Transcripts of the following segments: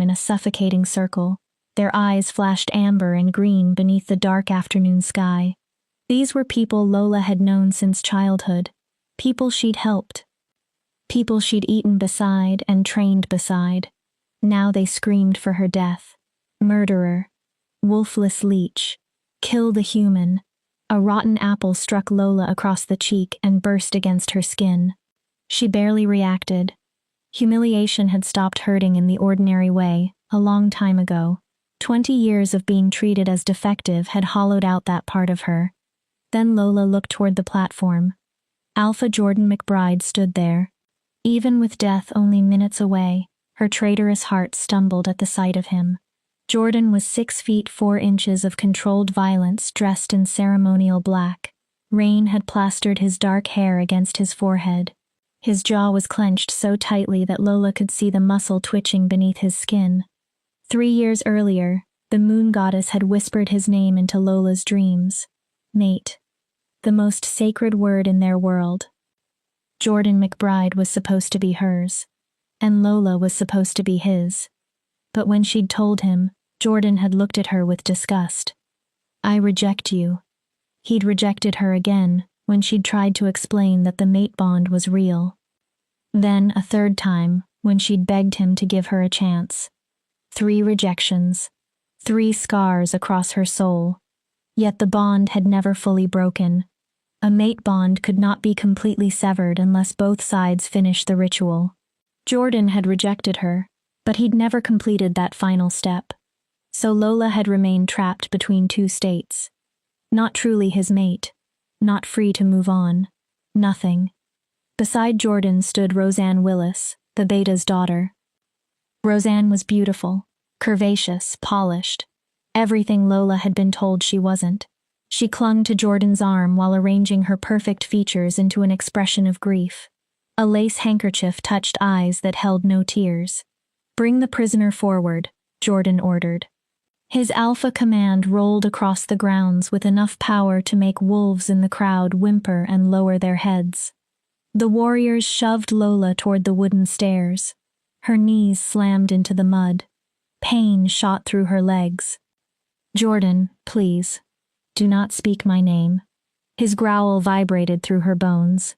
in a suffocating circle. Their eyes flashed amber and green beneath the dark afternoon sky. These were people Lola had known since childhood. People she'd helped. People she'd eaten beside and trained beside. Now they screamed for her death. Murderer. Wolfless leech. Kill the human. A rotten apple struck Lola across the cheek and burst against her skin. She barely reacted. Humiliation had stopped hurting in the ordinary way, a long time ago. 20 years of being treated as defective had hollowed out that part of her. Then Lola looked toward the platform. Alpha Jordan McBride stood there. Even with death only minutes away, her traitorous heart stumbled at the sight of him. Jordan was 6 feet 4 inches of controlled violence dressed in ceremonial black. Rain had plastered his dark hair against his forehead. His jaw was clenched so tightly that Lola could see the muscle twitching beneath his skin. 3 years earlier, the moon goddess had whispered his name into Lola's dreams. Mate. The most sacred word in their world. Jordan McBride was supposed to be hers, and Lola was supposed to be his. But when she'd told him, Jordan had looked at her with disgust. I reject you. He'd rejected her again when she'd tried to explain that the mate bond was real. Then a third time when she'd begged him to give her a chance. 3 rejections. 3 scars across her soul. Yet the bond had never fully broken. A mate bond could not be completely severed unless both sides finished the ritual. Jordan had rejected her, but he'd never completed that final step. So Lola had remained trapped between 2 states. Not truly his mate. Not free to move on. Nothing. Beside Jordan stood Roseanne Willis, the Beta's daughter. Roseanne was beautiful, curvaceous, polished. Everything Lola had been told she wasn't. She clung to Jordan's arm while arranging her perfect features into an expression of grief. A lace handkerchief touched eyes that held no tears. Bring the prisoner forward, Jordan ordered. His alpha command rolled across the grounds with enough power to make wolves in the crowd whimper and lower their heads. The warriors shoved Lola toward the wooden stairs. Her knees slammed into the mud. Pain shot through her legs. Jordan, please. Do not speak my name. His growl vibrated through her bones.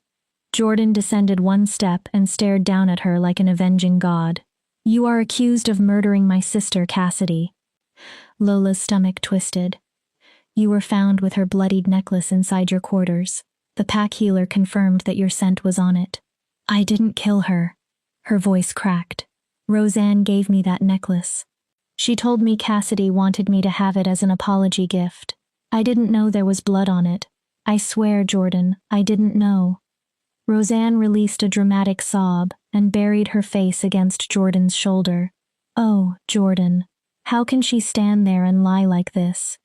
Jordan descended 1 step and stared down at her like an avenging god. You are accused of murdering my sister, Cassidy. Lola's stomach twisted. You were found with her bloodied necklace inside your quarters. The pack healer confirmed that your scent was on it. I didn't kill her. Her voice cracked. Roseanne gave me that necklace. She told me Cassidy wanted me to have it as an apology gift. I didn't know there was blood on it. I swear, Jordan, I didn't know. Roseanne released a dramatic sob and buried her face against Jordan's shoulder. Oh, Jordan. How can she stand there and lie like this?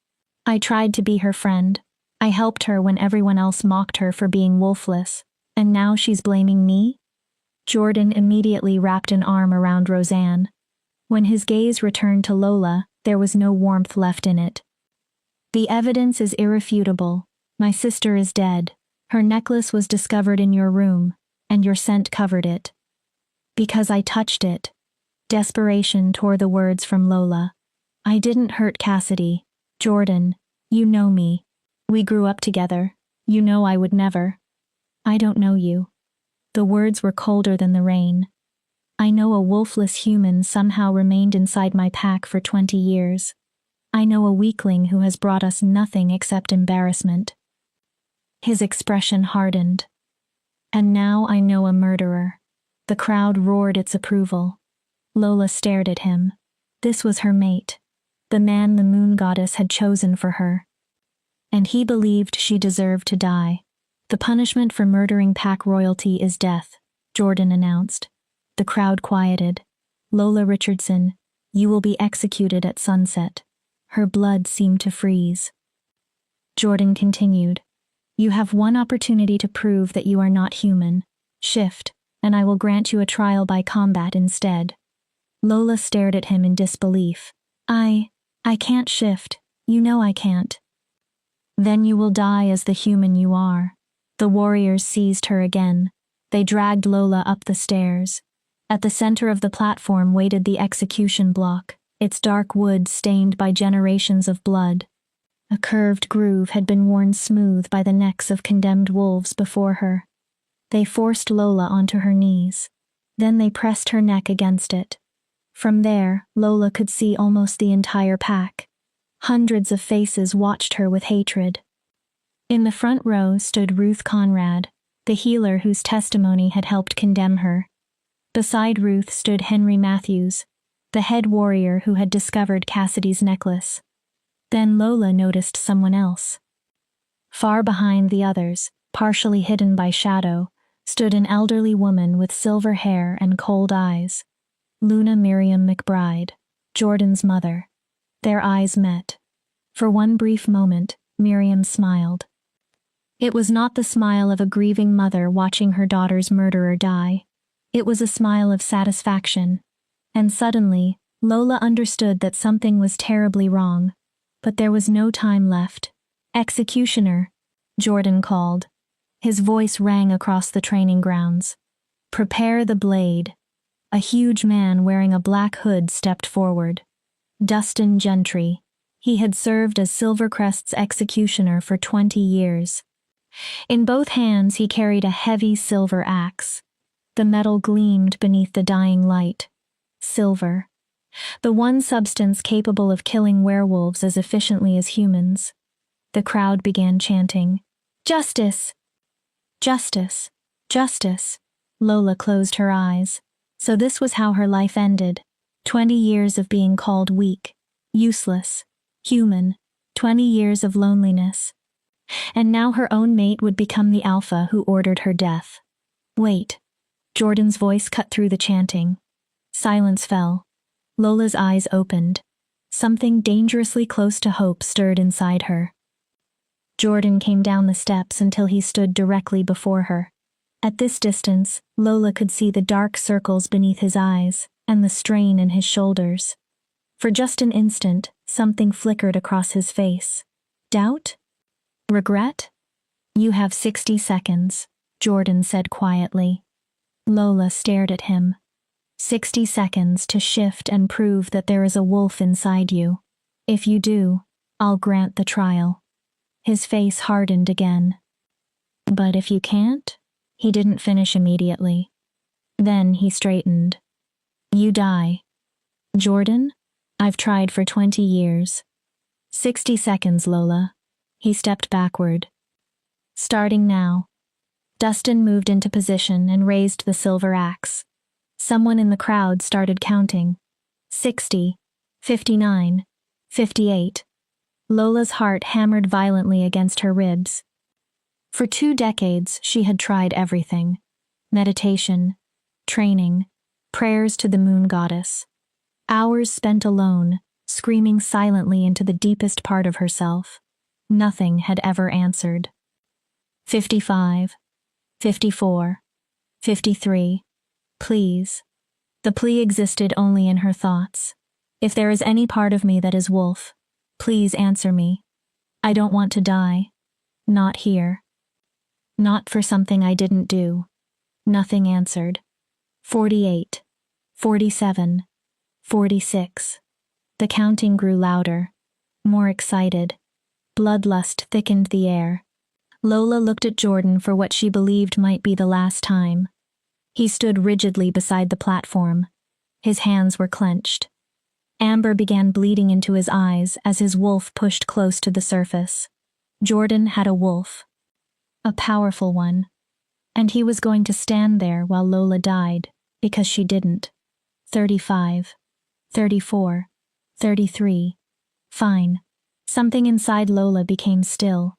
I tried to be her friend. I helped her when everyone else mocked her for being wolfless, and now she's blaming me? Jordan immediately wrapped an arm around Roseanne. When his gaze returned to Lola, there was no warmth left in it. The evidence is irrefutable. My sister is dead. Her necklace was discovered in your room, and your scent covered it. Because I touched it. Desperation tore the words from Lola. I didn't hurt Cassidy. Jordan, you know me. We grew up together. You know I would never. I don't know you. The words were colder than the rain. I know a wolfless human somehow remained inside my pack for 20 years. I know a weakling who has brought us nothing except embarrassment. His expression hardened. And now I know a murderer. The crowd roared its approval. Lola stared at him. This was her mate, the man the moon goddess had chosen for her. And he believed she deserved to die. The punishment for murdering pack royalty is death, Jordan announced. The crowd quieted. Lola Richardson, you will be executed at sunset. Her blood seemed to freeze. Jordan continued. You have one opportunity to prove that you are not human. Shift, and I will grant you a trial by combat instead. Lola stared at him in disbelief. I can't shift. You know I can't. Then you will die as the human you are. The warriors seized her again. They dragged Lola up the stairs. At the center of the platform waited the execution block, its dark wood stained by generations of blood. A curved groove had been worn smooth by the necks of condemned wolves before her. They forced Lola onto her knees. Then they pressed her neck against it. From there, Lola could see almost the entire pack. Hundreds of faces watched her with hatred. In the front row stood Ruth Conrad, the healer whose testimony had helped condemn her. Beside Ruth stood Henry Matthews, the head warrior who had discovered Cassidy's necklace. Then Lola noticed someone else. Far behind the others, partially hidden by shadow, stood an elderly woman with silver hair and cold eyes. Luna Miriam McBride, Jordan's mother. Their eyes met. For one brief moment, Miriam smiled. It was not the smile of a grieving mother watching her daughter's murderer die. It was a smile of satisfaction. And suddenly, Lola understood that something was terribly wrong. But there was no time left. "Executioner," Jordan called. His voice rang across the training grounds. "Prepare the blade." A huge man wearing a black hood stepped forward. Dustin Gentry. He had served as Silvercrest's executioner for 20 years. In both hands he carried a heavy silver axe. The metal gleamed beneath the dying light. Silver. The one substance capable of killing werewolves as efficiently as humans. The crowd began chanting, "Justice! Justice! Justice!" Lola closed her eyes. So this was how her life ended. 20 years of being called weak, useless, human, 20 years of loneliness. And now her own mate would become the alpha who ordered her death. "Wait." Jordan's voice cut through the chanting. Silence fell. Lola's eyes opened. Something dangerously close to hope stirred inside her. Jordan came down the steps until he stood directly before her. At this distance, Lola could see the dark circles beneath his eyes and the strain in his shoulders. For just an instant, something flickered across his face. Doubt? Regret? "You have 60 seconds, Jordan said quietly. Lola stared at him. 60 seconds to shift and prove that there is a wolf inside you. If you do, I'll grant the trial. His face hardened again. But if you can't? He didn't finish immediately. Then he straightened. You die. Jordan, I've tried for 20 years. 60 seconds, Lola. He stepped backward. Starting now. Dustin moved into position and raised the silver axe. Someone in the crowd started counting. 60, 59, 58. Lola's heart hammered violently against her ribs. For 2 decades, she had tried everything. Meditation, training, prayers to the moon goddess. Hours spent alone, screaming silently into the deepest part of herself. Nothing had ever answered. 55, 54, 53. Please. The plea existed only in her thoughts. If there is any part of me that is wolf, please answer me. I don't want to die. Not here. Not for something I didn't do. Nothing answered. 48, 47, 46. The counting grew louder, more excited. Bloodlust thickened the air. Lola looked at Jordan for what she believed might be the last time. He stood rigidly beside the platform. His hands were clenched. Amber began bleeding into his eyes as his wolf pushed close to the surface. Jordan had a wolf. A powerful one. And he was going to stand there while Lola died, because she didn't. 35, 34, 33. Fine. Something inside Lola became still.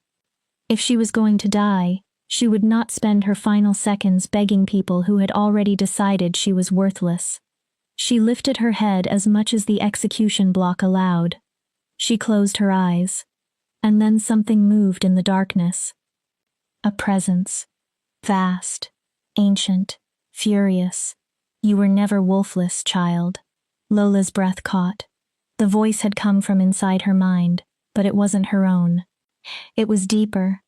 If she was going to die, she would not spend her final seconds begging people who had already decided she was worthless. She lifted her head as much as the execution block allowed. She closed her eyes. And then something moved in the darkness. A presence. Vast, ancient, furious. You were never wolfless, child. Lola's breath caught. The voice had come from inside her mind, but it wasn't her own. It was deeper,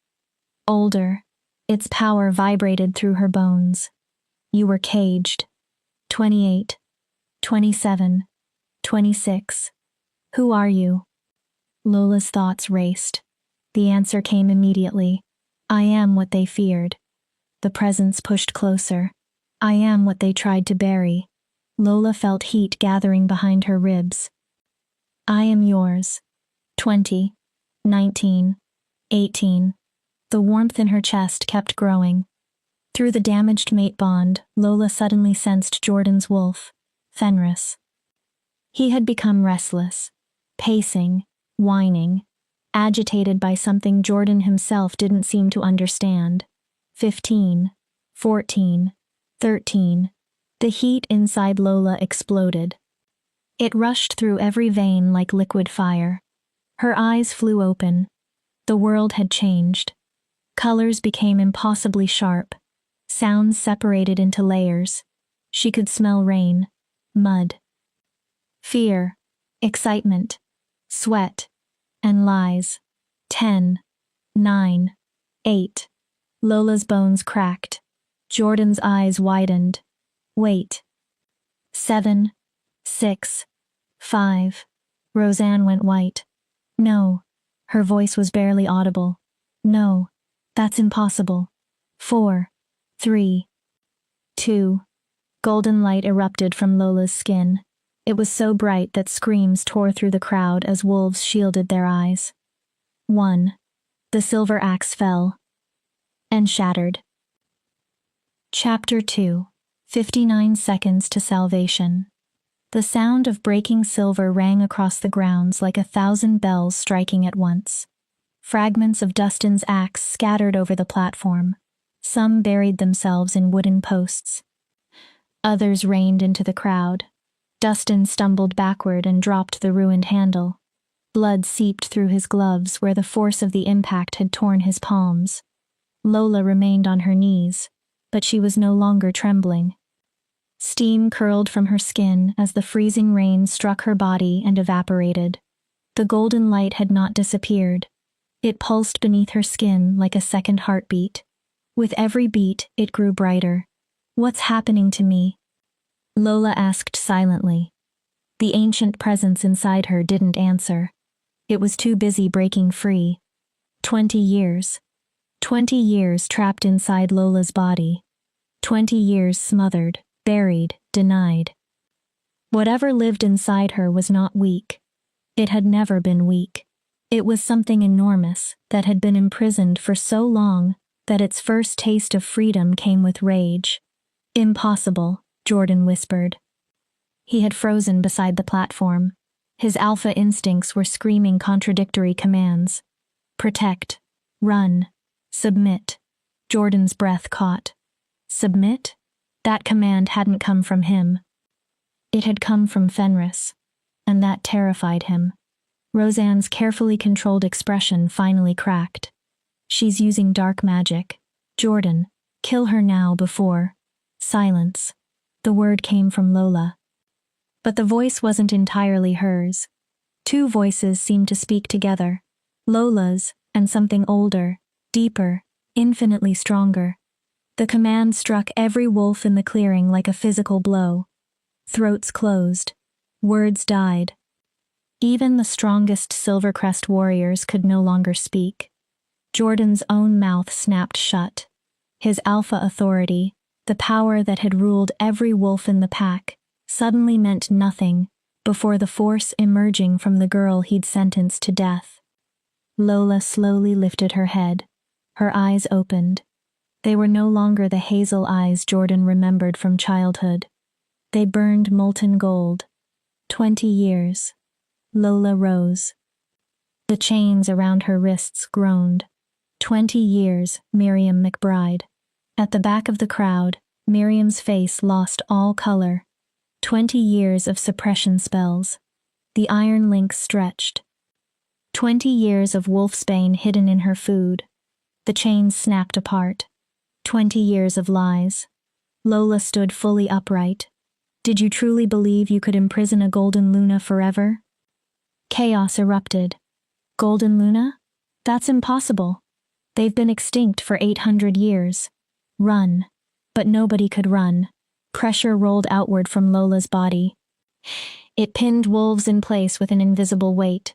older. Its power vibrated through her bones. You were caged. 28, 27, 26. Who are you? Lola's thoughts raced. The answer came immediately. I am what they feared. The presence pushed closer. I am what they tried to bury. Lola felt heat gathering behind her ribs. I am yours. 20, 19, 18. The warmth in her chest kept growing. Through the damaged mate bond, Lola suddenly sensed Jordan's wolf, Fenris. He had become restless, pacing, whining, agitated by something Jordan himself didn't seem to understand. 15, 14, 13. The heat inside Lola exploded. It rushed through every vein like liquid fire. Her eyes flew open. The world had changed. Colors became impossibly sharp. Sounds separated into layers. She could smell rain, mud, fear, excitement, sweat, and lies. 10, 9, 8. Lola's bones cracked. Jordan's eyes widened. Wait. 7, 6, 5. Roseanne went white. No. Her voice was barely audible. No. That's impossible. 4, 3, 2. Golden light erupted from Lola's skin. It was so bright that screams tore through the crowd as wolves shielded their eyes. 1. The silver axe fell and shattered. Chapter 2. 59 Seconds to Salvation. The sound of breaking silver rang across the grounds like 1,000 bells striking at once. Fragments of Dustin's axe scattered over the platform. Some buried themselves in wooden posts. Others rained into the crowd. Dustin stumbled backward and dropped the ruined handle. Blood seeped through his gloves where the force of the impact had torn his palms. Lola remained on her knees, but she was no longer trembling. Steam curled from her skin as the freezing rain struck her body and evaporated. The golden light had not disappeared. It pulsed beneath her skin like a second heartbeat. With every beat, it grew brighter. What's happening to me? Lola asked silently. The ancient presence inside her didn't answer. It was too busy breaking free. 20 years. 20 years trapped inside Lola's body. 20 years smothered, buried, denied. Whatever lived inside her was not weak. It had never been weak. It was something enormous that had been imprisoned for so long that its first taste of freedom came with rage. Impossible, Jordan whispered. He had frozen beside the platform. His alpha instincts were screaming contradictory commands. Protect. Run. Submit. Jordan's breath caught. Submit? That command hadn't come from him. It had come from Fenris, and that terrified him. Roseanne's carefully controlled expression finally cracked. She's using dark magic. Jordan, kill her now before. Silence. The word came from Lola. But the voice wasn't entirely hers. Two voices seemed to speak together. Lola's, and something older, deeper, infinitely stronger. The command struck every wolf in the clearing like a physical blow. Throats closed. Words died. Even the strongest Silvercrest warriors could no longer speak. Jordan's own mouth snapped shut. His alpha authority, the power that had ruled every wolf in the pack, suddenly meant nothing before the force emerging from the girl he'd sentenced to death. Lola slowly lifted her head. Her eyes opened. They were no longer the hazel eyes Jordan remembered from childhood. They burned molten gold. 20 years. Lola rose. The chains around her wrists groaned. 20 years, Miriam McBride. At the back of the crowd, Miriam's face lost all color. 20 years of suppression spells. The iron links stretched. 20 years of wolfsbane hidden in her food. The chains snapped apart. 20 years of lies. Lola stood fully upright. Did you truly believe you could imprison a golden Luna forever? Chaos erupted. Golden Luna? That's impossible. They've been extinct for 800 years. Run. But nobody could run. Pressure rolled outward from Lola's body. It pinned wolves in place with an invisible weight.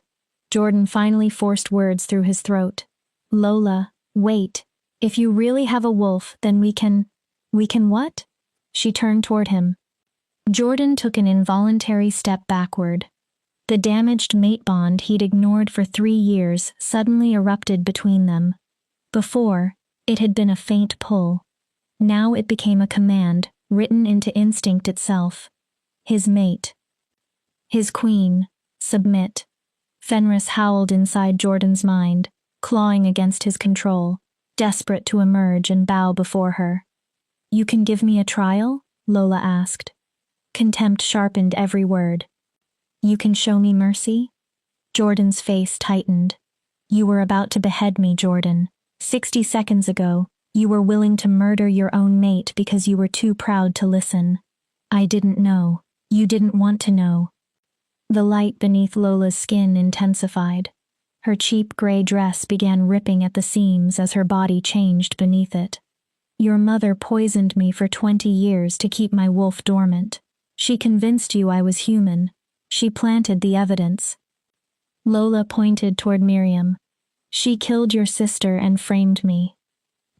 Jordan finally forced words through his throat. Lola, wait. If you really have a wolf, then we can what? She turned toward him. Jordan took an involuntary step backward. The damaged mate bond he'd ignored for 3 years suddenly erupted between them. Before, it had been a faint pull. Now it became a command, written into instinct itself. His mate. His queen. Submit. Fenris howled inside Jordan's mind, clawing against his control, desperate to emerge and bow before her. You can give me a trial? Lola asked. Contempt sharpened every word. You can show me mercy? Jordan's face tightened. You were about to behead me, Jordan. 60 seconds ago, you were willing to murder your own mate because you were too proud to listen. I didn't know. You didn't want to know. The light beneath Lola's skin intensified. Her cheap gray dress began ripping at the seams as her body changed beneath it. Your mother poisoned me for 20 years to keep my wolf dormant. She convinced you I was human. She planted the evidence. Lola pointed toward Miriam. She killed your sister and framed me.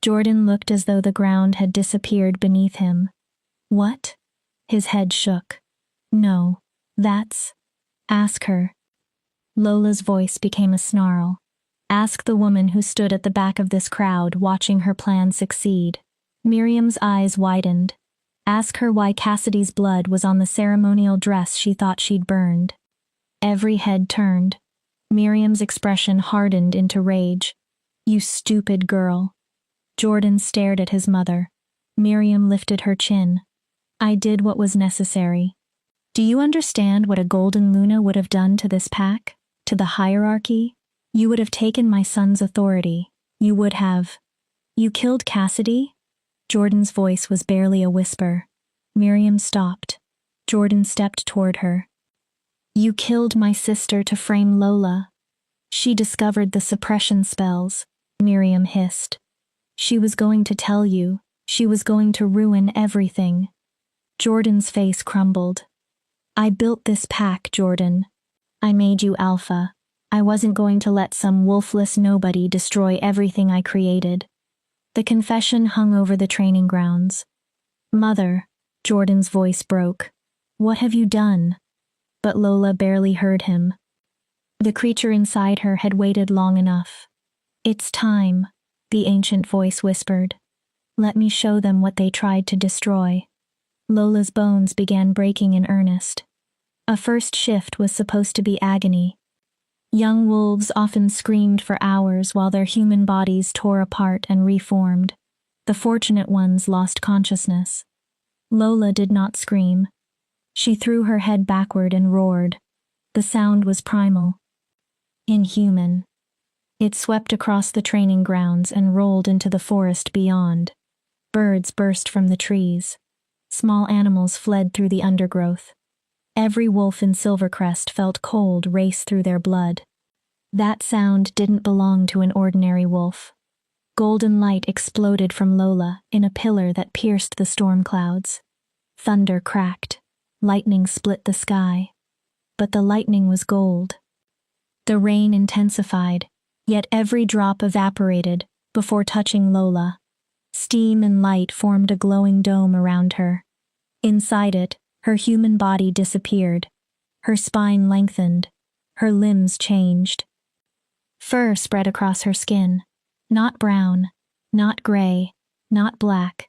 Jordan looked as though the ground had disappeared beneath him. What? His head shook. No, that's... Ask her. Lola's voice became a snarl. Ask the woman who stood at the back of this crowd watching her plan succeed. Miriam's eyes widened. Ask her why Cassidy's blood was on the ceremonial dress she thought she'd burned. Every head turned. Miriam's expression hardened into rage. You stupid girl. Jordan stared at his mother. Miriam lifted her chin. I did what was necessary. Do you understand what a golden Luna would have done to this pack? To the hierarchy? You would have taken my son's authority. You would have... You killed Cassidy? Jordan's voice was barely a whisper. Miriam stopped. Jordan stepped toward her. You killed my sister to frame Lola. She discovered the suppression spells, Miriam hissed. She was going to tell you. She was going to ruin everything. Jordan's face crumbled. I built this pack, Jordan. I made you alpha. I wasn't going to let some wolfless nobody destroy everything I created. The confession hung over the training grounds. Mother, Jordan's voice broke. What have you done? But Lola barely heard him. The creature inside her had waited long enough. It's time, the ancient voice whispered. Let me show them what they tried to destroy. Lola's bones began breaking in earnest. A first shift was supposed to be agony. Young wolves often screamed for hours while their human bodies tore apart and reformed. The fortunate ones lost consciousness. Lola did not scream. She threw her head backward and roared. The sound was primal. Inhuman. It swept across the training grounds and rolled into the forest beyond. Birds burst from the trees. Small animals fled through the undergrowth. Every wolf in Silvercrest felt cold race through their blood. That sound didn't belong to an ordinary wolf. Golden light exploded from Lola in a pillar that pierced the storm clouds. Thunder cracked. Lightning split the sky. But the lightning was gold. The rain intensified, yet every drop evaporated before touching Lola. Steam and light formed a glowing dome around her. Inside it, her human body disappeared. Her spine lengthened. Her limbs changed. Fur spread across her skin. Not brown, not gray, not black.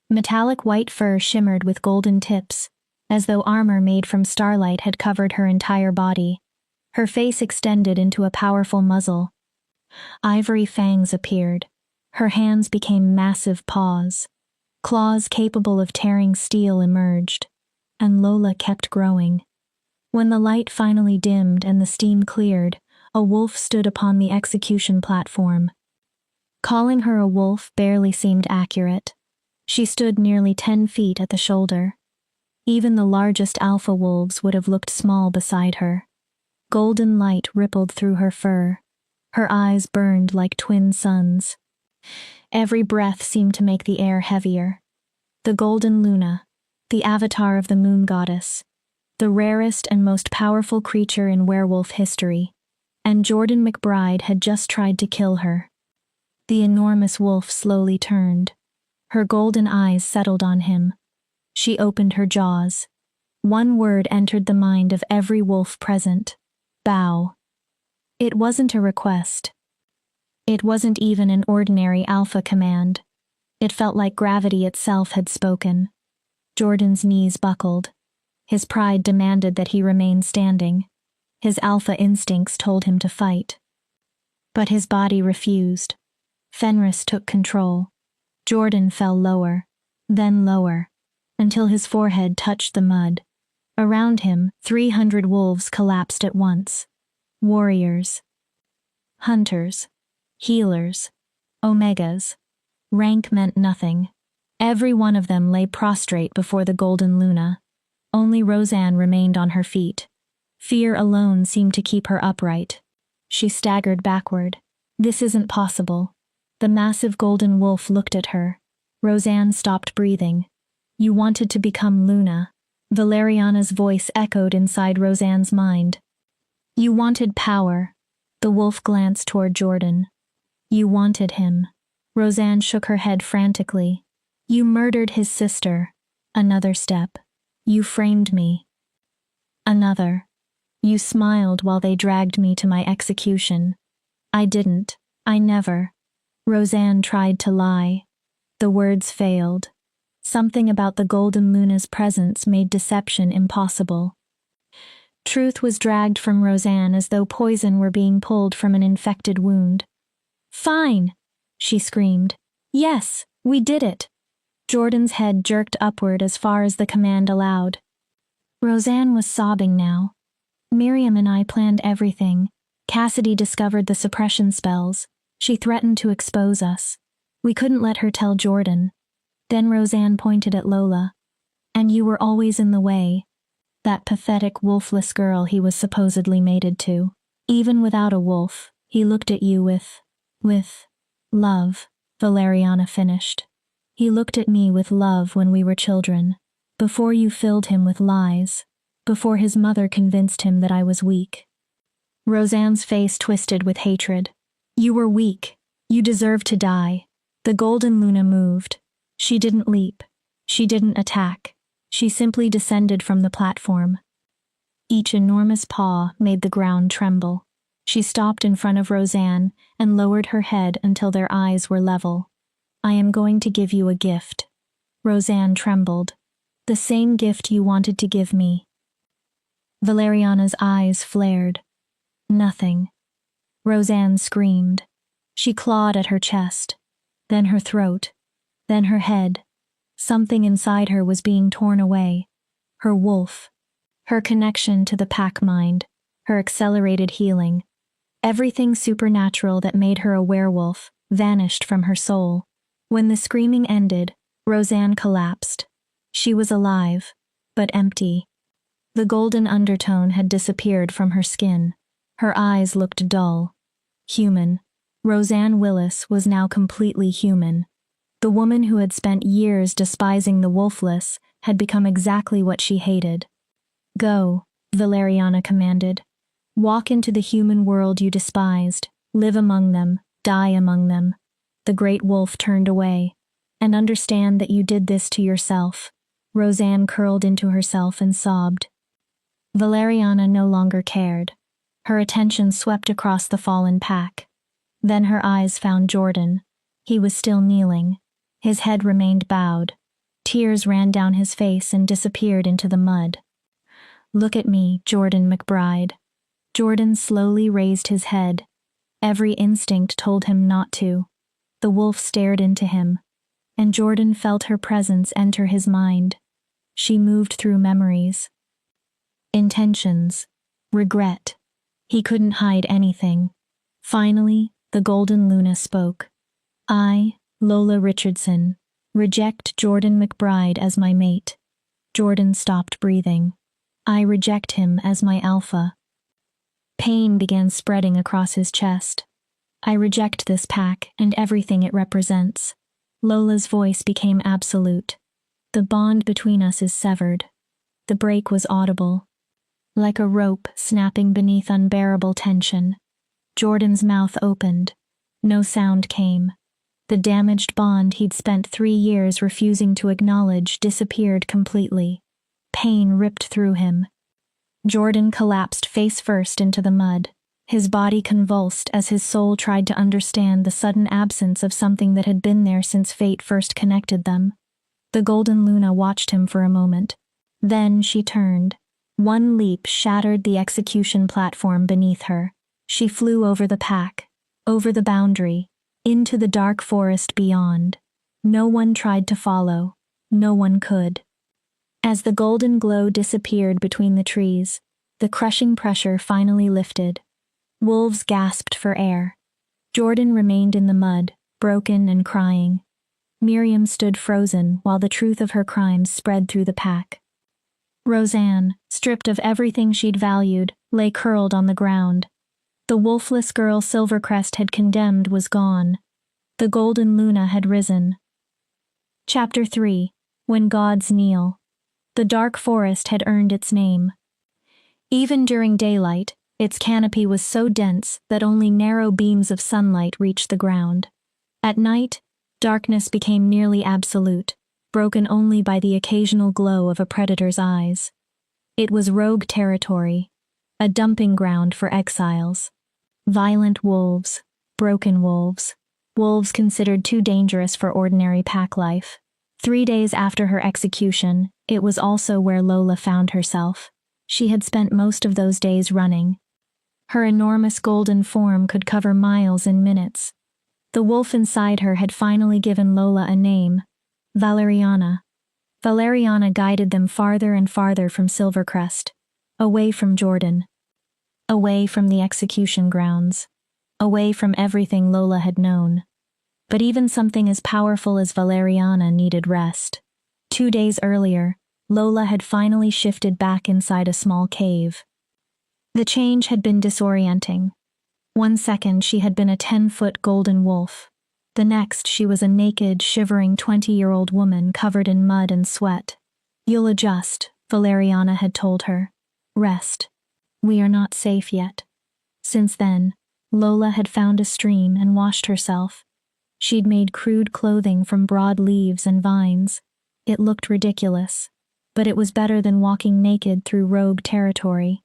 Metallic white fur shimmered with golden tips, as though armor made from starlight had covered her entire body. Her face extended into a powerful muzzle. Ivory fangs appeared. Her hands became massive paws. Claws capable of tearing steel emerged. And Lola kept growing. When the light finally dimmed and the steam cleared, a wolf stood upon the execution platform. Calling her a wolf barely seemed accurate. She stood nearly 10 feet at the shoulder. Even the largest alpha wolves would have looked small beside her. Golden light rippled through her fur. Her eyes burned like twin suns. Every breath seemed to make the air heavier. The golden Luna, the avatar of the moon goddess, the rarest and most powerful creature in werewolf history, and Jordan McBride had just tried to kill her. The enormous wolf slowly turned. Her golden eyes settled on him. She opened her jaws. One word entered the mind of every wolf present: bow. It wasn't a request. It wasn't even an ordinary alpha command. It felt like gravity itself had spoken. Jordan's knees buckled. His pride demanded that he remain standing. His alpha instincts told him to fight. But his body refused. Fenris took control. Jordan fell lower, then lower, until his forehead touched the mud. Around him, 300 wolves collapsed at once. Warriors. Hunters. Healers. Omegas. Rank meant nothing. Every one of them lay prostrate before the golden Luna. Only Roseanne remained on her feet. Fear alone seemed to keep her upright. She staggered backward. This isn't possible. The massive golden wolf looked at her. Roseanne stopped breathing. You wanted to become Luna. Valeriana's voice echoed inside Roseanne's mind. You wanted power. The wolf glanced toward Jordan. You wanted him. Roseanne shook her head frantically. You murdered his sister. Another step. You framed me. Another. You smiled while they dragged me to my execution. I didn't. I never. Roseanne tried to lie. The words failed. Something about the golden Luna's presence made deception impossible. Truth was dragged from Roseanne as though poison were being pulled from an infected wound. Fine, she screamed. Yes, we did it. Jordan's head jerked upward as far as the command allowed. Roseanne was sobbing now. Miriam and I planned everything. Cassidy discovered the suppression spells. She threatened to expose us. We couldn't let her tell Jordan. Then Roseanne pointed at Lola. And you were always in the way. That pathetic wolfless girl he was supposedly mated to. Even without a wolf, he looked at you with love, Valeriana finished. He looked at me with love when we were children, before you filled him with lies, before his mother convinced him that I was weak. Roseanne's face twisted with hatred. You were weak. You deserved to die. The golden Luna moved. She didn't leap. She didn't attack. She simply descended from the platform. Each enormous paw made the ground tremble. She stopped in front of Roseanne and lowered her head until their eyes were level. I am going to give you a gift. Roseanne trembled. The same gift you wanted to give me. Valeriana's eyes flared. Nothing. Roseanne screamed. She clawed at her chest, then her throat, then her head. Something inside her was being torn away. Her wolf. Her connection to the pack mind. Her accelerated healing. Everything supernatural that made her a werewolf vanished from her soul. When the screaming ended, Roseanne collapsed. She was alive, but empty. The golden undertone had disappeared from her skin. Her eyes looked dull. Human. Roseanne Willis was now completely human. The woman who had spent years despising the Wolfless had become exactly what she hated. Go, Valeriana commanded. Walk into the human world you despised. Live among them. Die among them. The great wolf turned away. And understand that you did this to yourself. Roseanne curled into herself and sobbed. Valeriana no longer cared. Her attention swept across the fallen pack. Then her eyes found Jordan. He was still kneeling. His head remained bowed. Tears ran down his face and disappeared into the mud. Look at me, Jordan McBride. Jordan slowly raised his head. Every instinct told him not to. The wolf stared into him, and Jordan felt her presence enter his mind. She moved through memories. Intentions. Regret. He couldn't hide anything. Finally, the golden Luna spoke. I, Lola Richardson, reject Jordan McBride as my mate. Jordan stopped breathing. I reject him as my alpha. Pain began spreading across his chest. I reject this pack and everything it represents. Lola's voice became absolute. The bond between us is severed. The break was audible. Like a rope snapping beneath unbearable tension. Jordan's mouth opened. No sound came. The damaged bond he'd spent 3 years refusing to acknowledge disappeared completely. Pain ripped through him. Jordan collapsed face first into the mud. His body convulsed as his soul tried to understand the sudden absence of something that had been there since fate first connected them. The golden Luna watched him for a moment. Then she turned. One leap shattered the execution platform beneath her. She flew over the pack, over the boundary, into the dark forest beyond. No one tried to follow. No one could. As the golden glow disappeared between the trees, the crushing pressure finally lifted. Wolves gasped for air. Jordan remained in the mud, broken and crying. Miriam stood frozen while the truth of her crimes spread through the pack. Roseanne, stripped of everything she'd valued, lay curled on the ground. The wolfless girl Silvercrest had condemned was gone. The golden Luna had risen. Chapter 3. When Gods Kneel. The dark forest had earned its name. Even during daylight, its canopy was so dense that only narrow beams of sunlight reached the ground. At night, darkness became nearly absolute, broken only by the occasional glow of a predator's eyes. It was rogue territory, a dumping ground for exiles. Violent wolves, broken wolves, wolves considered too dangerous for ordinary pack life. 3 days after her execution, it was also where Lola found herself. She had spent most of those days running. Her enormous golden form could cover miles in minutes. The wolf inside her had finally given Lola a name, Valeriana. Valeriana guided them farther and farther from Silvercrest, away from Jordan, away from the execution grounds, away from everything Lola had known. But even something as powerful as Valeriana needed rest. 2 days earlier, Lola had finally shifted back inside a small cave. The change had been disorienting. 1 second she had been a 10-foot golden wolf. The next she was a naked, shivering 20-year-old woman covered in mud and sweat. "You'll adjust," Valeriana had told her. "Rest. We are not safe yet." Since then, Lola had found a stream and washed herself. She'd made crude clothing from broad leaves and vines. It looked ridiculous, but it was better than walking naked through rogue territory.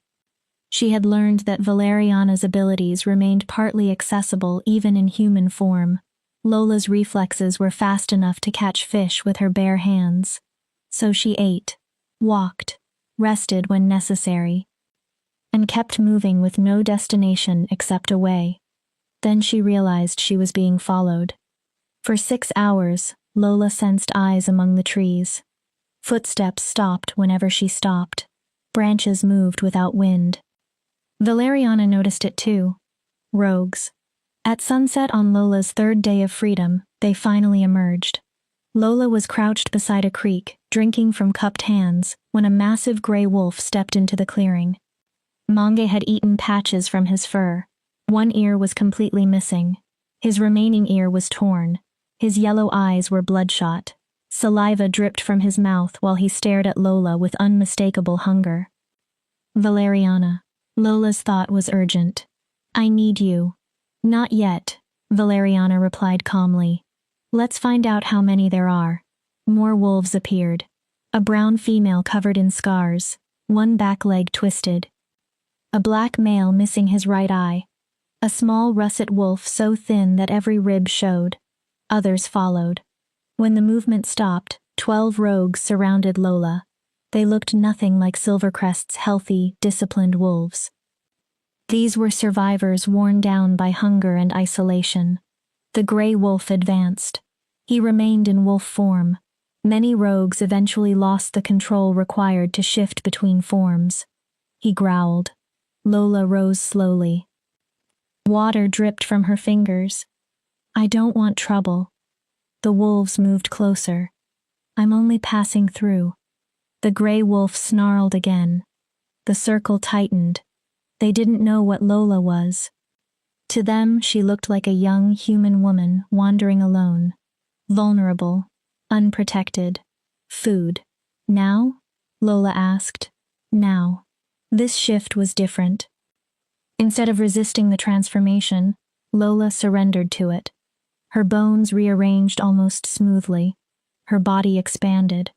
She had learned that Valeriana's abilities remained partly accessible even in human form. Lola's reflexes were fast enough to catch fish with her bare hands. So she ate, walked, rested when necessary, and kept moving with no destination except away. Then she realized she was being followed. For 6 hours, Lola sensed eyes among the trees. Footsteps stopped whenever she stopped. Branches moved without wind. Valeriana noticed it too. Rogues. At sunset on Lola's 3rd day of freedom, they finally emerged. Lola was crouched beside a creek, drinking from cupped hands, when a massive gray wolf stepped into the clearing. Mange had eaten patches from his fur. 1 ear was completely missing. His remaining ear was torn. His yellow eyes were bloodshot. Saliva dripped from his mouth while he stared at Lola with unmistakable hunger. "Valeriana." Lola's thought was urgent. "I need you." "Not yet," Valeriana replied calmly. "Let's find out how many there are." More wolves appeared. A brown female covered in scars, one back leg twisted. A black male missing his right eye. A small russet wolf so thin that every rib showed. Others followed. When the movement stopped, 12 rogues surrounded Lola. They looked nothing like Silvercrest's healthy, disciplined wolves. These were survivors worn down by hunger and isolation. The gray wolf advanced. He remained in wolf form. Many rogues eventually lost the control required to shift between forms. He growled. Lola rose slowly. Water dripped from her fingers. "I don't want trouble." The wolves moved closer. "I'm only passing through." The gray wolf snarled again. The circle tightened. They didn't know what Lola was. To them, she looked like a young human woman wandering alone, vulnerable, unprotected. Food. Now? Lola asked. Now. This shift was different. Instead of resisting the transformation, Lola surrendered to it. Her bones rearranged almost smoothly. Her body expanded.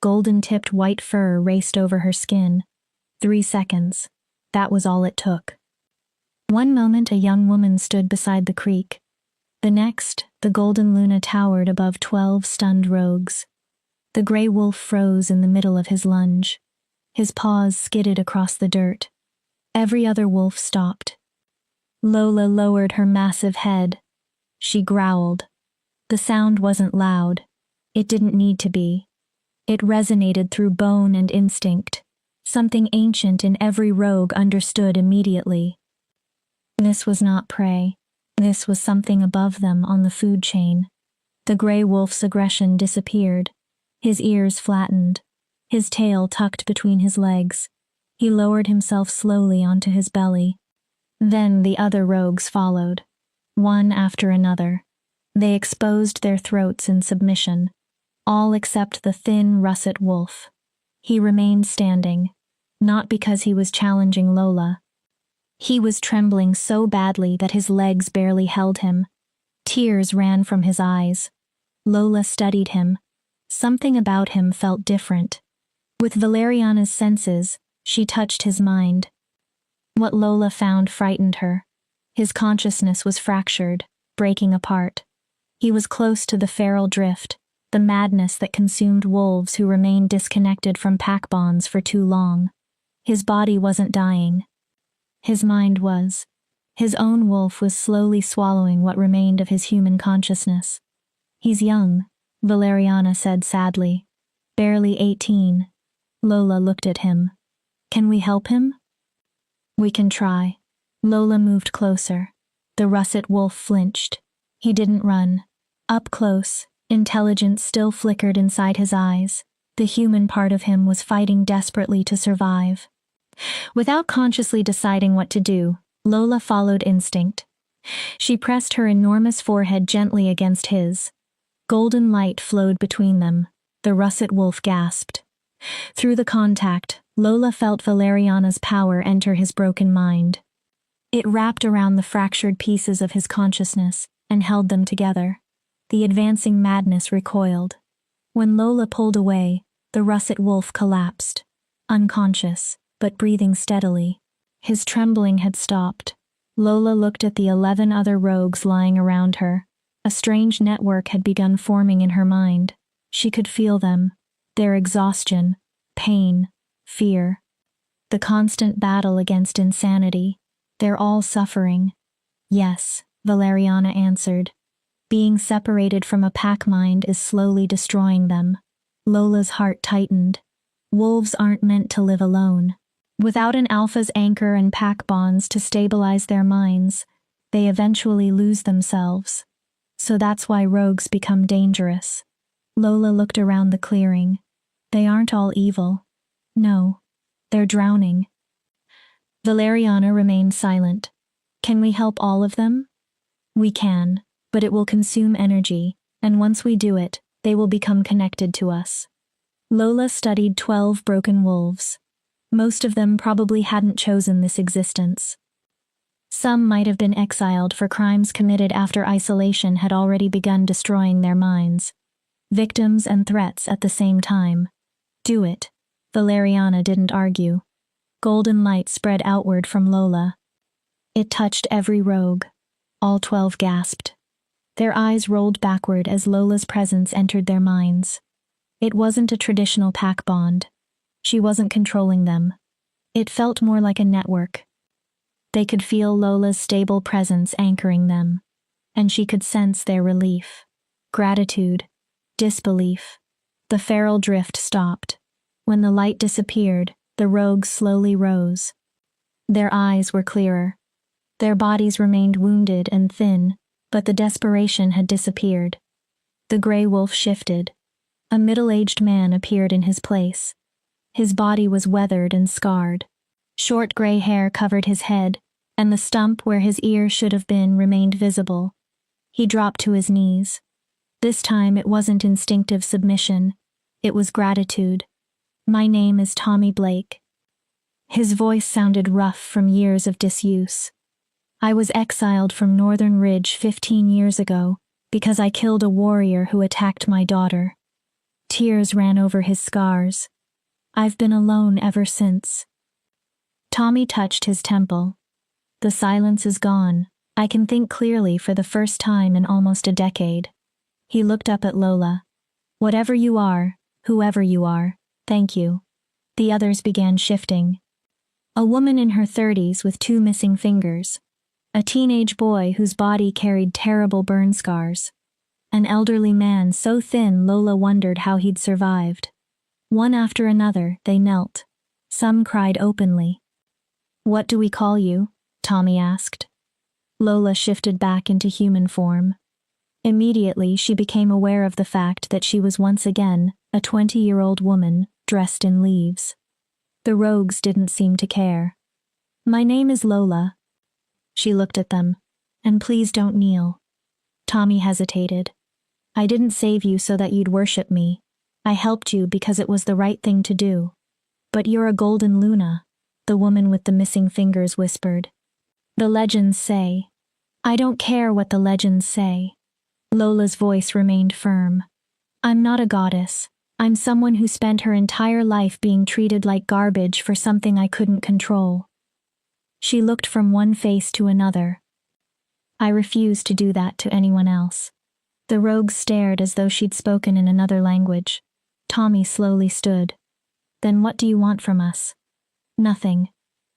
Golden-tipped white fur raced over her skin. 3 seconds. That was all it took. One moment a young woman stood beside the creek. The next, the golden luna towered above 12 stunned rogues. The gray wolf froze in the middle of his lunge. His paws skidded across the dirt. Every other wolf stopped. Lola lowered her massive head. She growled. The sound wasn't loud. It didn't need to be. It resonated through bone and instinct. Something ancient in every rogue understood immediately. This was not prey. This was something above them on the food chain. The gray wolf's aggression disappeared. His ears flattened. His tail tucked between his legs. He lowered himself slowly onto his belly. Then the other rogues followed, one after another. They exposed their throats in submission, all except the thin, russet wolf. He remained standing, not because he was challenging Lola. He was trembling so badly that his legs barely held him. Tears ran from his eyes. Lola studied him. Something about him felt different. With Valeriana's senses, she touched his mind. What Lola found frightened her. His consciousness was fractured, breaking apart. He was close to the feral drift, the madness that consumed wolves who remained disconnected from pack bonds for too long. His body wasn't dying. His mind was. His own wolf was slowly swallowing what remained of his human consciousness. He's young, Valeriana said sadly. Barely 18. Lola looked at him. Can we help him? We can try. Lola moved closer. The russet wolf flinched. He didn't run. Up close, intelligence still flickered inside his eyes. The human part of him was fighting desperately to survive. Without consciously deciding what to do, Lola followed instinct. She pressed her enormous forehead gently against his. Golden light flowed between them. The russet wolf gasped. Through the contact, Lola felt Valeriana's power enter his broken mind. It wrapped around the fractured pieces of his consciousness and held them together. The advancing madness recoiled. When Lola pulled away, the russet wolf collapsed, unconscious, but breathing steadily. His trembling had stopped. Lola looked at the 11 other rogues lying around her. A strange network had begun forming in her mind. She could feel them, their exhaustion, pain, fear. The constant battle against insanity. They're all suffering. Yes, Valeriana answered. Being separated from a pack mind is slowly destroying them. Lola's heart tightened. Wolves aren't meant to live alone. Without an alpha's anchor and pack bonds to stabilize their minds, they eventually lose themselves. So that's why rogues become dangerous. Lola looked around the clearing. They aren't all evil. No, they're drowning. Valeriana remained silent. Can we help all of them? We can, but it will consume energy, and once we do it, they will become connected to us. Lola studied 12 broken wolves. Most of them probably hadn't chosen this existence. Some might have been exiled for crimes committed after isolation had already begun destroying their minds. Victims and threats at the same time. Do it. Valeriana didn't argue. Golden light spread outward from Lola. It touched every rogue. All 12 gasped. Their eyes rolled backward as Lola's presence entered their minds. It wasn't a traditional pack bond. She wasn't controlling them. It felt more like a network. They could feel Lola's stable presence anchoring them, and she could sense their relief, gratitude, disbelief. The feral drift stopped. When the light disappeared, the rogues slowly rose. Their eyes were clearer. Their bodies remained wounded and thin, but the desperation had disappeared. The gray wolf shifted. A middle-aged man appeared in his place. His body was weathered and scarred. Short gray hair covered his head, and the stump where his ear should have been remained visible. He dropped to his knees. This time it wasn't instinctive submission. It was gratitude. My name is Tommy Blake. His voice sounded rough from years of disuse. I was exiled from Northern Ridge 15 years ago because I killed a warrior who attacked my daughter. Tears ran over his scars. I've been alone ever since. Tommy touched his temple. The silence is gone. I can think clearly for the first time in almost a decade. He looked up at Lola. Whatever you are, whoever you are, thank you. The others began shifting. A woman in her 30s with 2 missing fingers. A teenage boy whose body carried terrible burn scars. An elderly man so thin Lola wondered how he'd survived. One after another, they knelt. Some cried openly. "What do we call you?" Tommy asked. Lola shifted back into human form. Immediately, she became aware of the fact that she was once again a 20-year-old woman dressed in leaves. The rogues didn't seem to care. "My name is Lola." She looked at them. "And please don't kneel." Tommy hesitated. "I didn't save you so that you'd worship me. I helped you because it was the right thing to do. But you're a golden Luna," the woman with the missing fingers whispered. "The legends say." "I don't care what the legends say." Lola's voice remained firm. "I'm not a goddess. I'm someone who spent her entire life being treated like garbage for something I couldn't control." She looked from one face to another. "I refuse to do that to anyone else." The rogues stared as though she'd spoken in another language. Tommy slowly stood. "Then what do you want from us?" "Nothing."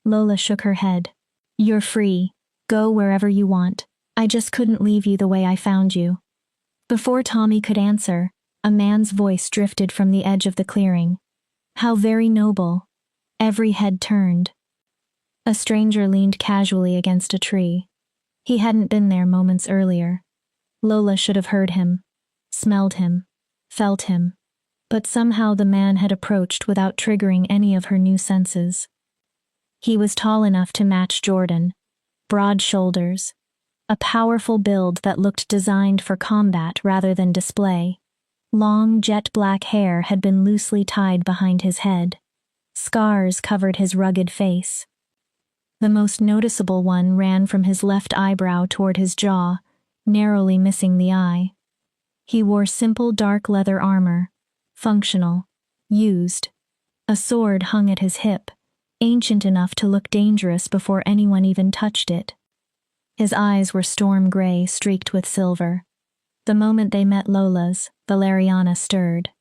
Lola shook her head. "You're free. Go wherever you want. I just couldn't leave you the way I found you." Before Tommy could answer, a man's voice drifted from the edge of the clearing. "How very noble." Every head turned. A stranger leaned casually against a tree. He hadn't been there moments earlier. Lola should have heard him, smelled him, felt him. But somehow the man had approached without triggering any of her new senses. He was tall enough to match Jordan. Broad shoulders. A powerful build that looked designed for combat rather than display. Long, jet-black hair had been loosely tied behind his head. Scars covered his rugged face. The most noticeable one ran from his left eyebrow toward his jaw, narrowly missing the eye. He wore simple dark leather armor. Functional. Used. A sword hung at his hip, ancient enough to look dangerous before anyone even touched it. His eyes were storm gray, streaked with silver. The moment they met Lola's, Valeriana stirred.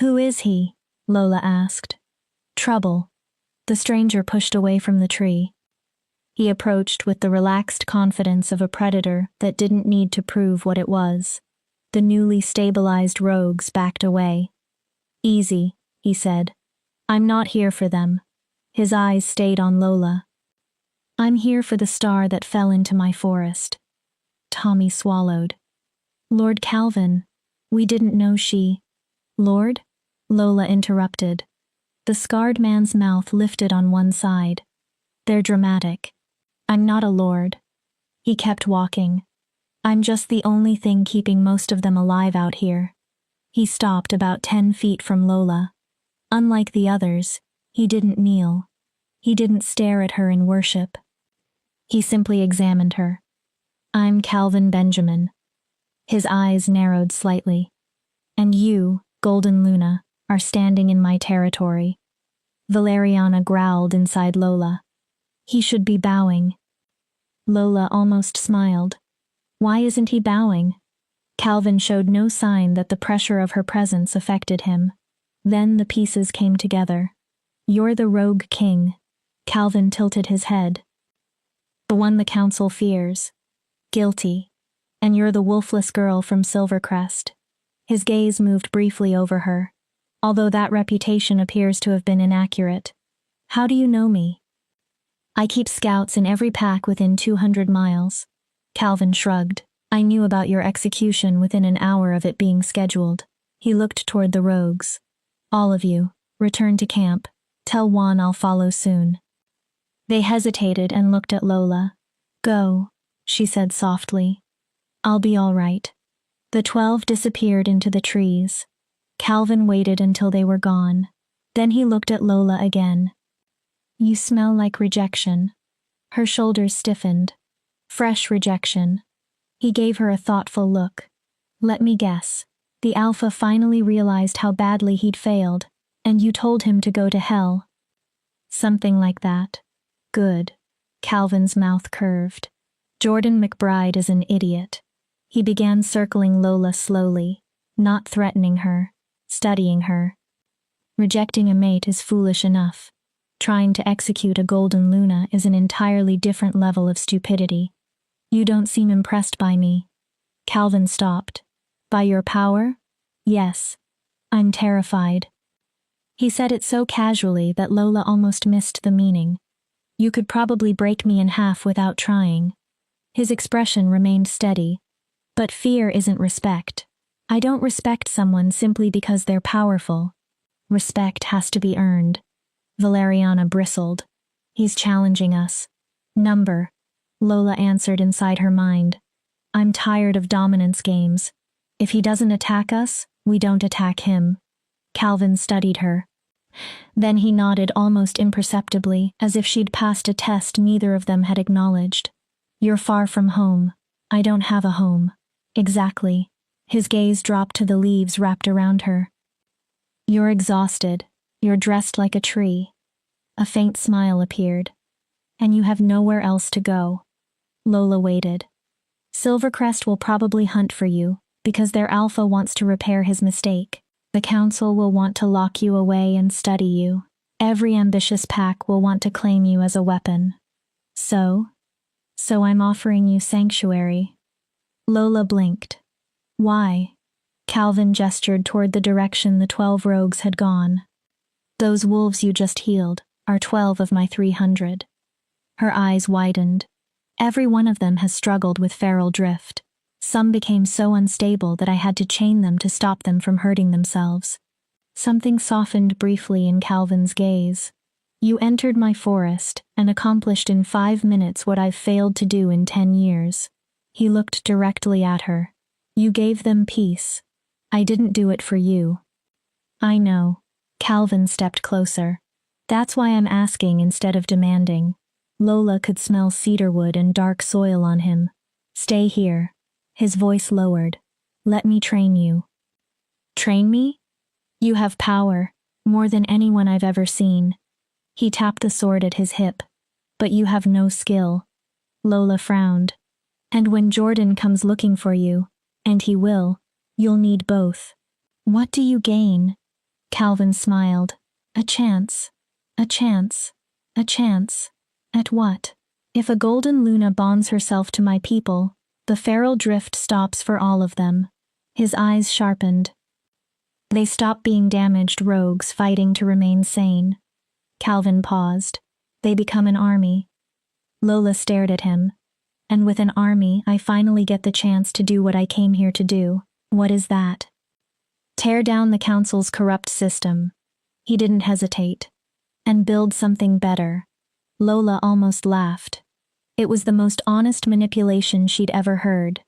"Who is he?" Lola asked. "Trouble." The stranger pushed away from the tree. He approached with the relaxed confidence of a predator that didn't need to prove what it was. The newly stabilized rogues backed away. "Easy," he said. "I'm not here for them." His eyes stayed on Lola. "I'm here for the star that fell into my forest." Tommy swallowed. "Lord Calvin, we didn't know she—" "Lord?" Lola interrupted. The scarred man's mouth lifted on one side. "They're dramatic. I'm not a lord." He kept walking. "I'm just the only thing keeping most of them alive out here." He stopped about 10 feet from Lola. Unlike the others, he didn't kneel. He didn't stare at her in worship. He simply examined her. "I'm Calvin Benjamin." His eyes narrowed slightly. "And you, Golden Luna, are standing in my territory." Valeriana growled inside Lola. "He should be bowing." Lola almost smiled. Why isn't he bowing? Calvin showed no sign that the pressure of her presence affected him. Then the pieces came together. "You're the rogue king." Calvin tilted his head. "The one the council fears." "Guilty. And you're the Wolfless girl from Silvercrest." His gaze moved briefly over her. "Although that reputation appears to have been inaccurate. How do you know me?" "I keep scouts in every pack within 200 miles. Calvin shrugged. "I knew about your execution within an hour of it being scheduled." He looked toward the rogues. "All of you, return to camp. Tell Juan I'll follow soon." They hesitated and looked at Lola. "Go," she said softly. "I'll be all right." The 12 disappeared into the trees. Calvin waited until they were gone. Then he looked at Lola again. You smell like rejection. Her shoulders stiffened. Fresh rejection. He gave her a thoughtful look. Let me guess. The alpha finally realized how badly he'd failed, and you told him to go to hell. Something like that. Good. Calvin's mouth curved. Jordan McBride is an idiot. He began circling Lola slowly, not threatening her, studying her. Rejecting a mate is foolish enough. Trying to execute a golden Luna is an entirely different level of stupidity. You don't seem impressed by me. Calvin stopped. By your power? Yes. I'm terrified. He said it so casually that Lola almost missed the meaning. You could probably break me in half without trying. His expression remained steady. But fear isn't respect. I don't respect someone simply because they're powerful. Respect has to be earned. Valeriana bristled. He's challenging us. Number. Lola answered inside her mind. I'm tired of dominance games. If he doesn't attack us, we don't attack him. Calvin studied her. Then he nodded almost imperceptibly, as if she'd passed a test neither of them had acknowledged. You're far from home. I don't have a home. Exactly. His gaze dropped to the leaves wrapped around her. You're exhausted. You're dressed like a tree. A faint smile appeared. And you have nowhere else to go. Lola waited. Silvercrest will probably hunt for you, because their alpha wants to repair his mistake. The council will want to lock you away and study you. Every ambitious pack will want to claim you as a weapon. So I'm offering you sanctuary. Lola blinked. Why? Calvin gestured toward the direction the 12 rogues had gone. Those wolves you just healed are 12 of my 300. Her eyes widened. Every one of them has struggled with feral drift. Some became so unstable that I had to chain them to stop them from hurting themselves. Something softened briefly in Calvin's gaze. You entered my forest and accomplished in 5 minutes what I've failed to do in 10 years. He looked directly at her. You gave them peace. I didn't do it for you. I know. Calvin stepped closer. That's why I'm asking instead of demanding. Lola could smell cedarwood and dark soil on him. Stay here. His voice lowered. Let me train you. Train me? You have power, more than anyone I've ever seen. He tapped the sword at his hip. But you have no skill. Lola frowned. And when Jordan comes looking for you, and he will, you'll need both. What do you gain? Calvin smiled. A chance. A chance. A chance. At what? If a golden Luna bonds herself to my people, the feral drift stops for all of them. His eyes sharpened. They stop being damaged rogues fighting to remain sane. Calvin paused. They become an army. Lola stared at him. And with an army, I finally get the chance to do what I came here to do. What is that? Tear down the council's corrupt system. He didn't hesitate. And build something better. Lola almost laughed. It was the most honest manipulation she'd ever heard.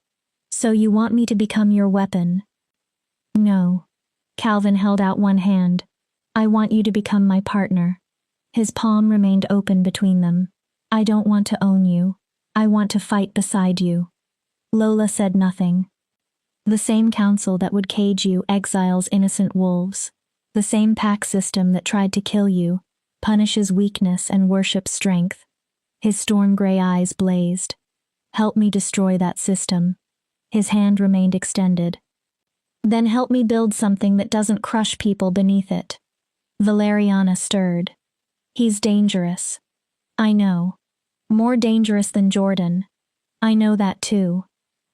So you want me to become your weapon? No. Calvin held out one hand. I want you to become my partner. His palm remained open between them. I don't want to own you. I want to fight beside you. Lola said nothing. The same council that would cage you exiles innocent wolves. The same pack system that tried to kill you, punishes weakness and worships strength. His storm-gray eyes blazed. Help me destroy that system. His hand remained extended. Then help me build something that doesn't crush people beneath it. Valeriana stirred. He's dangerous. I know. More dangerous than Jordan. I know that too.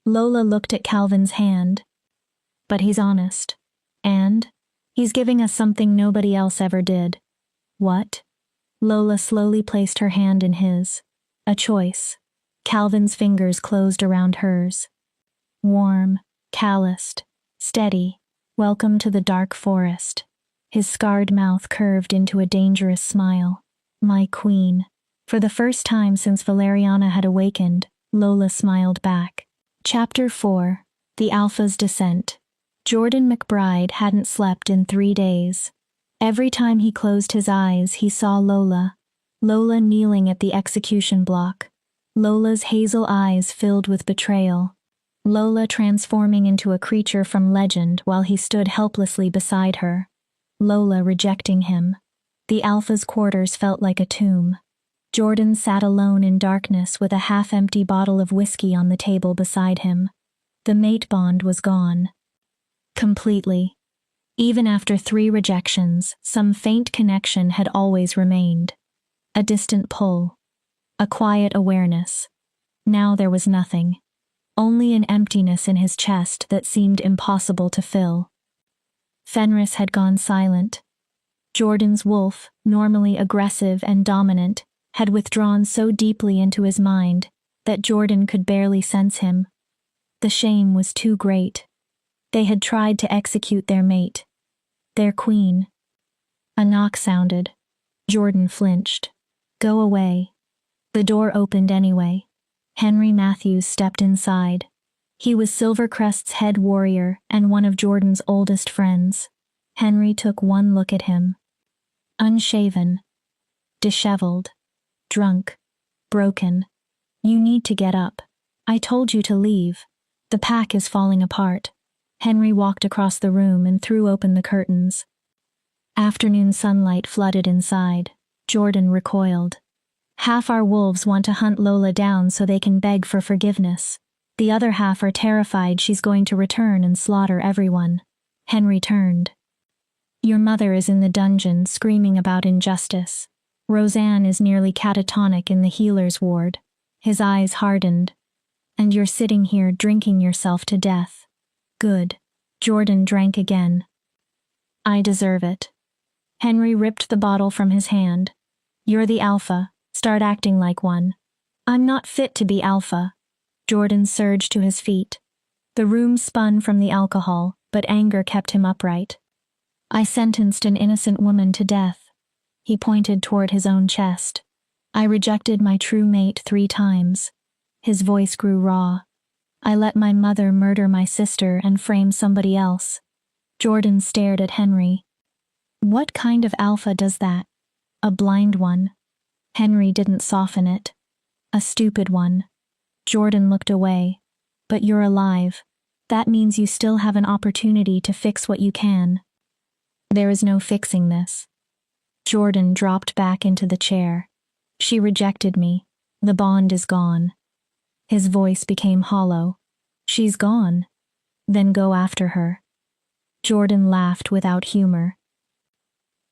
Lola looked at Calvin's hand. But he's honest. And he's giving us something nobody else ever did. What? Lola slowly placed her hand in his. A choice. Calvin's fingers closed around hers. Warm, calloused, steady. Welcome to the dark forest. His scarred mouth curved into a dangerous smile. My queen. For the first time since Valeriana had awakened, Lola smiled back. Chapter 4. The Alpha's Descent. Jordan McBride hadn't slept in 3 days. Every time he closed his eyes, he saw Lola. Lola kneeling at the execution block. Lola's hazel eyes filled with betrayal. Lola transforming into a creature from legend while he stood helplessly beside her. Lola rejecting him. The Alpha's quarters felt like a tomb. Jordan sat alone in darkness with a half-empty bottle of whiskey on the table beside him. The mate bond was gone. Completely. Even after 3 rejections, some faint connection had always remained. A distant pull. A quiet awareness. Now there was nothing. Only an emptiness in his chest that seemed impossible to fill. Fenris had gone silent. Jordan's wolf, normally aggressive and dominant, had withdrawn so deeply into his mind that Jordan could barely sense him. The shame was too great. They had tried to execute their mate. Their queen. A knock sounded. Jordan flinched. Go away. The door opened anyway. Henry Matthews stepped inside. He was Silvercrest's head warrior and one of Jordan's oldest friends. Henry took one look at him. Unshaven. Disheveled. Drunk. Broken. You need to get up. I told you to leave. The pack is falling apart. Henry walked across the room and threw open the curtains. Afternoon sunlight flooded inside. Jordan recoiled. Half our wolves want to hunt Lola down so they can beg for forgiveness. The other half are terrified she's going to return and slaughter everyone. Henry turned. Your mother is in the dungeon screaming about injustice. Roseanne is nearly catatonic in the healer's ward. His eyes hardened. And you're sitting here drinking yourself to death. Good. Jordan drank again. I deserve it. Henry ripped the bottle from his hand. You're the Alpha. Start acting like one. I'm not fit to be Alpha. Jordan surged to his feet. The room spun from the alcohol, but anger kept him upright. I sentenced an innocent woman to death. He pointed toward his own chest. I rejected my true mate 3 times. His voice grew raw. I let my mother murder my sister and frame somebody else. Jordan stared at Henry. What kind of Alpha does that? A blind one. Henry didn't soften it. A stupid one. Jordan looked away. But you're alive. That means you still have an opportunity to fix what you can. There is no fixing this. Jordan dropped back into the chair. She rejected me. The bond is gone. His voice became hollow. She's gone. Then go after her. Jordan laughed without humor.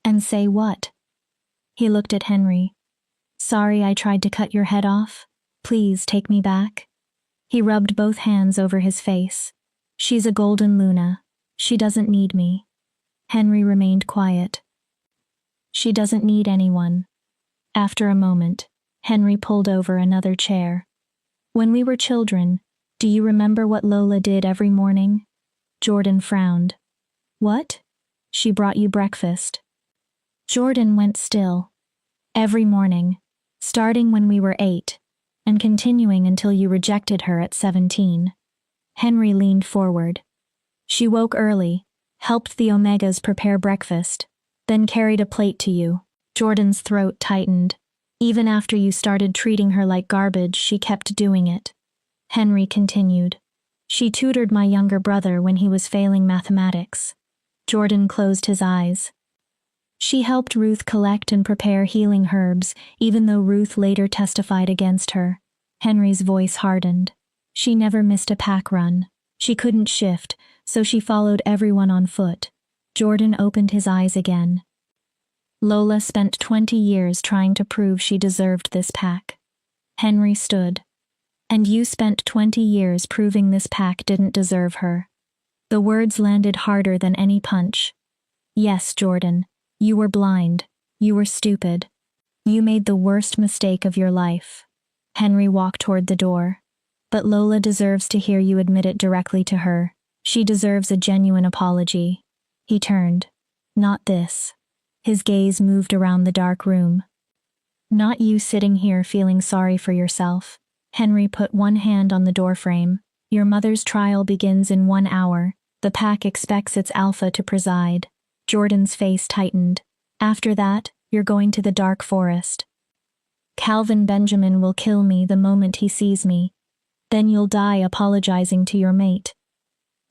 And say what? He looked at Henry. Sorry I tried to cut your head off. Please take me back. He rubbed both hands over his face. She's a golden Luna. She doesn't need me. Henry remained quiet. She doesn't need anyone. After a moment, Henry pulled over another chair. When we were children, do you remember what Lola did every morning? Jordan frowned. What? She brought you breakfast. Jordan went still. Every morning, starting when we were 8, and continuing until you rejected her at 17. Henry leaned forward. She woke early, helped the Omegas prepare breakfast, then carried a plate to you. Jordan's throat tightened. Even after you started treating her like garbage, she kept doing it. Henry continued. She tutored my younger brother when he was failing mathematics. Jordan closed his eyes. She helped Ruth collect and prepare healing herbs, even though Ruth later testified against her. Henry's voice hardened. She never missed a pack run. She couldn't shift, so she followed everyone on foot. Jordan opened his eyes again. Lola spent 20 years trying to prove she deserved this pack. Henry stood. And you spent 20 years proving this pack didn't deserve her. The words landed harder than any punch. Yes, Jordan, you were blind. You were stupid. You made the worst mistake of your life. Henry walked toward the door. But Lola deserves to hear you admit it directly to her. She deserves a genuine apology. He turned. Not this. His gaze moved around the dark room. Not you sitting here feeling sorry for yourself. Henry put one hand on the doorframe. Your mother's trial begins in 1 hour. The pack expects its alpha to preside. Jordan's face tightened. After that, you're going to the dark forest. Calvin Benjamin will kill me the moment he sees me. Then you'll die apologizing to your mate.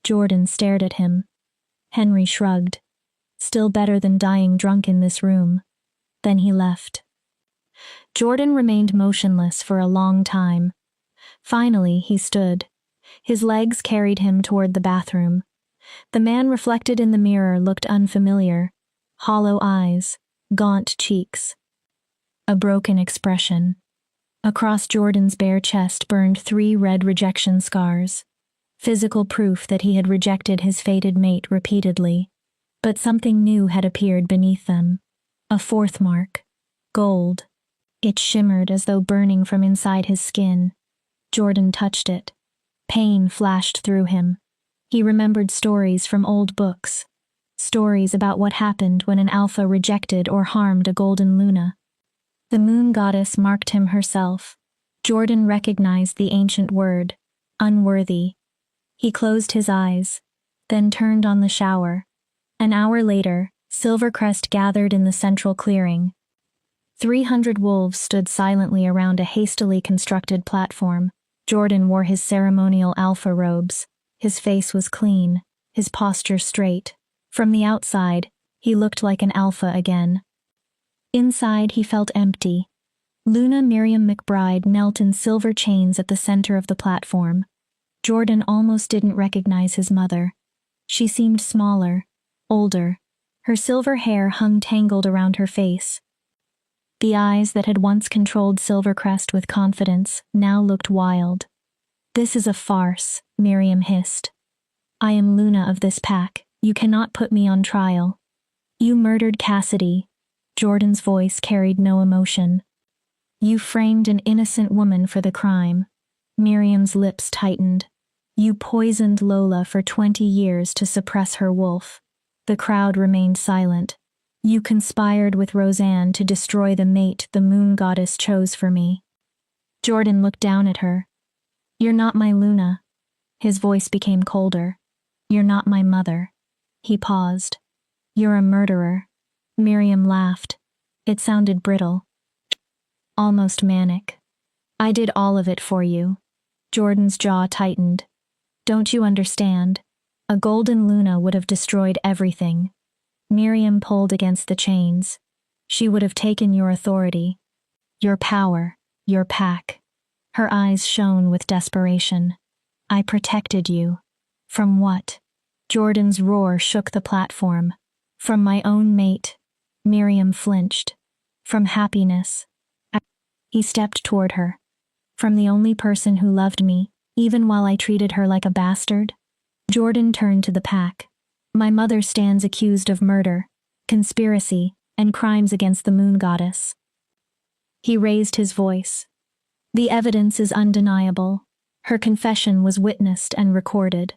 Jordan stared at him. Henry shrugged. Still better than dying drunk in this room. Then he left. Jordan remained motionless for a long time. Finally, he stood. His legs carried him toward the bathroom. The man reflected in the mirror looked unfamiliar. Hollow eyes, gaunt cheeks. A broken expression. Across Jordan's bare chest burned 3 red rejection scars. Physical proof that he had rejected his fated mate repeatedly. But something new had appeared beneath them. A 4th mark. Gold. It shimmered as though burning from inside his skin. Jordan touched it. Pain flashed through him. He remembered stories from old books. Stories about what happened when an alpha rejected or harmed a golden Luna. The moon goddess marked him herself. Jordan recognized the ancient word, unworthy. He closed his eyes, then turned on the shower. An hour later, Silvercrest gathered in the central clearing. 300 wolves stood silently around a hastily constructed platform. Jordan wore his ceremonial alpha robes. His face was clean, his posture straight. From the outside, he looked like an alpha again. Inside, he felt empty. Luna Miriam McBride knelt in silver chains at the center of the platform. Jordan almost didn't recognize his mother. She seemed smaller, older. Her silver hair hung tangled around her face. The eyes that had once controlled Silvercrest with confidence now looked wild. "This is a farce," Miriam hissed. "I am Luna of this pack. You cannot put me on trial. You murdered Cassidy." Jordan's voice carried no emotion. "You framed an innocent woman for the crime." Miriam's lips tightened. "You poisoned Lola for 20 years to suppress her wolf." The crowd remained silent. "You conspired with Roseanne to destroy the mate the moon goddess chose for me." Jordan looked down at her. "You're not my Luna." His voice became colder. "You're not my mother." He paused. "You're a murderer." Miriam laughed. It sounded brittle. Almost manic. "I did all of it for you." Jordan's jaw tightened. "Don't you understand? A golden Luna would have destroyed everything." Miriam pulled against the chains. "She would have taken your authority, your power, your pack." Her eyes shone with desperation. "I protected you." "From what?" Jordan's roar shook the platform. "From my own mate." Miriam flinched. "From happiness." He stepped toward her. "From the only person who loved me, even while I treated her like a bastard." Jordan turned to the pack. "My mother stands accused of murder, conspiracy, and crimes against the moon goddess." He raised his voice. "The evidence is undeniable. Her confession was witnessed and recorded."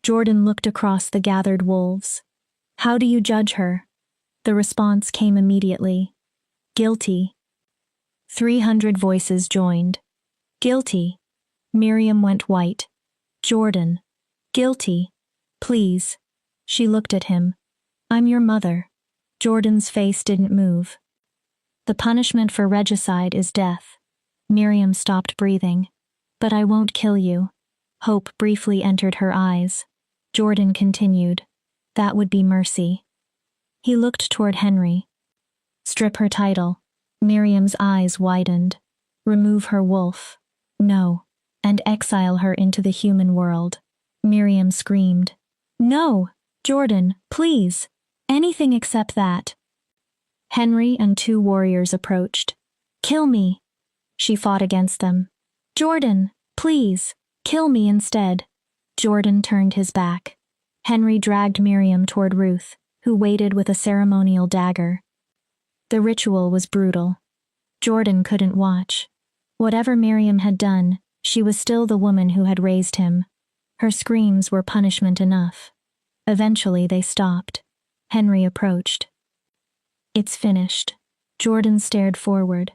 Jordan looked across the gathered wolves. "How do you judge her?" The response came immediately. "Guilty." 300 voices joined. "Guilty." Miriam went white. "Jordan." "Guilty. Please." She looked at him. "I'm your mother." Jordan's face didn't move. "The punishment for regicide is death." Miriam stopped breathing. "But I won't kill you." Hope briefly entered her eyes. Jordan continued. "That would be mercy." He looked toward Henry. "Strip her title." Miriam's eyes widened. "Remove her wolf." "No." "And exile her into the human world." Miriam screamed. "No! Jordan, please! Anything except that." Henry and 2 warriors approached. "Kill me!" She fought against them. "Jordan, please! Kill me instead." Jordan turned his back. Henry dragged Miriam toward Ruth, who waited with a ceremonial dagger. The ritual was brutal. Jordan couldn't watch. Whatever Miriam had done, she was still the woman who had raised him. Her screams were punishment enough. Eventually they stopped. Henry approached. "It's finished." Jordan stared forward.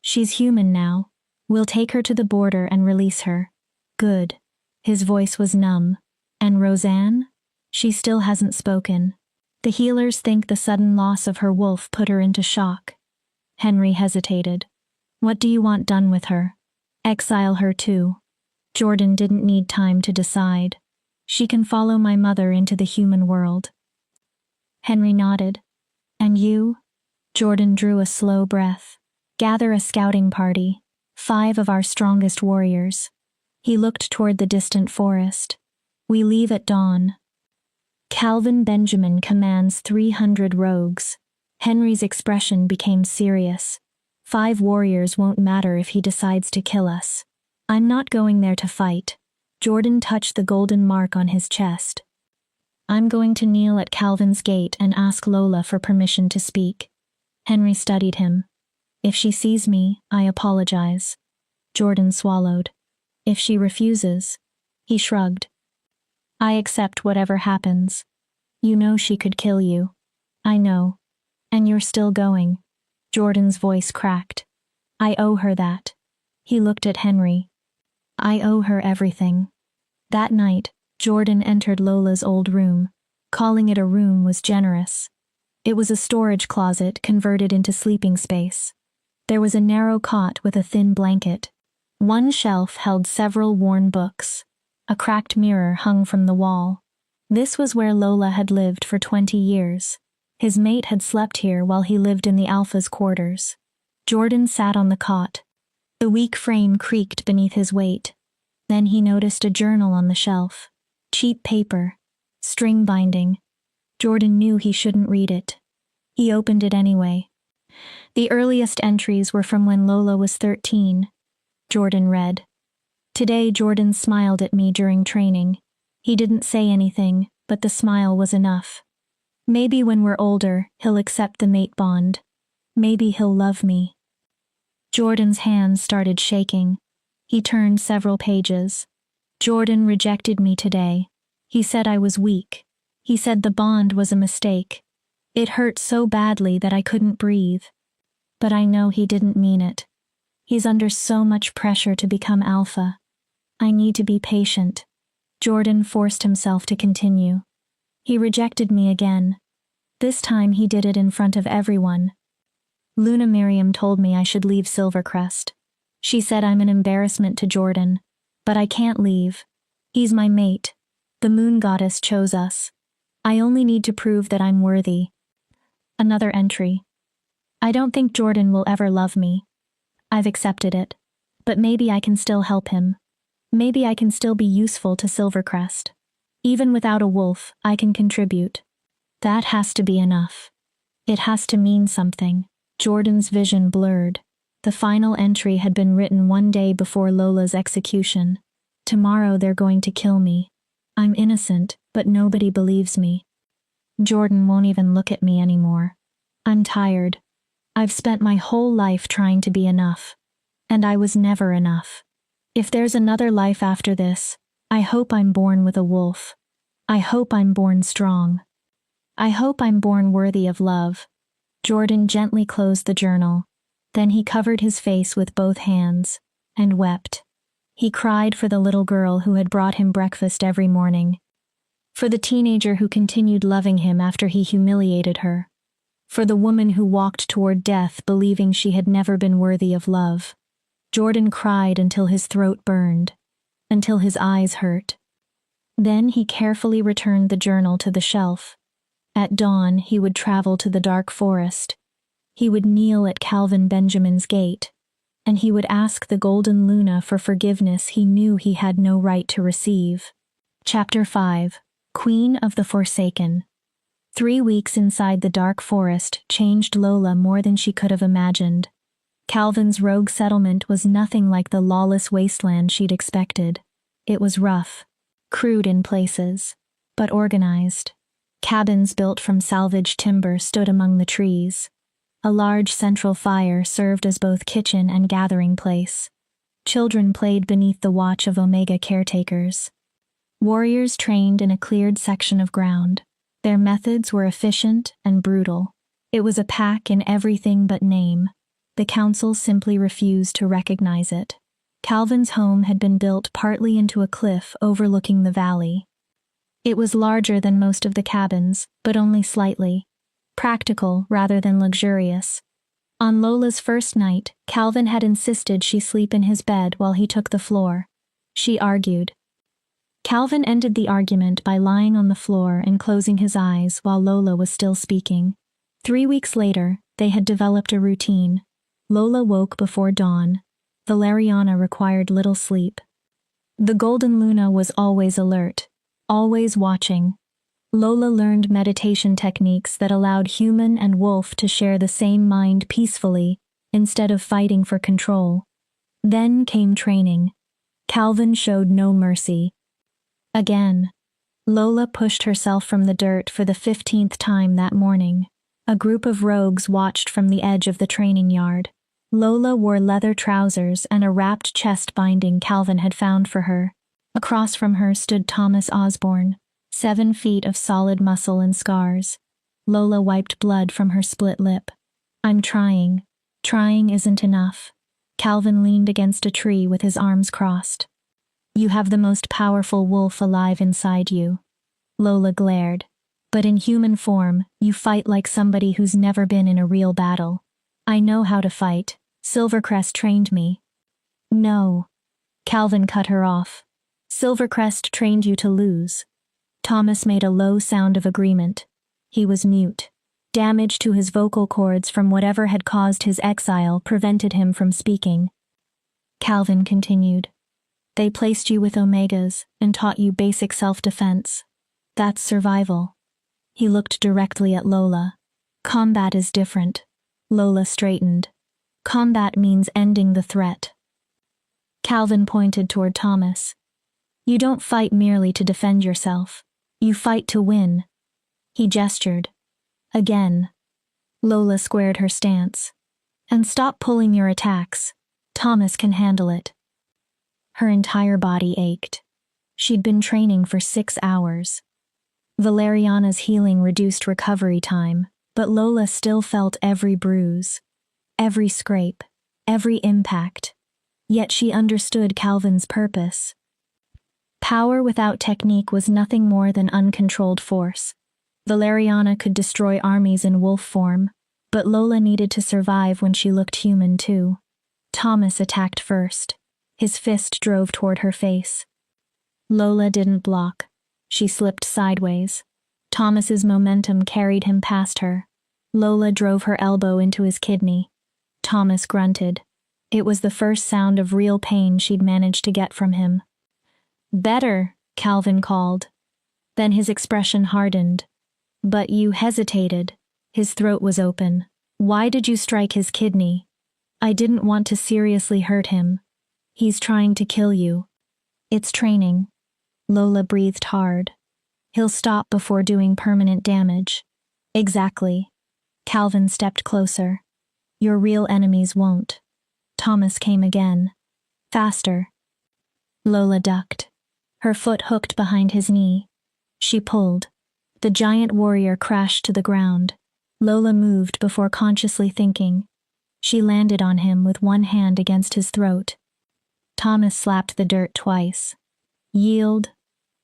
"She's human now. We'll take her to the border and release her." "Good." His voice was numb. "And Roseanne?" She still hasn't spoken. The healers think the sudden loss of her wolf put her into shock. Henry hesitated. What do you want done with her? Exile her too. Jordan didn't need time to decide. She can follow my mother into the human world. Henry nodded. And you? Jordan drew a slow breath. Gather a scouting party. 5 of our strongest warriors. He looked toward the distant forest. We leave at dawn. Calvin Benjamin commands 300 rogues. Henry's expression became serious. 5 warriors won't matter if he decides to kill us. I'm not going there to fight. Jordan touched the golden mark on his chest. I'm going to kneel at Calvin's gate and ask Lola for permission to speak. Henry studied him. If she sees me, I apologize. Jordan swallowed. If she refuses, he shrugged. I accept whatever happens. You know she could kill you. I know. And you're still going. Jordan's voice cracked. I owe her that. He looked at Henry. I owe her everything. That night, Jordan entered Lola's old room. Calling it a room was generous. It was a storage closet converted into sleeping space. There was a narrow cot with a thin blanket. One shelf held several worn books. A cracked mirror hung from the wall. This was where Lola had lived for 20 years. His mate had slept here while he lived in the Alpha's quarters. Jordan sat on the cot. The weak frame creaked beneath his weight. Then he noticed a journal on the shelf. Cheap paper. String binding. Jordan knew he shouldn't read it. He opened it anyway. The earliest entries were from when Lola was 13. Jordan read. Today Jordan smiled at me during training. He didn't say anything, but the smile was enough. Maybe when we're older, he'll accept the mate bond. Maybe he'll love me. Jordan's hands started shaking. He turned several pages. Jordan rejected me today. He said I was weak. He said the bond was a mistake. It hurt so badly that I couldn't breathe. But I know he didn't mean it. He's under so much pressure to become Alpha. I need to be patient. Jordan forced himself to continue. He rejected me again. This time he did it in front of everyone. Luna Miriam told me I should leave Silvercrest. She said I'm an embarrassment to Jordan. But I can't leave. He's my mate. The moon goddess chose us. I only need to prove that I'm worthy. Another entry. I don't think Jordan will ever love me. I've accepted it. But maybe I can still help him. Maybe I can still be useful to Silvercrest. Even without a wolf, I can contribute. That has to be enough. It has to mean something. Jordan's vision blurred. The final entry had been written one day before Lola's execution. Tomorrow they're going to kill me. I'm innocent, but nobody believes me. Jordan won't even look at me anymore. I'm tired. I've spent my whole life trying to be enough. And I was never enough. If there's another life after this, I hope I'm born with a wolf. I hope I'm born strong. I hope I'm born worthy of love. Jordan gently closed the journal. Then he covered his face with both hands and wept. He cried for the little girl who had brought him breakfast every morning. For the teenager who continued loving him after he humiliated her. For the woman who walked toward death believing she had never been worthy of love. Jordan cried until his throat burned, until his eyes hurt. Then he carefully returned the journal to the shelf. At dawn, he would travel to the dark forest. He would kneel at Calvin Benjamin's gate, and he would ask the golden Luna for forgiveness he knew he had no right to receive. Chapter 5. Queen of the Forsaken. 3 weeks inside the dark forest changed Lola more than she could have imagined. Calvin's rogue settlement was nothing like the lawless wasteland she'd expected. It was rough, crude in places, but organized. Cabins built from salvaged timber stood among the trees. A large central fire served as both kitchen and gathering place. Children played beneath the watch of Omega caretakers. Warriors trained in a cleared section of ground. Their methods were efficient and brutal. It was a pack in everything but name. The council simply refused to recognize it. Calvin's home had been built partly into a cliff overlooking the valley. It was larger than most of the cabins, but only slightly. Practical rather than luxurious. On Lola's first night, Calvin had insisted she sleep in his bed while he took the floor. She argued. Calvin ended the argument by lying on the floor and closing his eyes while Lola was still speaking. 3 weeks later, they had developed a routine. Lola woke before dawn. Valeriana required little sleep. The Golden Luna was always alert, always watching. Lola learned meditation techniques that allowed human and wolf to share the same mind peacefully, instead of fighting for control. Then came training. Calvin showed no mercy. Again, Lola pushed herself from the dirt for the 15th time that morning. A group of rogues watched from the edge of the training yard. Lola wore leather trousers and a wrapped chest binding Calvin had found for her. Across from her stood Thomas Osborne, 7 feet of solid muscle and scars. Lola wiped blood from her split lip. I'm trying. Trying isn't enough. Calvin leaned against a tree with his arms crossed. You have the most powerful wolf alive inside you. Lola glared. But in human form, you fight like somebody who's never been in a real battle. I know how to fight. Silvercrest trained me. No. Calvin cut her off. Silvercrest trained you to lose. Thomas made a low sound of agreement. He was mute. Damage to his vocal cords from whatever had caused his exile prevented him from speaking. Calvin continued. They placed you with Omegas and taught you basic self-defense. That's survival. He looked directly at Lola. Combat is different. Lola straightened. Combat means ending the threat. Calvin pointed toward Thomas. You don't fight merely to defend yourself. You fight to win. He gestured. Again. Lola squared her stance. And stop pulling your attacks. Thomas can handle it. Her entire body ached. She'd been training for 6 hours. Valeriana's healing reduced recovery time, but Lola still felt every bruise, every scrape, every impact. Yet she understood Calvin's purpose. Power without technique was nothing more than uncontrolled force. Valeriana could destroy armies in wolf form, but Lola needed to survive when she looked human too. Thomas attacked first. His fist drove toward her face. Lola didn't block. She slipped sideways. Thomas's momentum carried him past her. Lola drove her elbow into his kidney. Thomas grunted. It was the first sound of real pain she'd managed to get from him. Better, Calvin called. Then his expression hardened. But you hesitated. His throat was open. Why did you strike his kidney? I didn't want to seriously hurt him. He's trying to kill you. It's training. Lola breathed hard. He'll stop before doing permanent damage. Exactly. Calvin stepped closer. Your real enemies won't. Thomas came again. Faster. Lola ducked. Her foot hooked behind his knee. She pulled. The giant warrior crashed to the ground. Lola moved before consciously thinking. She landed on him with one hand against his throat. Thomas slapped the dirt twice. Yield.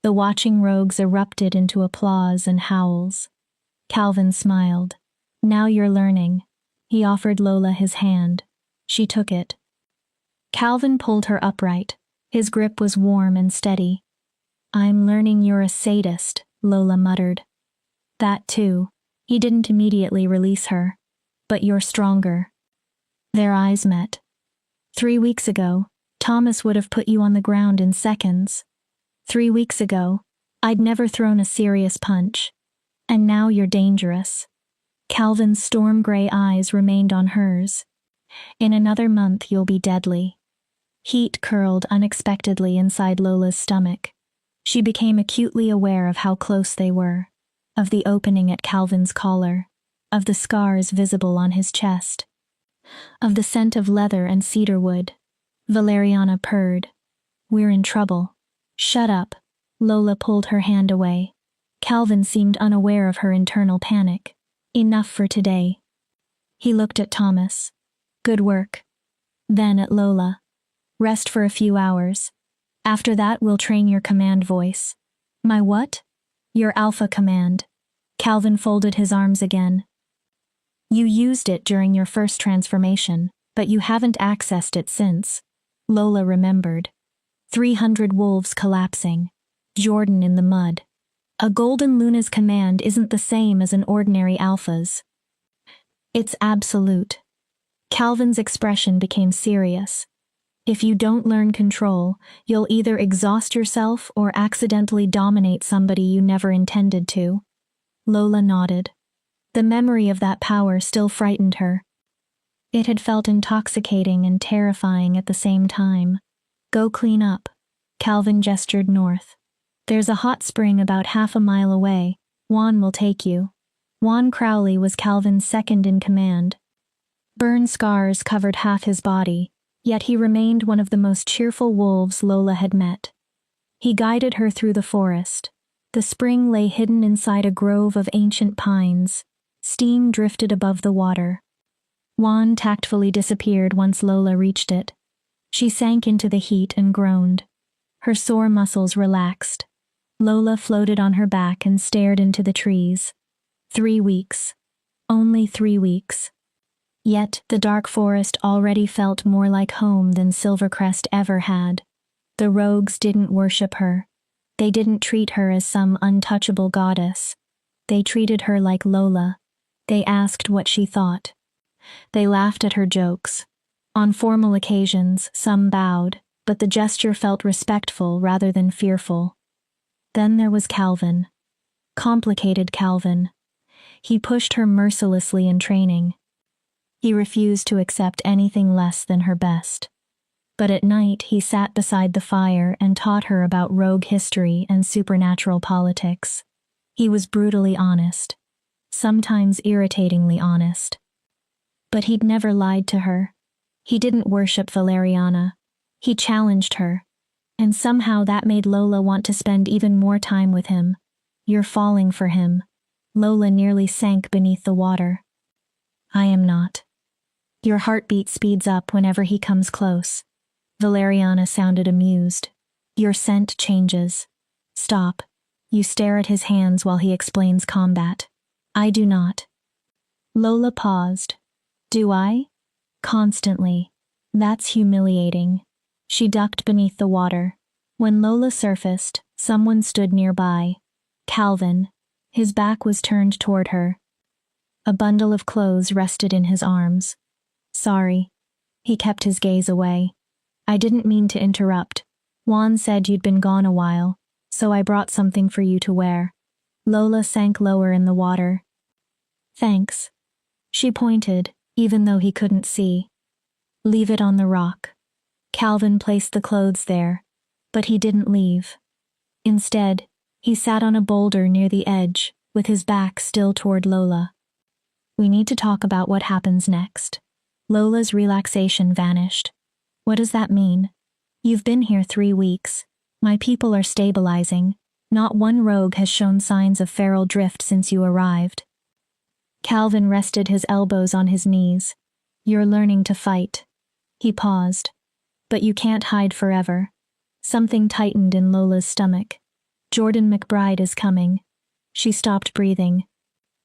The watching rogues erupted into applause and howls. Calvin smiled. Now you're learning. He offered Lola his hand. She took it. Calvin pulled her upright. His grip was warm and steady. I'm learning you're a sadist, Lola muttered. That too. He didn't immediately release her. But you're stronger. Their eyes met. 3 weeks ago, Thomas would have put you on the ground in seconds. 3 weeks ago, I'd never thrown a serious punch. And now you're dangerous. Calvin's storm-gray eyes remained on hers. In another month you'll be deadly. Heat curled unexpectedly inside Lola's stomach. She became acutely aware of how close they were, of the opening at Calvin's collar, of the scars visible on his chest, of the scent of leather and cedar wood. Valeriana purred. We're in trouble. Shut up. Lola pulled her hand away. Calvin seemed unaware of her internal panic. Enough for today. He looked at Thomas. Good work. Then at Lola. Rest for a few hours. After that we'll train your command voice. My what? Your alpha command. Calvin folded his arms again. You used it during your first transformation, but you haven't accessed it since. Lola remembered. 300 wolves collapsing. Jordan in the mud. A Golden Luna's command isn't the same as an ordinary alpha's. It's absolute. Calvin's expression became serious. If you don't learn control, you'll either exhaust yourself or accidentally dominate somebody you never intended to. Lola nodded. The memory of that power still frightened her. It had felt intoxicating and terrifying at the same time. Go clean up. Calvin gestured north. There's a hot spring about half a mile away. Juan will take you. Juan Crowley was Calvin's second in command. Burn scars covered half his body, yet he remained one of the most cheerful wolves Lola had met. He guided her through the forest. The spring lay hidden inside a grove of ancient pines. Steam drifted above the water. Juan tactfully disappeared once Lola reached it. She sank into the heat and groaned. Her sore muscles relaxed. Lola floated on her back and stared into the trees. 3 weeks. Only 3 weeks. Yet the dark forest already felt more like home than Silvercrest ever had. The rogues didn't worship her. They didn't treat her as some untouchable goddess. They treated her like Lola. They asked what she thought. They laughed at her jokes. On formal occasions, some bowed, but the gesture felt respectful rather than fearful. Then there was Calvin. Complicated Calvin. He pushed her mercilessly in training. He refused to accept anything less than her best. But at night he sat beside the fire and taught her about rogue history and supernatural politics. He was brutally honest. Sometimes irritatingly honest. But he'd never lied to her. He didn't worship Valeriana. He challenged her. And somehow that made Lola want to spend even more time with him. You're falling for him. Lola nearly sank beneath the water. I am not. Your heartbeat speeds up whenever he comes close. Valeriana sounded amused. Your scent changes. Stop. You stare at his hands while he explains combat. I do not. Lola paused. Do I? Constantly. That's humiliating. She ducked beneath the water. When Lola surfaced, someone stood nearby. Calvin. His back was turned toward her. A bundle of clothes rested in his arms. Sorry. He kept his gaze away. I didn't mean to interrupt. Juan said you'd been gone a while, so I brought something for you to wear. Lola sank lower in the water. Thanks. She pointed, even though he couldn't see. Leave it on the rock. Calvin placed the clothes there, but he didn't leave. Instead, he sat on a boulder near the edge, with his back still toward Lola. We need to talk about what happens next. Lola's relaxation vanished. What does that mean? You've been here 3 weeks. My people are stabilizing. Not one rogue has shown signs of feral drift since you arrived. Calvin rested his elbows on his knees. You're learning to fight. He paused. But you can't hide forever. Something tightened in Lola's stomach. Jordan McBride is coming. She stopped breathing.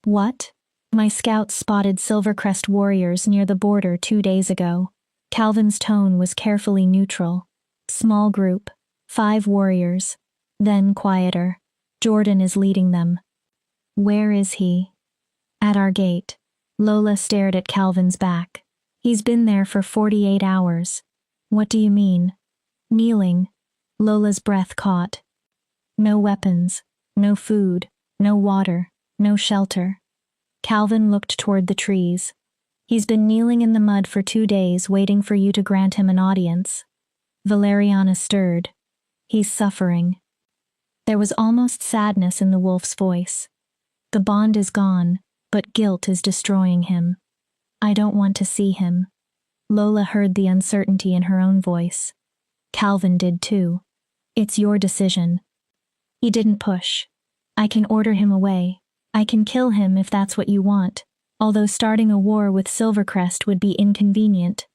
What? My scouts spotted Silvercrest warriors near the border 2 days ago. Calvin's tone was carefully neutral. Small group. 5 warriors. Then quieter. Jordan is leading them. Where is he? At our gate. Lola stared at Calvin's back. He's been there for 48 hours. What do you mean? Kneeling. Lola's breath caught. No weapons. No food. No water. No shelter. Calvin looked toward the trees. He's been kneeling in the mud for 2 days waiting for you to grant him an audience. Valeriana stirred. He's suffering. There was almost sadness in the wolf's voice. The bond is gone, but guilt is destroying him. I don't want to see him. Lola heard the uncertainty in her own voice. Calvin did too. It's your decision. He didn't push. I can order him away. I can kill him if that's what you want, although starting a war with Silvercrest would be inconvenient.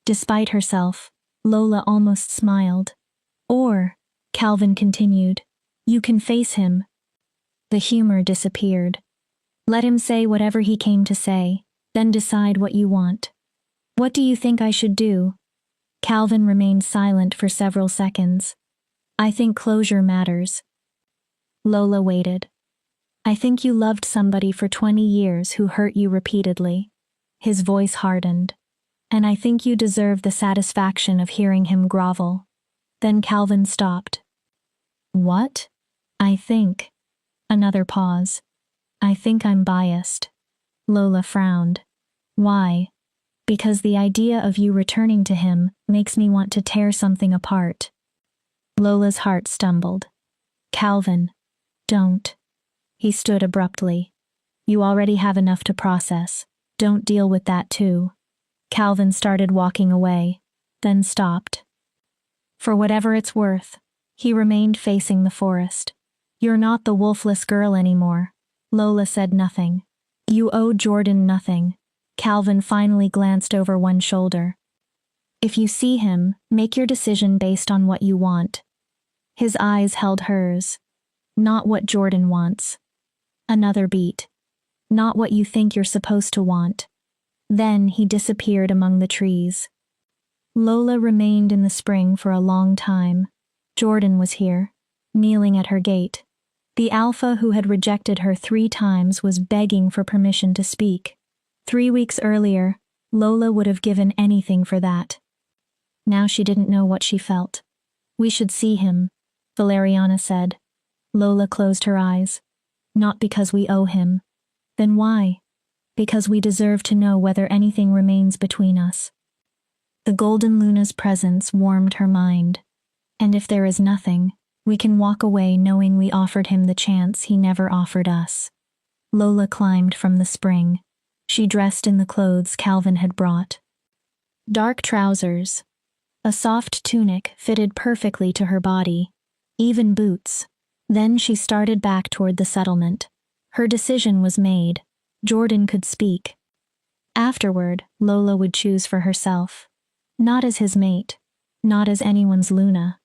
Despite herself, Lola almost smiled. Or, Calvin continued, you can face him. The humor disappeared. Let him say whatever he came to say, then decide what you want. What do you think I should do? Calvin remained silent for several seconds. I think closure matters. Lola waited. I think you loved somebody for 20 years who hurt you repeatedly. His voice hardened. And I think you deserve the satisfaction of hearing him grovel. Then Calvin stopped. What? I think. Another pause. I think I'm biased. Lola frowned. Why? Because the idea of you returning to him makes me want to tear something apart. Lola's heart stumbled. Calvin, don't. He stood abruptly. You already have enough to process. Don't deal with that too. Calvin started walking away, then stopped. For whatever it's worth, he remained facing the forest. You're not the Wolfless girl anymore. Lola said nothing. You owe Jordan nothing. Calvin finally glanced over one shoulder. If you see him, make your decision based on what you want. His eyes held hers. Not what Jordan wants. Another beat. Not what you think you're supposed to want. Then he disappeared among the trees. Lola remained in the spring for a long time. Jordan was here, kneeling at her gate. The alpha who had rejected her 3 times was begging for permission to speak. 3 weeks earlier, Lola would have given anything for that. Now she didn't know what she felt. We should see him, Valeriana said. Lola closed her eyes. Not because we owe him. Then why? Because we deserve to know whether anything remains between us. The golden luna's presence warmed her mind. And if there is nothing, we can walk away knowing we offered him the chance he never offered us. Lola climbed from the spring. She dressed in the clothes Calvin had brought. Dark trousers. A soft tunic fitted perfectly to her body. Even boots. Then she started back toward the settlement. Her decision was made. Jordan could speak. Afterward, Lola would choose for herself. Not as his mate. Not as anyone's Luna.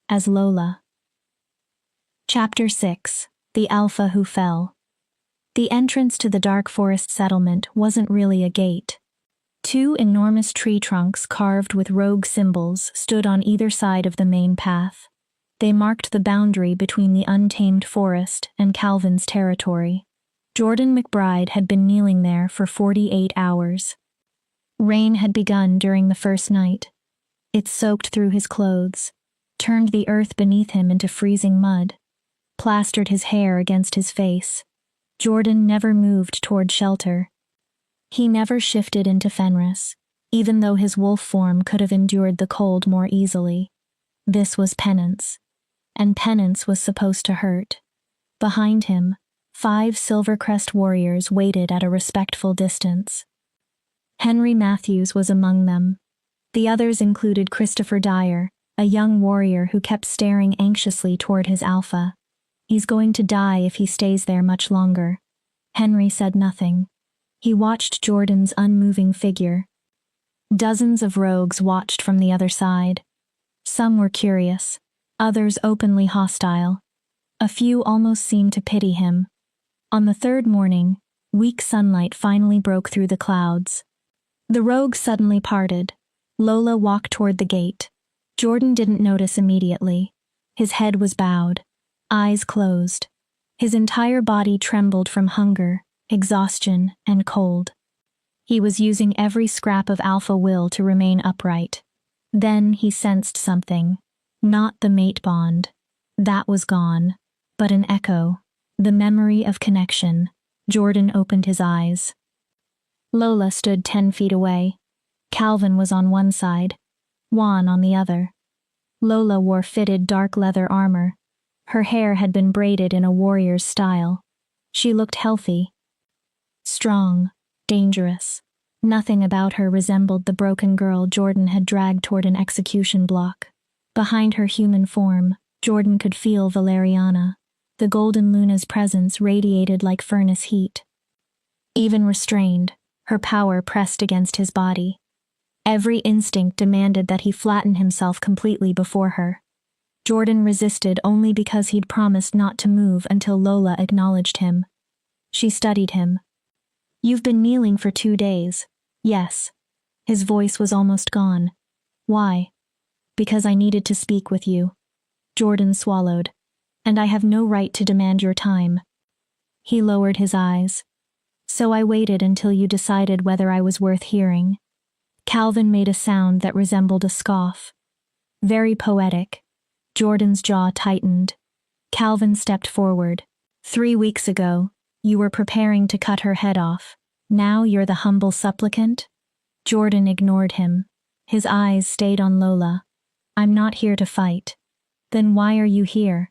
As Lola. Chapter 6. The Alpha Who Fell. The entrance to the dark forest settlement wasn't really a gate. 2 enormous tree trunks carved with rogue symbols stood on either side of the main path. They marked the boundary between the untamed forest and Calvin's territory. Jordan McBride had been kneeling there for 48 hours. Rain had begun during the first night. It soaked through his clothes, turned the earth beneath him into freezing mud, plastered his hair against his face. Jordan never moved toward shelter. He never shifted into Fenris, even though his wolf form could have endured the cold more easily. This was penance. And penance was supposed to hurt. Behind him, 5 Silvercrest warriors waited at a respectful distance. Henry Matthews was among them. The others included Christopher Dyer, a young warrior who kept staring anxiously toward his alpha. He's going to die if he stays there much longer. Henry said nothing. He watched Jordan's unmoving figure. Dozens of rogues watched from the other side. Some were curious. Others openly hostile. A few almost seemed to pity him. On the 3rd morning, weak sunlight finally broke through the clouds. The rogues suddenly parted. Lola walked toward the gate. Jordan didn't notice immediately. His head was bowed, eyes closed. His entire body trembled from hunger, exhaustion, and cold. He was using every scrap of alpha will to remain upright. Then he sensed something. Not the mate bond. That was gone. But an echo. The memory of connection. Jordan opened his eyes. Lola stood 10 feet away. Calvin was on one side. Juan on the other. Lola wore fitted dark leather armor. Her hair had been braided in a warrior's style. She looked healthy. Strong. Dangerous. Nothing about her resembled the broken girl Jordan had dragged toward an execution block. Behind her human form, Jordan could feel Valeriana. The golden luna's presence radiated like furnace heat. Even restrained, her power pressed against his body. Every instinct demanded that he flatten himself completely before her. Jordan resisted only because he'd promised not to move until Lola acknowledged him. She studied him. "You've been kneeling for 2 days." "Yes." His voice was almost gone. "Why?" "Because I needed to speak with you." Jordan swallowed. "And I have no right to demand your time." He lowered his eyes. "So I waited until you decided whether I was worth hearing." Calvin made a sound that resembled a scoff. Very poetic. Jordan's jaw tightened. Calvin stepped forward. 3 weeks ago, you were preparing to cut her head off. Now you're the humble supplicant? Jordan ignored him. His eyes stayed on Lola. "I'm not here to fight." "Then why are you here?"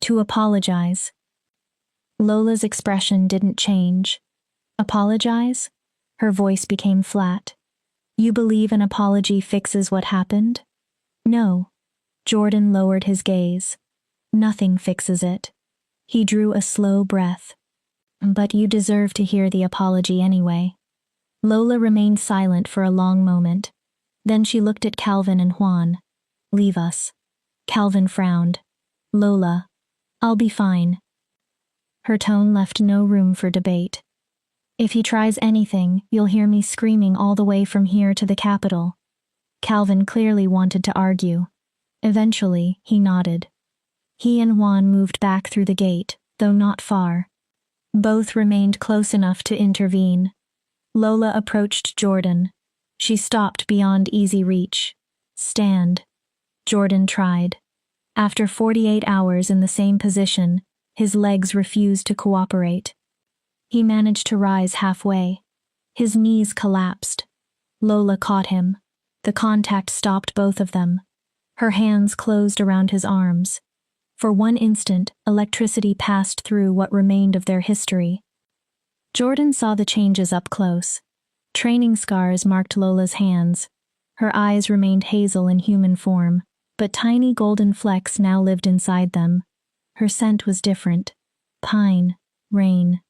"To apologize." Lola's expression didn't change. "Apologize?" Her voice became flat. "You believe an apology fixes what happened?" "No." Jordan lowered his gaze. "Nothing fixes it." He drew a slow breath. "But you deserve to hear the apology anyway." Lola remained silent for a long moment. Then she looked at Calvin and Juan. "Leave us." Calvin frowned. "Lola, I'll be fine." Her tone left no room for debate. "If he tries anything, you'll hear me screaming all the way from here to the Capitol." Calvin clearly wanted to argue. Eventually, he nodded. He and Juan moved back through the gate, though not far. Both remained close enough to intervene. Lola approached Jordan. She stopped beyond easy reach. "Stand." Jordan tried. After 48 hours in the same position, his legs refused to cooperate. He managed to rise halfway. His knees collapsed. Lola caught him. The contact stopped both of them. Her hands closed around his arms. For one instant, electricity passed through what remained of their history. Jordan saw the changes up close. Training scars marked Lola's hands. Her eyes remained hazel in human form, but tiny golden flecks now lived inside them. Her scent was different. Pine, rain.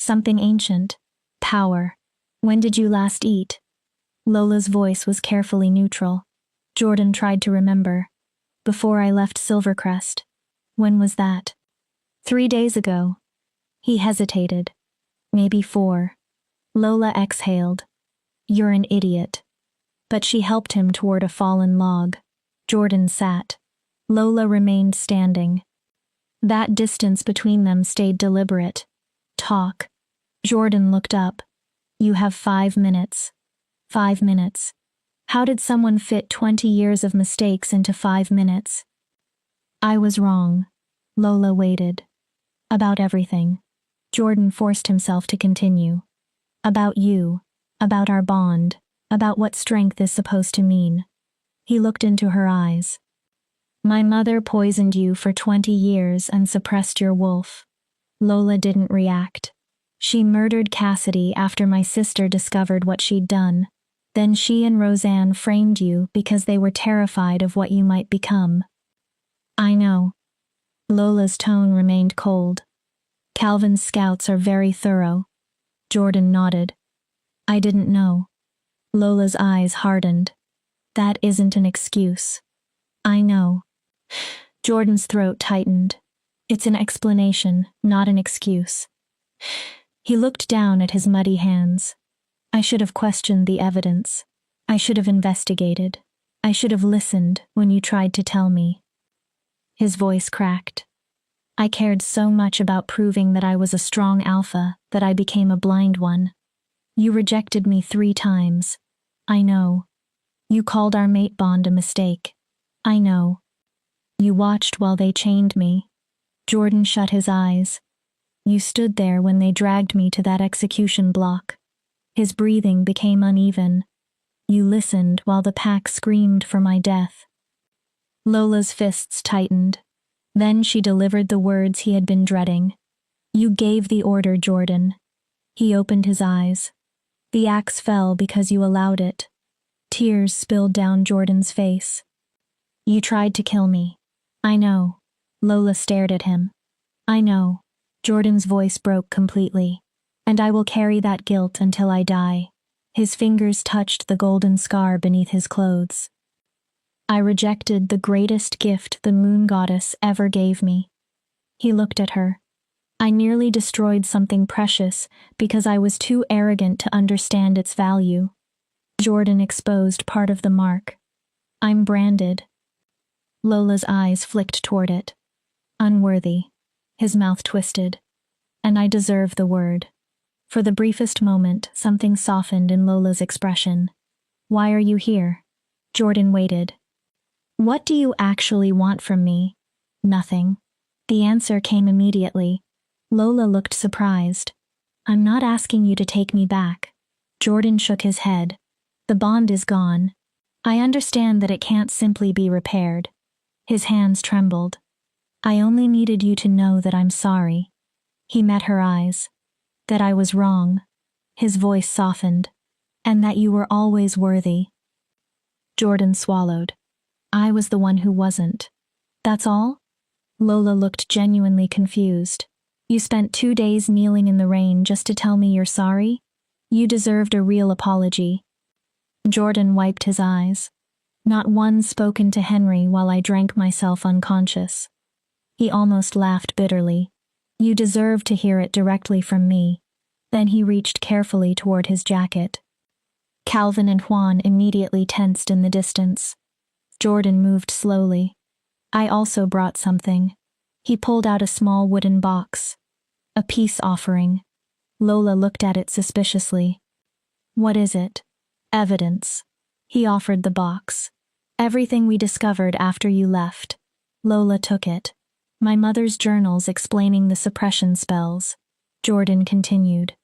Something ancient. Power. "When did you last eat?" Lola's voice was carefully neutral. Jordan tried to remember. "Before I left Silvercrest." "When was that?" 3 days ago." He hesitated. "Maybe 4. Lola exhaled. "You're an idiot." But she helped him toward a fallen log. Jordan sat. Lola remained standing. That distance between them stayed deliberate. "Talk." Jordan looked up. "You have 5 minutes." 5 minutes. How did someone fit 20 years of mistakes into 5 minutes? "I was wrong." Lola waited. "About everything." Jordan forced himself to continue. "About you. About our bond. About what strength is supposed to mean." He looked into her eyes. "My mother poisoned you for 20 years and suppressed your wolf." Lola didn't react. "She murdered Cassidy after my sister discovered what she'd done. Then she and Roseanne framed you because they were terrified of what you might become." "I know." Lola's tone remained cold. "Calvin's scouts are very thorough." Jordan nodded. "I didn't know." Lola's eyes hardened. "That isn't an excuse." "I know." Jordan's throat tightened. "It's an explanation, not an excuse." He looked down at his muddy hands. "I should have questioned the evidence. I should have investigated. I should have listened when you tried to tell me." His voice cracked. "I cared so much about proving that I was a strong alpha that I became a blind one. You rejected me 3 times. I know. You called our mate bond a mistake. I know. You watched while they chained me." Jordan shut his eyes. "You stood there when they dragged me to that execution block." His breathing became uneven. "You listened while the pack screamed for my death." Lola's fists tightened. Then she delivered the words he had been dreading. "You gave the order, Jordan." He opened his eyes. "The axe fell because you allowed it." Tears spilled down Jordan's face. "You tried to kill me." "I know." Lola stared at him. "I know." Jordan's voice broke completely. "And I will carry that guilt until I die." His fingers touched the golden scar beneath his clothes. I rejected the greatest gift the moon goddess ever gave me. He looked at her. I nearly destroyed something precious because I was too arrogant to understand its value. Jordan exposed part of the mark. I'm branded. Lola's eyes flicked toward it. Unworthy. His mouth twisted. And I deserve the word. For the briefest moment, something softened in Lola's expression. Why are you here? Jordan waited. What do you actually want from me? Nothing. The answer came immediately. Lola looked surprised. I'm not asking you to take me back. Jordan shook his head. The bond is gone. I understand that it can't simply be repaired. His hands trembled. I only needed you to know that I'm sorry. He met her eyes. That I was wrong. His voice softened. And that you were always worthy. Jordan swallowed. I was the one who wasn't. That's all? Lola looked genuinely confused. You spent 2 days kneeling in the rain just to tell me you're sorry? You deserved a real apology. Jordan wiped his eyes. Not one spoken to Henry while I drank myself unconscious. He almost laughed bitterly. You deserve to hear it directly from me. Then he reached carefully toward his jacket. Calvin and Juan immediately tensed in the distance. Jordan moved slowly. I also brought something. He pulled out a small wooden box. A peace offering. Lola looked at it suspiciously. What is it? Evidence. He offered the box. Everything we discovered after you left. Lola took it. My mother's journals explaining the suppression spells. Jordan continued.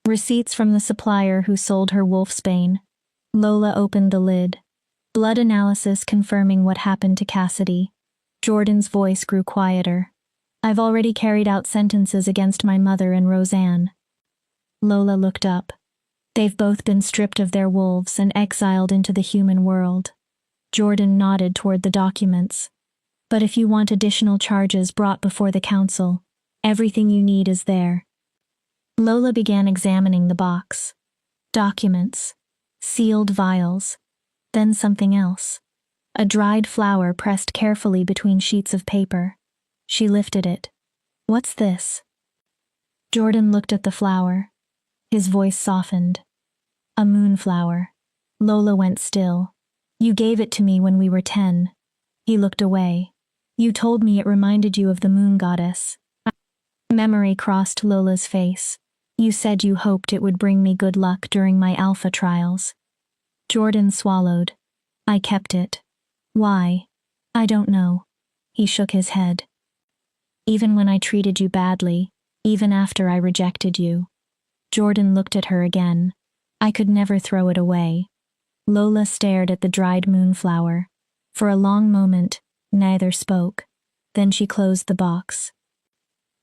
Receipts from the supplier who sold her wolfsbane. Lola opened the lid. Blood analysis confirming what happened to Cassidy. Jordan's voice grew quieter. I've already carried out sentences against my mother and Roseanne. Lola looked up. They've both been stripped of their wolves and exiled into the human world. Jordan nodded toward the documents. But if you want additional charges brought before the council, everything you need is there. Lola began examining the box. Documents. Sealed vials. Then something else. A dried flower pressed carefully between sheets of paper. She lifted it. What's this? Jordan looked at the flower. His voice softened. A moonflower. Lola went still. You gave it to me when we were 10. He looked away. You told me it reminded you of the moon goddess. Memory crossed Lola's face. You said you hoped it would bring me good luck during my alpha trials. Jordan swallowed. I kept it. Why? I don't know. He shook his head. Even when I treated you badly, even after I rejected you. Jordan looked at her again. I could never throw it away. Lola stared at the dried moonflower. For a long moment, neither spoke. Then she closed the box.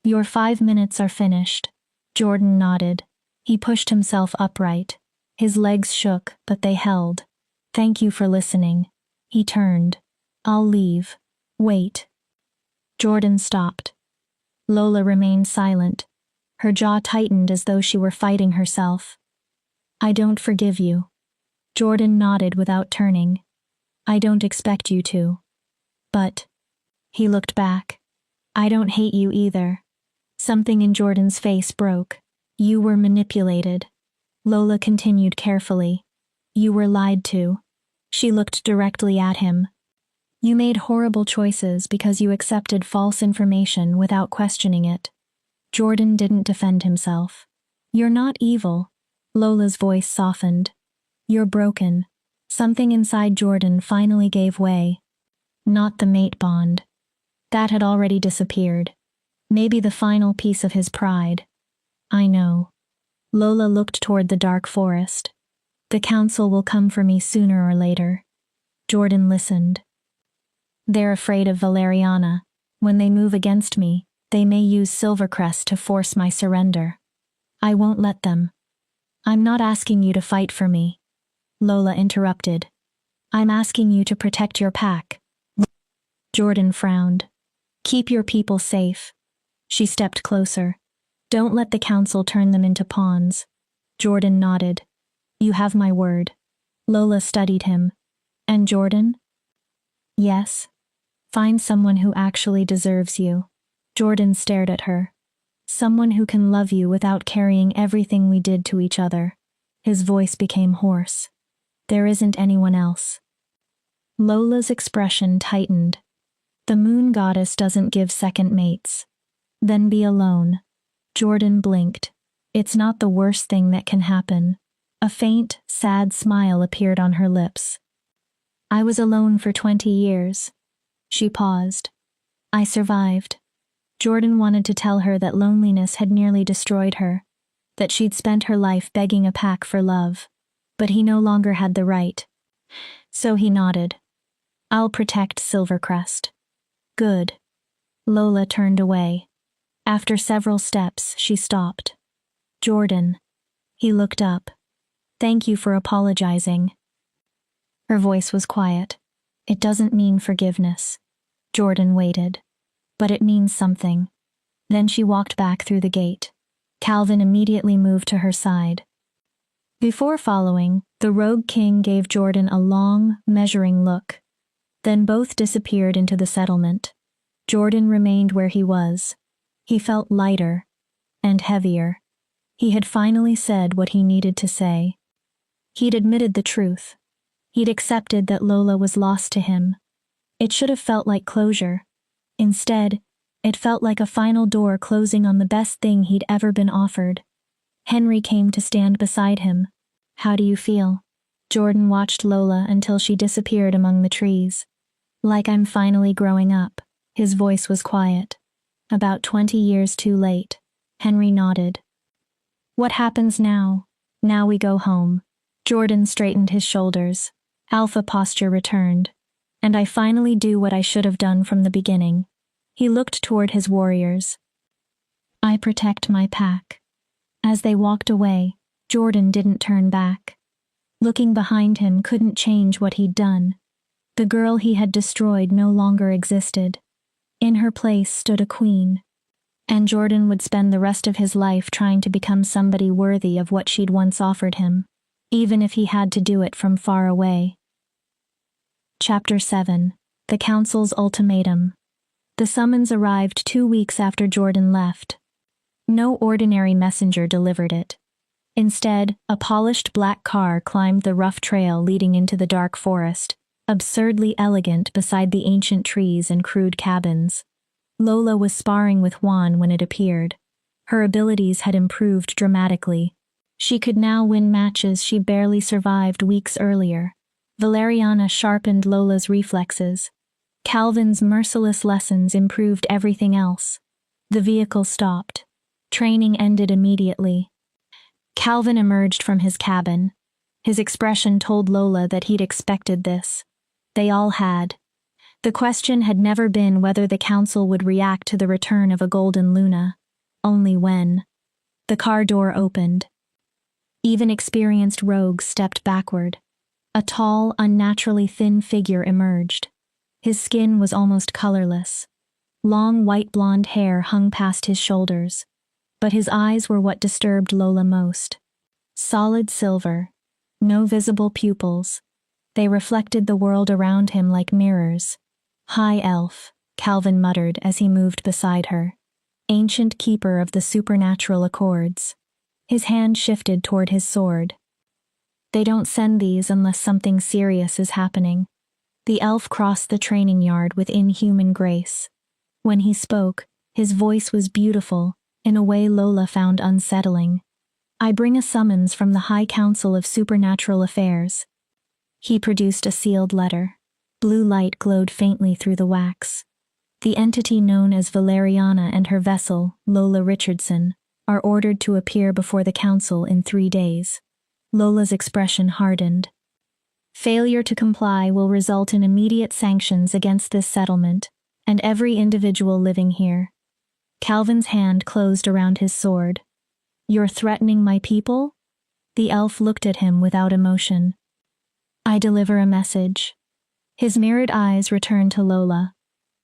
Your 5 minutes are finished. Jordan nodded. He pushed himself upright. His legs shook, but they held. Thank you for listening. He turned. I'll leave. Wait. Jordan stopped. Lola remained silent. Her jaw tightened as though she were fighting herself. I don't forgive you. Jordan nodded without turning. I don't expect you to. But. He looked back. I don't hate you either. Something in Jordan's face broke. You were manipulated. Lola continued carefully. You were lied to. She looked directly at him. You made horrible choices because you accepted false information without questioning it. Jordan didn't defend himself. You're not evil. Lola's voice softened. You're broken. Something inside Jordan finally gave way. Not the mate bond. That had already disappeared. Maybe the final piece of his pride. I know. Lola looked toward the dark forest. The council will come for me sooner or later. Jordan listened. They're afraid of Valeriana. When they move against me, they may use Silvercrest to force my surrender. I won't let them. I'm not asking you to fight for me. Lola interrupted. I'm asking you to protect your pack. Jordan frowned. Keep your people safe. She stepped closer. Don't let the council turn them into pawns. Jordan nodded. You have my word. Lola studied him. And Jordan? Yes. Find someone who actually deserves you. Jordan stared at her. Someone who can love you without carrying everything we did to each other. His voice became hoarse. There isn't anyone else. Lola's expression tightened. The moon goddess doesn't give second mates. Then be alone. Jordan blinked. It's not the worst thing that can happen. A faint, sad smile appeared on her lips. I was alone for 20 years. She paused. I survived. Jordan wanted to tell her that loneliness had nearly destroyed her, that she'd spent her life begging a pack for love, but he no longer had the right. So he nodded. I'll protect Silvercrest. Good. Lola turned away. After several steps, she stopped. Jordan. He looked up. Thank you for apologizing. Her voice was quiet. It doesn't mean forgiveness. Jordan waited. But it means something. Then she walked back through the gate. Calvin immediately moved to her side. Before following, the Rogue King gave Jordan a long, measuring look. Then both disappeared into the settlement. Jordan remained where he was. He felt lighter and heavier. He had finally said what he needed to say. He'd admitted the truth. He'd accepted that Lola was lost to him. It should have felt like closure. Instead, it felt like a final door closing on the best thing he'd ever been offered. Henry came to stand beside him. How do you feel? Jordan watched Lola until she disappeared among the trees. Like I'm finally growing up. His voice was quiet. About 20 years too late. Henry nodded. What happens now? Now we go home. Jordan straightened his shoulders. Alpha posture returned. And I finally do what I should have done from the beginning. He looked toward his warriors. I protect my pack. As they walked away, Jordan didn't turn back. Looking behind him couldn't change what he'd done. The girl he had destroyed no longer existed. In her place stood a queen. And Jordan would spend the rest of his life trying to become somebody worthy of what she'd once offered him, even if he had to do it from far away. Chapter 7. The Council's Ultimatum. The summons arrived 2 weeks after Jordan left. No ordinary messenger delivered it. Instead, a polished black car climbed the rough trail leading into the dark forest, absurdly elegant beside the ancient trees and crude cabins. Lola was sparring with Juan when it appeared. Her abilities had improved dramatically. She could now win matches she barely survived weeks earlier. Valeriana sharpened Lola's reflexes. Calvin's merciless lessons improved everything else. The vehicle stopped. Training ended immediately. Calvin emerged from his cabin. His expression told Lola that he'd expected this. They all had. The question had never been whether the council would react to the return of a golden Luna. Only when. The car door opened. Even experienced rogues stepped backward. A tall, unnaturally thin figure emerged. His skin was almost colorless. Long white blonde hair hung past his shoulders. But his eyes were what disturbed Lola most. Solid silver. No visible pupils. They reflected the world around him like mirrors. High elf, Calvin muttered as he moved beside her. Ancient keeper of the supernatural accords. His hand shifted toward his sword. They don't send these unless something serious is happening. The elf crossed the training yard with inhuman grace. When he spoke, his voice was beautiful, in a way Lola found unsettling. I bring a summons from the High Council of Supernatural Affairs. He produced a sealed letter. Blue light glowed faintly through the wax. The entity known as Valeriana and her vessel, Lola Richardson, are ordered to appear before the council in 3 days. Lola's expression hardened. Failure to comply will result in immediate sanctions against this settlement and every individual living here. Calvin's hand closed around his sword. You're threatening my people? The elf looked at him without emotion. I deliver a message. His mirrored eyes returned to Lola.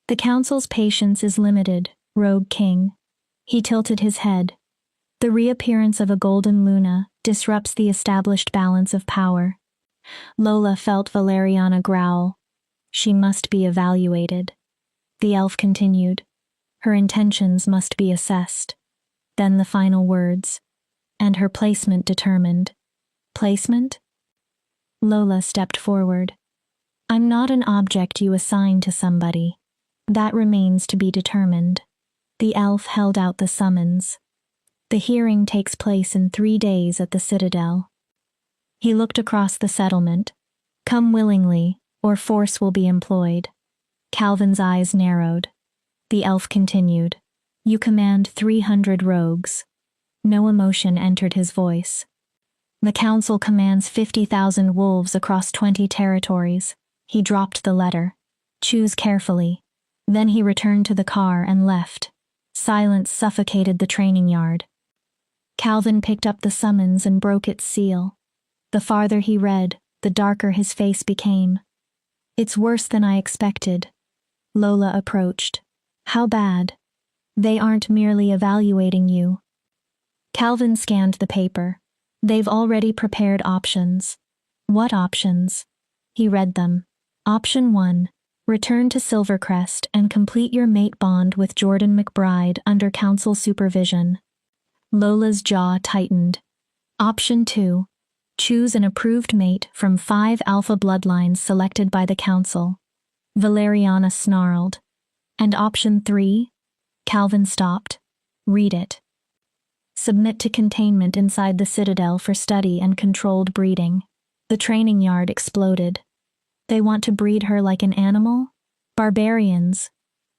The council's patience is limited, Rogue King. He tilted his head. The reappearance of a golden Luna disrupts the established balance of power. Lola felt Valeriana growl. She must be evaluated. The elf continued. Her intentions must be assessed. Then the final words. And her placement determined. Placement? Lola stepped forward. I'm not an object you assign to somebody. That remains to be determined. The elf held out the summons. The hearing takes place in 3 days at the Citadel. He looked across the settlement. Come willingly, or force will be employed. Calvin's eyes narrowed. The elf continued. You command 300 rogues. No emotion entered his voice. The council commands 50,000 wolves across 20 territories. He dropped the letter. Choose carefully. Then he returned to the car and left. Silence suffocated the training yard. Calvin picked up the summons and broke its seal. The farther he read, the darker his face became. It's worse than I expected. Lola approached. How bad? They aren't merely evaluating you. Calvin scanned the paper. They've already prepared options. What options? He read them. Option 1. Return to Silvercrest and complete your mate bond with Jordan McBride under council supervision. Lola's jaw tightened. Option 2. Choose an approved mate from 5 alpha bloodlines selected by the council. Valeriana snarled. And option 3? Calvin stopped. Read it. Submit to containment inside the Citadel for study and controlled breeding. The training yard exploded. They want to breed her like an animal? Barbarians.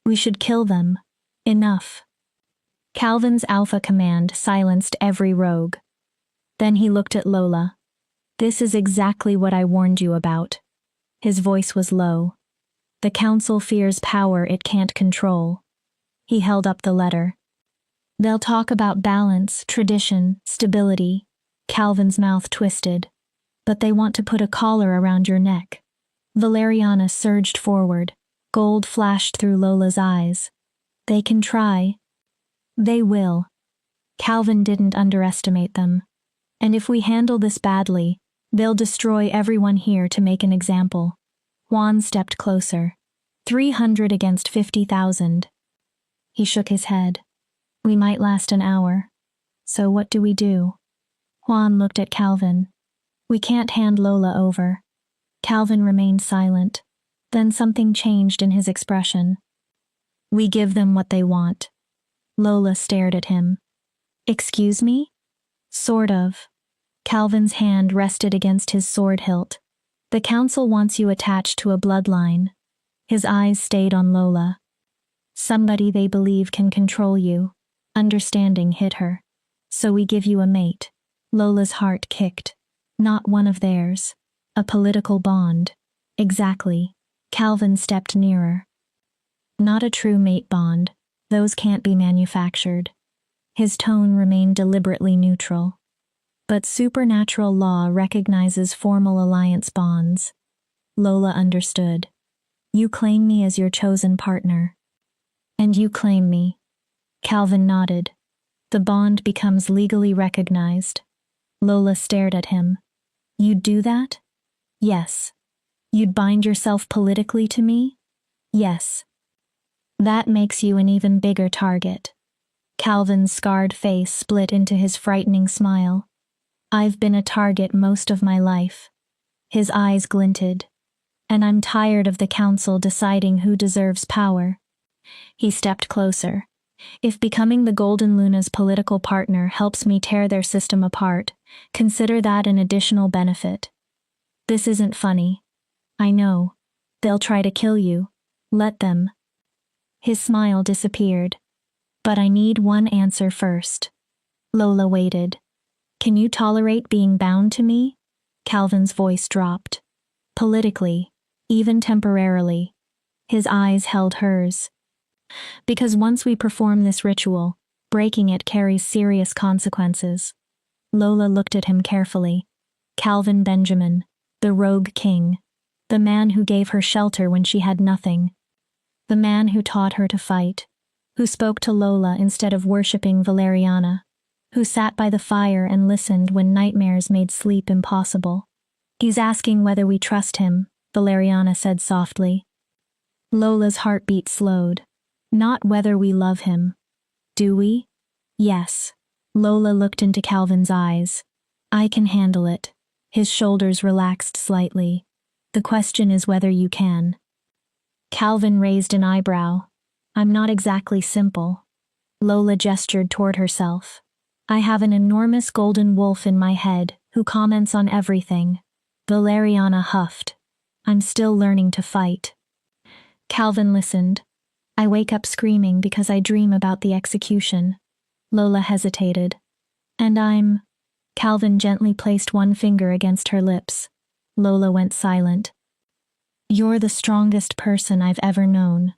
We should kill them. Enough. Calvin's alpha command silenced every rogue. Then he looked at Lola. This is exactly what I warned you about. His voice was low. The council fears power it can't control. He held up the letter. They'll talk about balance, tradition, stability. Calvin's mouth twisted. But they want to put a collar around your neck. Valeriana surged forward. Gold flashed through Lola's eyes. They can try. They will. Calvin didn't underestimate them. And if we handle this badly, they'll destroy everyone here to make an example. Juan stepped closer. 300 against 50,000. He shook his head. We might last an hour. So what do we do? Juan looked at Calvin. We can't hand Lola over. Calvin remained silent. Then something changed in his expression. We give them what they want. Lola stared at him. Excuse me? Sort of. Calvin's hand rested against his sword hilt. The council wants you attached to a bloodline. His eyes stayed on Lola. Somebody they believe can control you. Understanding hit her. So we give you a mate. Lola's heart kicked. Not one of theirs. A political bond. Exactly. Calvin stepped nearer. Not a true mate bond. Those can't be manufactured. His tone remained deliberately neutral. But supernatural law recognizes formal alliance bonds. Lola understood. You claim me as your chosen partner. And you claim me. Calvin nodded. The bond becomes legally recognized. Lola stared at him. You'd do that? Yes. You'd bind yourself politically to me? Yes. That makes you an even bigger target. Calvin's scarred face split into his frightening smile. I've been a target most of my life. His eyes glinted. And I'm tired of the council deciding who deserves power. He stepped closer. If becoming the Golden Luna's political partner helps me tear their system apart, consider that an additional benefit. This isn't funny. I know. They'll try to kill you. Let them. His smile disappeared. But I need one answer first. Lola waited. Can you tolerate being bound to me? Calvin's voice dropped. Politically, even temporarily. His eyes held hers. Because once we perform this ritual, breaking it carries serious consequences. Lola looked at him carefully. Calvin Benjamin, the rogue king. The man who gave her shelter when she had nothing. The man who taught her to fight. Who spoke to Lola instead of worshipping Valeriana. Who sat by the fire and listened when nightmares made sleep impossible. He's asking whether we trust him, Valeriana said softly. Lola's heartbeat slowed. Not whether we love him. Do we? Yes. Lola looked into Calvin's eyes. I can handle it. His shoulders relaxed slightly. The question is whether you can. Calvin raised an eyebrow. I'm not exactly simple. Lola gestured toward herself. I have an enormous golden wolf in my head who comments on everything. Valeriana huffed. I'm still learning to fight. Calvin listened. I wake up screaming because I dream about the execution. Lola hesitated. And Calvin gently placed one finger against her lips. Lola went silent. You're the strongest person I've ever known.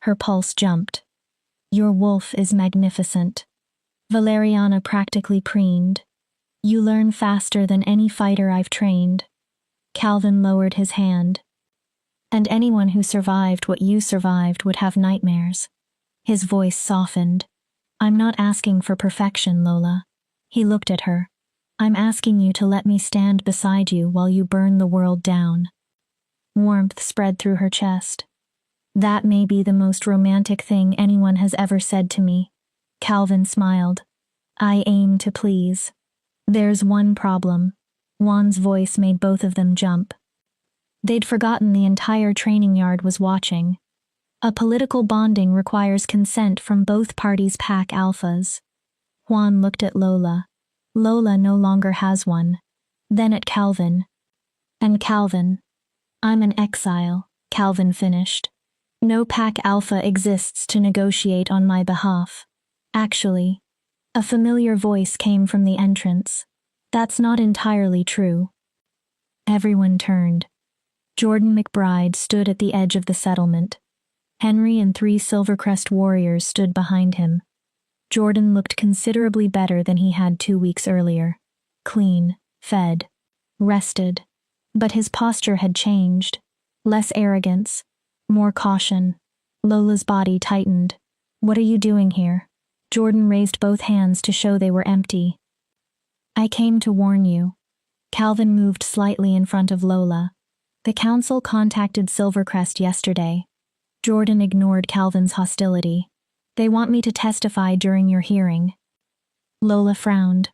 Her pulse jumped. Your wolf is magnificent. Valeriana practically preened. You learn faster than any fighter I've trained. Calvin lowered his hand. And anyone who survived what you survived would have nightmares. His voice softened. I'm not asking for perfection, Lola. He looked at her. I'm asking you to let me stand beside you while you burn the world down. Warmth spread through her chest. That may be the most romantic thing anyone has ever said to me. Calvin smiled. I aim to please. There's one problem. Juan's voice made both of them jump. They'd forgotten the entire training yard was watching. A political bonding requires consent from both parties' pack alphas. Juan looked at Lola. Lola no longer has one. Then at Calvin. And Calvin. I'm an exile, Calvin finished. No pack alpha exists to negotiate on my behalf. Actually, a familiar voice came from the entrance. That's not entirely true. Everyone turned. Jordan McBride stood at the edge of the settlement. Henry and 3 Silvercrest warriors stood behind him. Jordan looked considerably better than he had 2 weeks earlier. Clean, fed, rested. But his posture had changed. Less arrogance, more caution. Lola's body tightened. What are you doing here? Jordan raised both hands to show they were empty. I came to warn you. Calvin moved slightly in front of Lola. The council contacted Silvercrest yesterday. Jordan ignored Calvin's hostility. They want me to testify during your hearing. Lola frowned.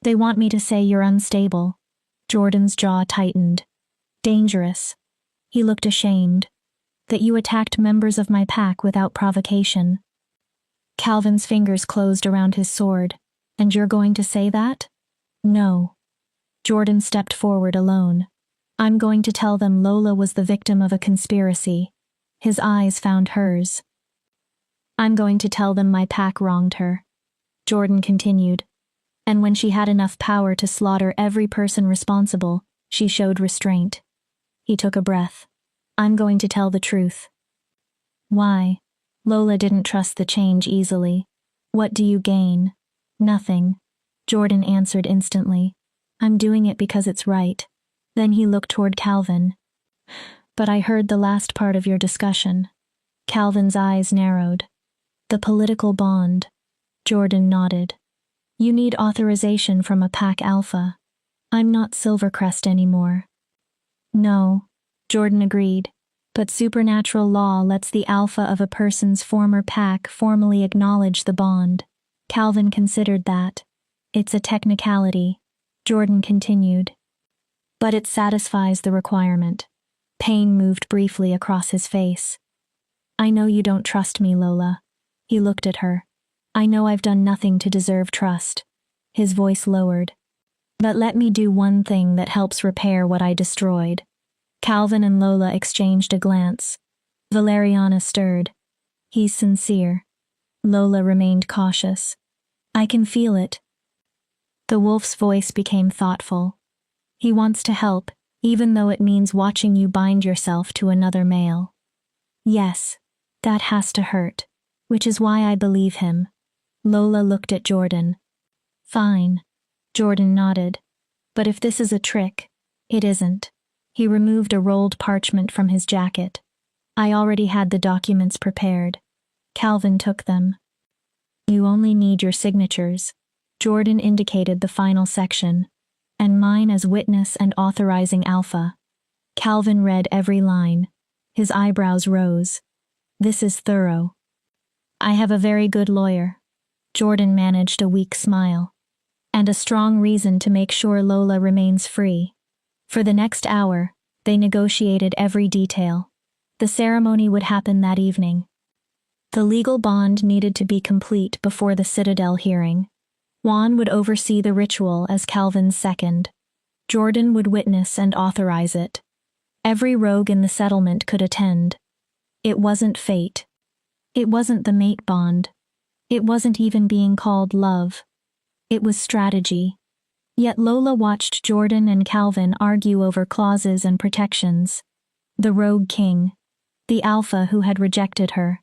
They want me to say you're unstable. Jordan's jaw tightened. Dangerous. He looked ashamed. That you attacked members of my pack without provocation. Calvin's fingers closed around his sword. And you're going to say that? No. Jordan stepped forward alone. I'm going to tell them Lola was the victim of a conspiracy. His eyes found hers. I'm going to tell them my pack wronged her. Jordan continued. And when she had enough power to slaughter every person responsible, she showed restraint. He took a breath. I'm going to tell the truth. Why? Lola didn't trust the change easily. What do you gain? Nothing. Jordan answered instantly. I'm doing it because it's right. Then he looked toward Calvin. But I heard the last part of your discussion. Calvin's eyes narrowed. The political bond. Jordan nodded. You need authorization from a pack alpha. I'm not Silvercrest anymore. No, Jordan agreed, but supernatural law lets the alpha of a person's former pack formally acknowledge the bond. Calvin considered that. It's a technicality. Jordan continued. But it satisfies the requirement. Pain moved briefly across his face. I know you don't trust me, Lola. He looked at her. I know I've done nothing to deserve trust. His voice lowered. But let me do one thing that helps repair what I destroyed. Calvin and Lola exchanged a glance. Valeriana stirred. He's sincere. Lola remained cautious. I can feel it. The wolf's voice became thoughtful. He wants to help, even though it means watching you bind yourself to another male. Yes, that has to hurt, which is why I believe him. Lola looked at Jordan. Fine. Jordan nodded. But if this is a trick, it isn't. He removed a rolled parchment from his jacket. I already had the documents prepared. Calvin took them. You only need your signatures. Jordan indicated the final section. And mine as witness and authorizing alpha. Calvin read every line. His eyebrows rose. This is thorough. I have a very good lawyer. Jordan managed a weak smile. And a strong reason to make sure Lola remains free. For the next hour, they negotiated every detail. The ceremony would happen that evening. The legal bond needed to be complete before the Citadel hearing. Juan would oversee the ritual as Calvin's second. Jordan would witness and authorize it. Every rogue in the settlement could attend. It wasn't fate. It wasn't the mate bond. It wasn't even being called love. It was strategy. Yet Lola watched Jordan and Calvin argue over clauses and protections. The rogue king. The alpha who had rejected her.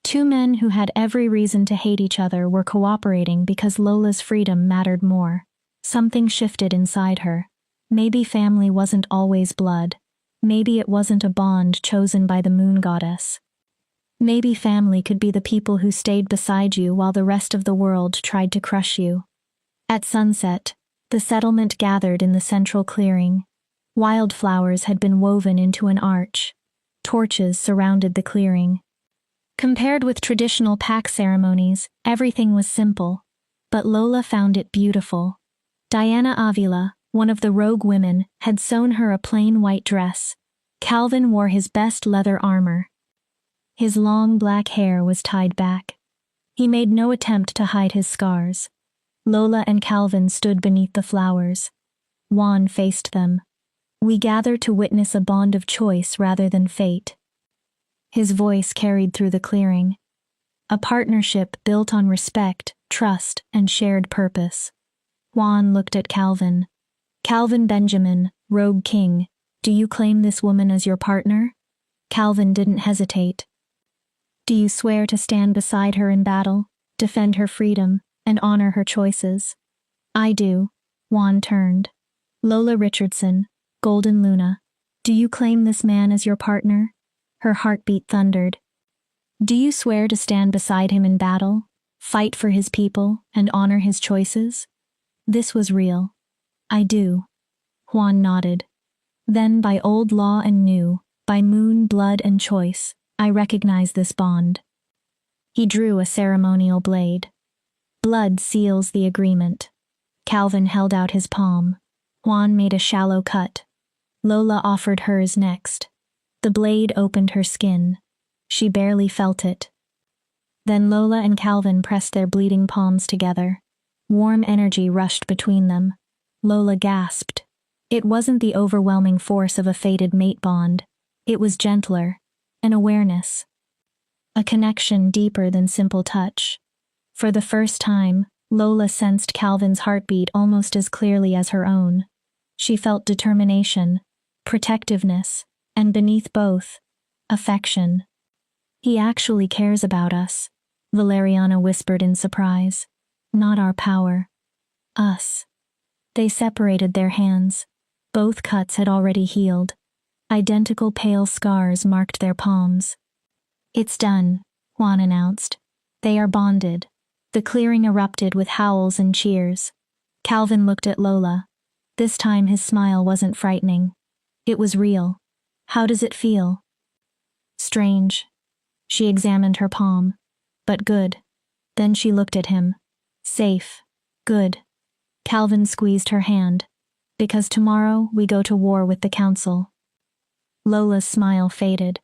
Two men who had every reason to hate each other were cooperating because Lola's freedom mattered more. Something shifted inside her. Maybe family wasn't always blood. Maybe it wasn't a bond chosen by the moon goddess. Maybe family could be the people who stayed beside you while the rest of the world tried to crush you. At sunset, the settlement gathered in the central clearing. Wildflowers had been woven into an arch. Torches surrounded the clearing. Compared with traditional pack ceremonies, everything was simple, but Lola found it beautiful. Diana Avila, one of the rogue women, had sewn her a plain white dress. Calvin wore his best leather armor. His long black hair was tied back. He made no attempt to hide his scars. Lola and Calvin stood beneath the flowers. Juan faced them. We gather to witness a bond of choice rather than fate. His voice carried through the clearing. A partnership built on respect, trust, and shared purpose. Juan looked at Calvin. Calvin Benjamin, Rogue King, do you claim this woman as your partner? Calvin didn't hesitate. Do you swear to stand beside her in battle, defend her freedom, and honor her choices? I do. Juan turned. Lola Richardson, Golden Luna, do you claim this man as your partner? Her heartbeat thundered. Do you swear to stand beside him in battle, fight for his people, and honor his choices? This was real. I do. Juan nodded. Then by old law and new, by moon, blood, and choice, I recognize this bond. He drew a ceremonial blade. Blood seals the agreement. Calvin held out his palm. Juan made a shallow cut. Lola offered hers next. The blade opened her skin. She barely felt it. Then Lola and Calvin pressed their bleeding palms together. Warm energy rushed between them. Lola gasped. It wasn't the overwhelming force of a fated mate bond. It was gentler. An awareness. A connection deeper than simple touch. For the first time, Lola sensed Calvin's heartbeat almost as clearly as her own. She felt determination, protectiveness, and beneath both, affection. He actually cares about us, Valeriana whispered in surprise. Not our power. Us. They separated their hands. Both cuts had already healed. Identical pale scars marked their palms. It's done, Juan announced. They are bonded. The clearing erupted with howls and cheers. Calvin looked at Lola. This time his smile wasn't frightening. It was real. How does it feel? Strange. She examined her palm. But good. Then she looked at him. Safe. Good. Calvin squeezed her hand. Because tomorrow we go to war with the council. Lola's smile faded.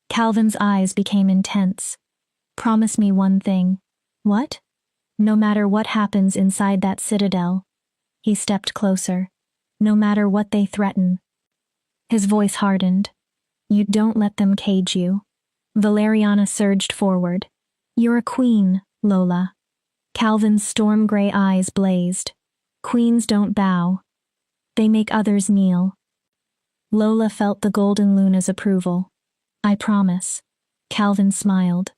Calvin's eyes became intense. Promise me one thing. What? No matter what happens inside that citadel. He stepped closer. No matter what they threaten. His voice hardened. You don't let them cage you. Valeriana surged forward. You're a queen, Lola. Calvin's storm gray eyes blazed. Queens don't bow. They make others kneel. Lola felt the golden luna's approval. I promise. Calvin smiled.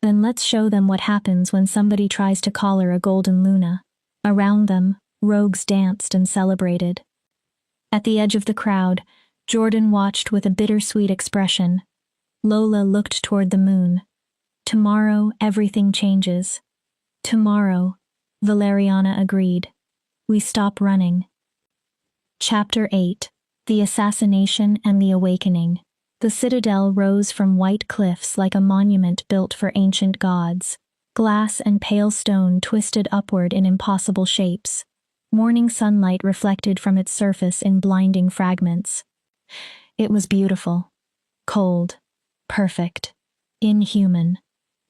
Then let's show them what happens when somebody tries to collar a golden luna. Around them, rogues danced and celebrated. At the edge of the crowd, Jordan watched with a bittersweet expression. Lola looked toward the moon. Tomorrow, everything changes. Tomorrow, Valeriana agreed. We stop running. Chapter 8. The Assassination and the Awakening. The citadel rose from white cliffs like a monument built for ancient gods. Glass and pale stone twisted upward in impossible shapes. Morning sunlight reflected from its surface in blinding fragments. It was beautiful. Cold. Perfect. Inhuman.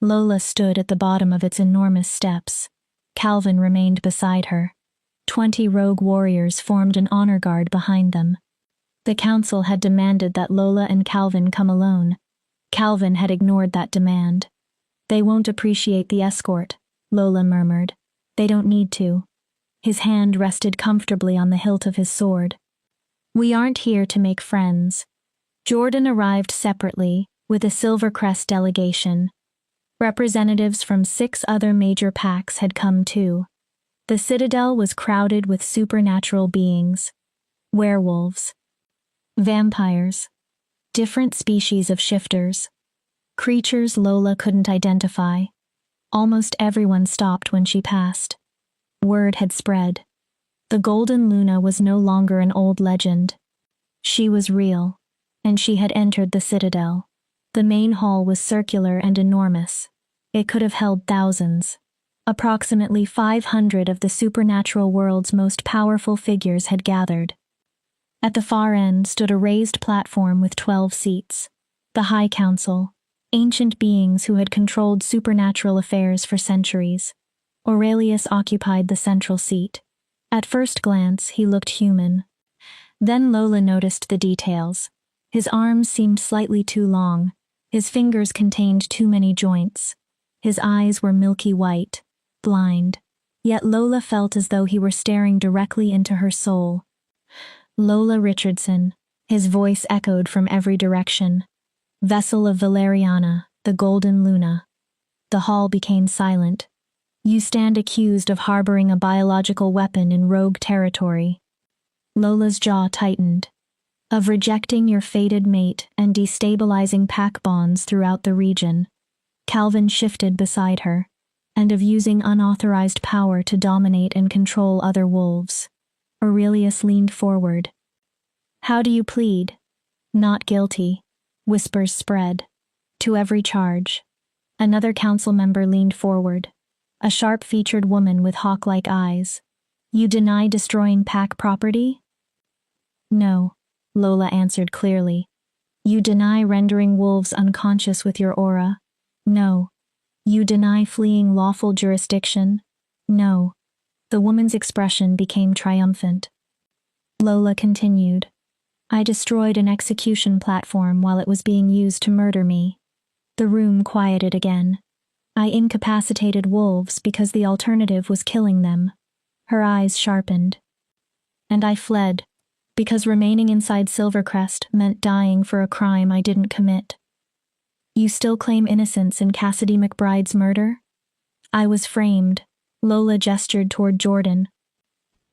Lola stood at the bottom of its enormous steps. Calvin remained beside her. 20 rogue warriors formed an honor guard behind them. The council had demanded that Lola and Calvin come alone. Calvin had ignored that demand. "They won't appreciate the escort," Lola murmured. "They don't need to." His hand rested comfortably on the hilt of his sword. "We aren't here to make friends." Jordan arrived separately, with a Silvercrest delegation. Representatives from 6 other major packs had come too. The citadel was crowded with supernatural beings. Werewolves. Vampires. Different species of shifters. Creatures Lola couldn't identify. Almost everyone stopped when she passed. Word had spread. The Golden Luna was no longer an old legend. She was real, and she had entered the citadel. The main hall was circular and enormous. It could have held thousands. Approximately 500 of the supernatural world's most powerful figures had gathered. At the far end stood a raised platform with 12 seats. The High Council, ancient beings who had controlled supernatural affairs for centuries. Aurelius occupied the central seat. At first glance, he looked human. Then Lola noticed the details. His arms seemed slightly too long. His fingers contained too many joints. His eyes were milky white, blind. Yet Lola felt as though he were staring directly into her soul. Lola Richardson. His voice echoed from every direction. Vessel of Valeriana, the Golden Luna. The hall became silent. "You stand accused of harboring a biological weapon in rogue territory." Lola's jaw tightened. "Of rejecting your fated mate and destabilizing pack bonds throughout the region." Calvin shifted beside her. "And of using unauthorized power to dominate and control other wolves." Aurelius leaned forward. "How do you plead?" "Not guilty." Whispers spread. "To every charge." Another council member leaned forward. A sharp-featured woman with hawk-like eyes. "You deny destroying pack property?" "No," Lola answered clearly. "You deny rendering wolves unconscious with your aura?" "No." "You deny fleeing lawful jurisdiction?" "No." The woman's expression became triumphant. Lola continued. "I destroyed an execution platform while it was being used to murder me." The room quieted again. "I incapacitated wolves because the alternative was killing them." Her eyes sharpened. "And I fled, because remaining inside Silvercrest meant dying for a crime I didn't commit." "You still claim innocence in Cassidy McBride's murder?" "I was framed." Lola gestured toward Jordan.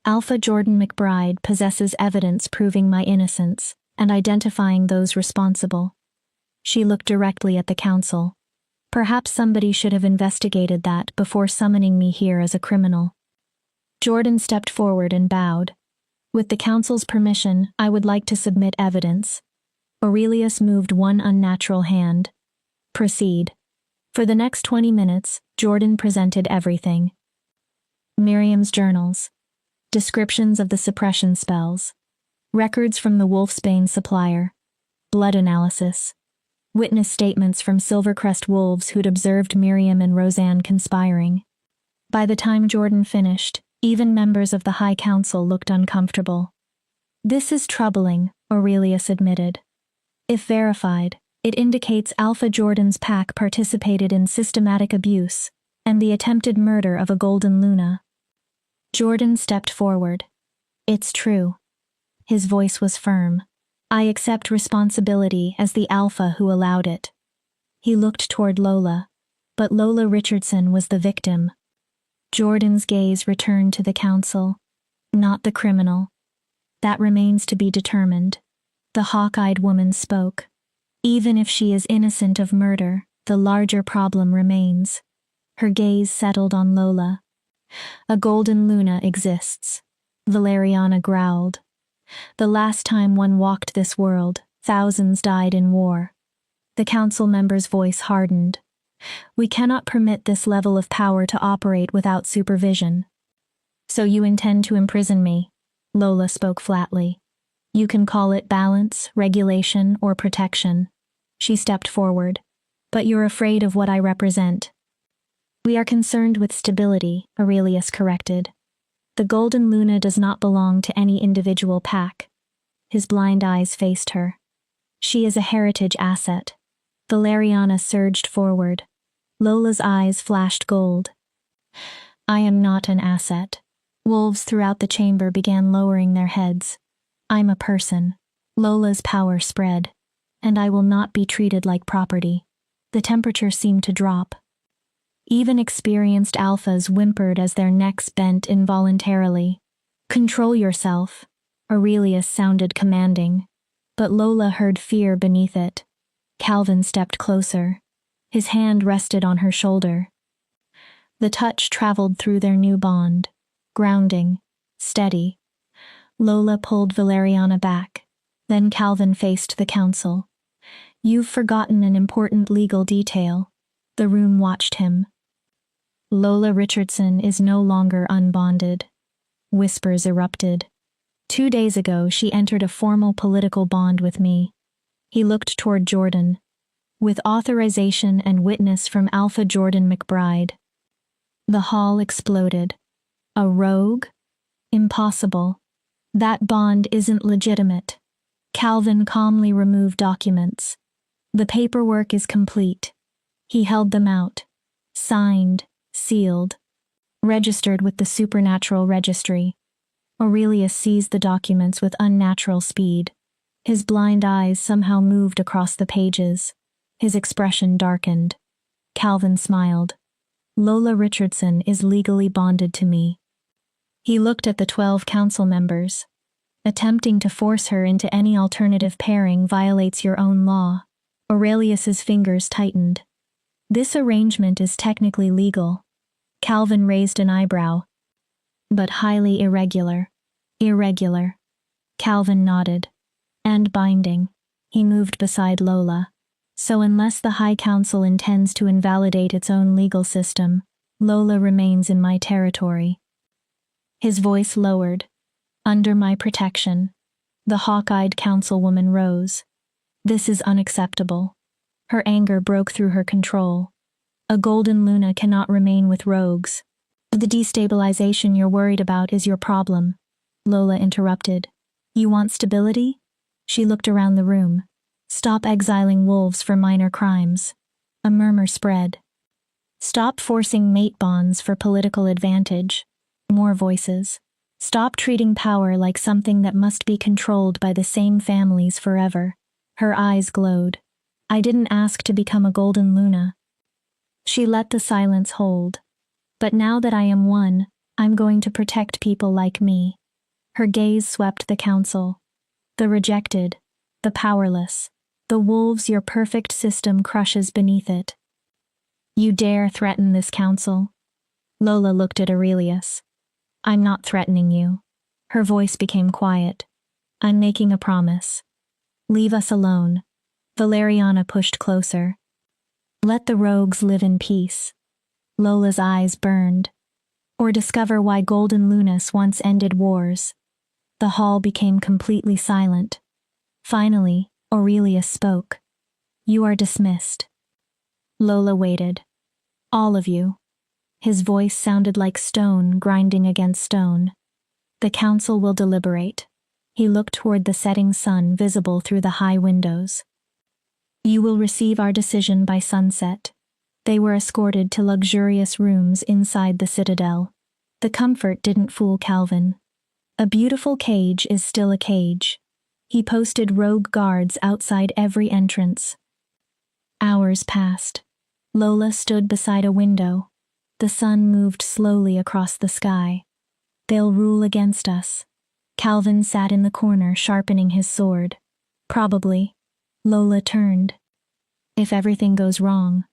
"Alpha Jordan McBride possesses evidence proving my innocence and identifying those responsible." She looked directly at the council. "Perhaps somebody should have investigated that before summoning me here as a criminal." Jordan stepped forward and bowed. "With the council's permission, I would like to submit evidence." Aurelius moved one unnatural hand. "Proceed." For the next 20 minutes, Jordan presented everything. Miriam's journals. Descriptions of the suppression spells. Records from the Wolfsbane supplier. Blood analysis. Witness statements from Silvercrest wolves who'd observed Miriam and Roseanne conspiring. By the time Jordan finished, even members of the High Council looked uncomfortable. "This is troubling," Aurelius admitted. "If verified, it indicates Alpha Jordan's pack participated in systematic abuse and the attempted murder of a Golden Luna." Jordan stepped forward. "It's true." His voice was firm. "I accept responsibility as the Alpha who allowed it." He looked toward Lola, but Lola Richardson was the victim. Jordan's gaze returned to the council. "Not the criminal. That remains to be determined." The hawk-eyed woman spoke. "Even if she is innocent of murder, the larger problem remains." Her gaze settled on Lola. "A Golden Luna exists." Valeriana growled. "The last time one walked this world, Thousands died in war. The council member's voice hardened. We cannot permit this level of power to operate without supervision. So you intend to imprison me? Lola spoke flatly. You can call it balance, regulation, or protection. She stepped forward. But you're afraid of what I represent. We are concerned with stability, Aurelius corrected. The Golden Luna does not belong to any individual pack. His blind eyes faced her. She is a heritage asset. Valeriana surged forward. Lola's eyes flashed gold. I am not an asset. Wolves throughout the chamber began lowering their heads. I'm a person. Lola's power spread. And I will not be treated like property. The temperature seemed to drop. Even experienced alphas whimpered as their necks bent involuntarily. Control yourself, Aurelius sounded commanding, but Lola heard fear beneath it. Calvin stepped closer. His hand rested on her shoulder. The touch traveled through their new bond, grounding, steady. Lola pulled Valeriana back. Then Calvin faced the council. You've forgotten an important legal detail. The room watched him. Lola Richardson is no longer unbonded. Whispers erupted. 2 days ago, she entered a formal political bond with me. He looked toward Jordan. With authorization and witness from Alpha Jordan McBride. The hall exploded. A rogue? Impossible. That bond isn't legitimate. Calvin calmly removed documents. The paperwork is complete. He held them out. Signed, sealed, registered with the supernatural registry. Aurelius seized the documents with unnatural speed. His blind eyes somehow moved across the pages. His expression darkened. Calvin smiled. Lola Richardson is legally bonded to me. He looked at the 12 council members. Attempting to force her into any alternative pairing violates your own law. Aurelius's fingers tightened. This arrangement is technically legal. Calvin raised an eyebrow. But highly irregular. Irregular. Calvin nodded. And binding. He moved beside Lola. So unless the High Council intends to invalidate its own legal system, Lola remains in my territory. His voice lowered. Under my protection. The hawk-eyed councilwoman rose. This is unacceptable. Her anger broke through her control. A Golden Luna cannot remain with rogues. The destabilization you're worried about is your problem, Lola interrupted. You want stability? She looked around the room. Stop exiling wolves for minor crimes. A murmur spread. Stop forcing mate bonds for political advantage. More voices. Stop treating power like something that must be controlled by the same families forever. Her eyes glowed. I didn't ask to become a Golden Luna. She let the silence hold. But now that I am one, I'm going to protect people like me. Her gaze swept the council. The rejected, the powerless, the wolves your perfect system crushes beneath it. You dare threaten this council? Lola looked at Aurelius. I'm not threatening you. Her voice became quiet. I'm making a promise. Leave us alone. Valeriana pushed closer. Let the rogues live in peace. Lola's eyes burned. Or discover why Golden Lunas once ended wars. The hall became completely silent. Finally, Aurelius spoke. You are dismissed. Lola waited. All of you. His voice sounded like stone grinding against stone. The council will deliberate. He looked toward the setting sun visible through the high windows. You will receive our decision by sunset. They were escorted to luxurious rooms inside the citadel. The comfort didn't fool Calvin. A beautiful cage is still a cage. He posted rogue guards outside every entrance. Hours passed. Lola stood beside a window. The sun moved slowly across the sky. They'll rule against us. Calvin sat in the corner sharpening his sword. Probably. Lola turned. If everything goes wrong.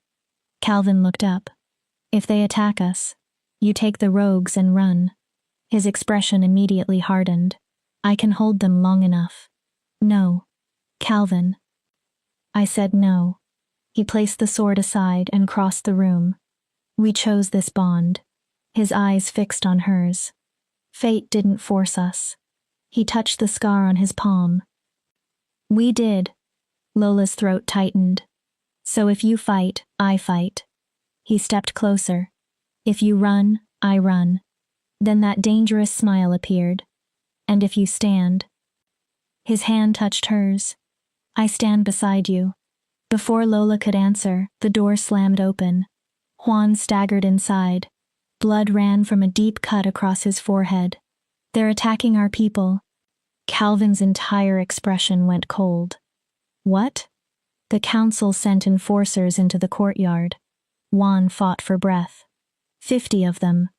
Calvin looked up. If they attack us, you take the rogues and run. His expression immediately hardened. I can hold them long enough. No. Calvin. I said no. He placed the sword aside and crossed the room. We chose this bond. His eyes fixed on hers. Fate didn't force us. He touched the scar on his palm. We did. Lola's throat tightened. So if you fight, I fight. He stepped closer. If you run, I run. Then that dangerous smile appeared. And if you stand. His hand touched hers. I stand beside you. Before Lola could answer, the door slammed open. Juan staggered inside. Blood ran from a deep cut across his forehead. They're attacking our people. Calvin's entire expression went cold. What? The council sent enforcers into the courtyard. Juan fought for breath. 50 of them.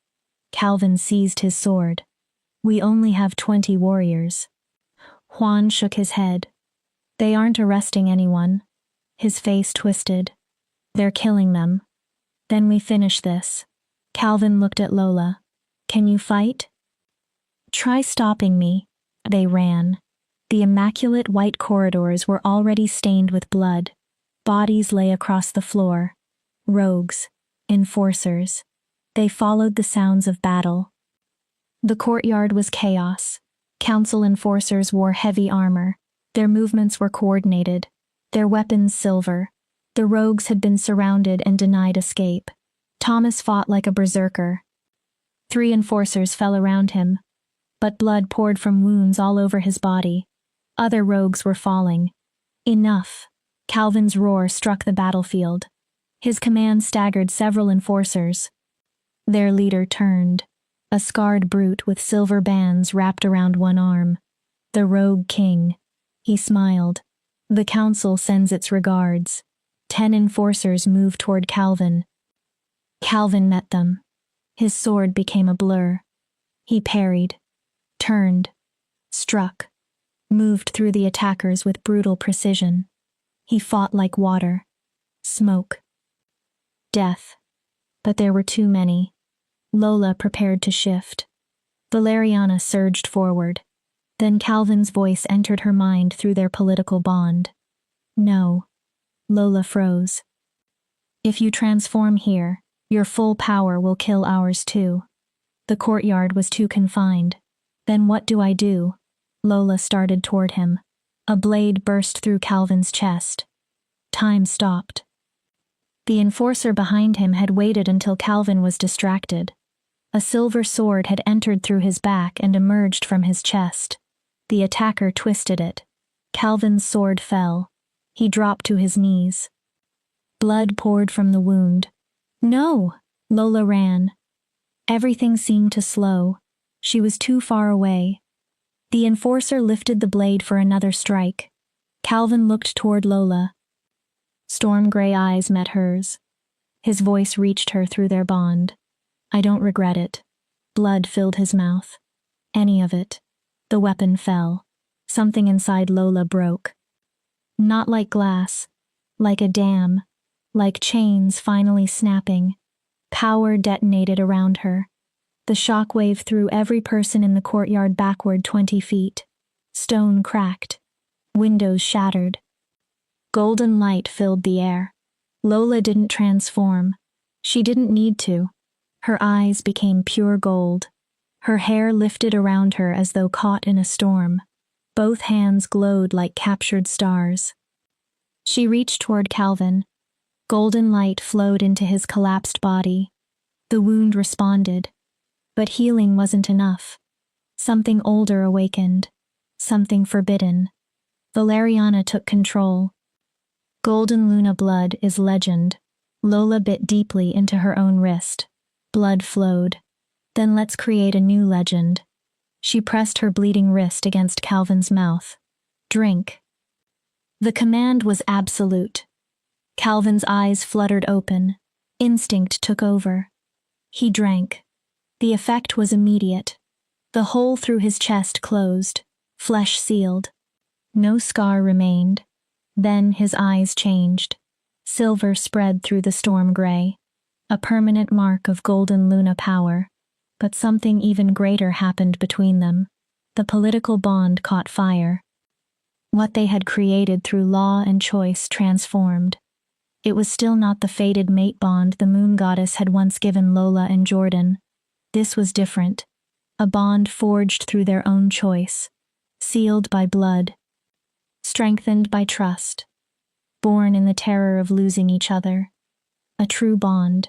Calvin seized his sword. We only have 20 warriors. Juan shook his head. They aren't arresting anyone. His face twisted. They're killing them. Then we finish this. Calvin looked at Lola. Can you fight? Try stopping me. They ran. The immaculate white corridors were already stained with blood. Bodies lay across the floor. Rogues. Enforcers. They followed the sounds of battle. The courtyard was chaos. Council enforcers wore heavy armor. Their movements were coordinated. Their weapons silver. The rogues had been surrounded and denied escape. Thomas fought like a berserker. 3 enforcers fell around him, but blood poured from wounds all over his body. Other rogues were falling. Enough. Calvin's roar struck the battlefield. His command staggered several enforcers. Their leader turned, a scarred brute with silver bands wrapped around one arm. The Rogue King. He smiled. The council sends its regards. 10 enforcers moved toward Calvin. Calvin met them. His sword became a blur. He parried, turned, struck, moved through the attackers with brutal precision. He fought like water, smoke, death. But there were too many. Lola prepared to shift. Valeriana surged forward. Then Calvin's voice entered her mind through their political bond. No. Lola froze. If you transform here, your full power will kill ours too. The courtyard was too confined. Then what do I do? Lola started toward him. A blade burst through Calvin's chest. Time stopped. The enforcer behind him had waited until Calvin was distracted. A silver sword had entered through his back and emerged from his chest. The attacker twisted it. Calvin's sword fell. He dropped to his knees. Blood poured from the wound. No! Lola ran. Everything seemed to slow. She was too far away. The enforcer lifted the blade for another strike. Calvin looked toward Lola. Storm gray eyes met hers. His voice reached her through their bond. I don't regret it. Blood filled his mouth. Any of it. The weapon fell. Something inside Lola broke. Not like glass. Like a dam. Like chains finally snapping. Power detonated around her. The shockwave threw every person in the courtyard backward 20 feet. Stone cracked. Windows shattered. Golden light filled the air. Lola didn't transform. She didn't need to. Her eyes became pure gold. Her hair lifted around her as though caught in a storm. Both hands glowed like captured stars. She reached toward Calvin. Golden light flowed into his collapsed body. The wound responded. But healing wasn't enough. Something older awakened. Something forbidden. Valeriana took control. Golden Luna blood is legend. Lola bit deeply into her own wrist. Blood flowed. Then let's create a new legend. She pressed her bleeding wrist against Calvin's mouth. Drink. The command was absolute. Calvin's eyes fluttered open. Instinct took over. He drank. The effect was immediate. The hole through his chest closed, flesh sealed. No scar remained. Then his eyes changed. Silver spread through the storm gray. A permanent mark of Golden Luna power. But something even greater happened between them. The political bond caught fire. What they had created through law and choice transformed. It was still not the fated mate bond the moon goddess had once given Lola and Jordan. This was different. A bond forged through their own choice, sealed by blood, strengthened by trust, born in the terror of losing each other. A true bond.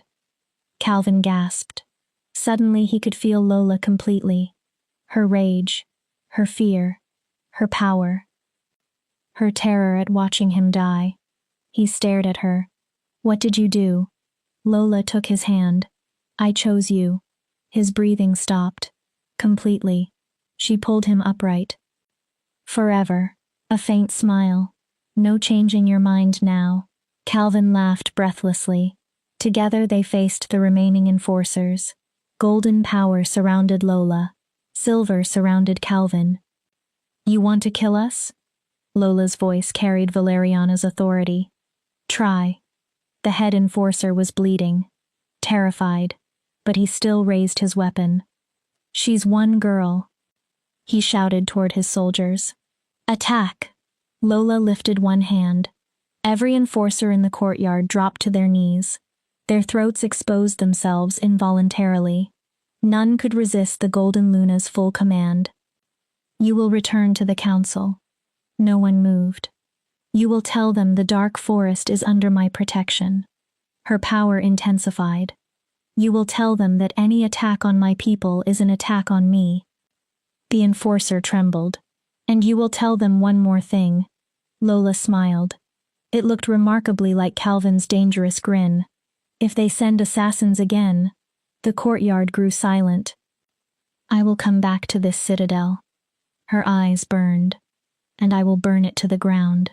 Calvin gasped. Suddenly he could feel Lola completely. Her rage, her fear, her power, her terror at watching him die. He stared at her. What did you do? Lola took his hand. I chose you. His breathing stopped. Completely. She pulled him upright. Forever. A faint smile. No changing your mind now. Calvin laughed breathlessly. Together they faced the remaining enforcers. Golden power surrounded Lola. Silver surrounded Calvin. You want to kill us? Lola's voice carried Valeriana's authority. Try. The head enforcer was bleeding. Terrified. But he still raised his weapon. She's one girl. He shouted toward his soldiers. Attack! Lola lifted one hand. Every enforcer in the courtyard dropped to their knees. Their throats exposed themselves involuntarily. None could resist the Golden Luna's full command. You will return to the council. No one moved. You will tell them the dark forest is under my protection. Her power intensified. You will tell them that any attack on my people is an attack on me. The enforcer trembled. And you will tell them one more thing. Lola smiled. It looked remarkably like Calvin's dangerous grin. If they send assassins again. The courtyard grew silent. I will come back to this citadel. Her eyes burned. And I will burn it to the ground.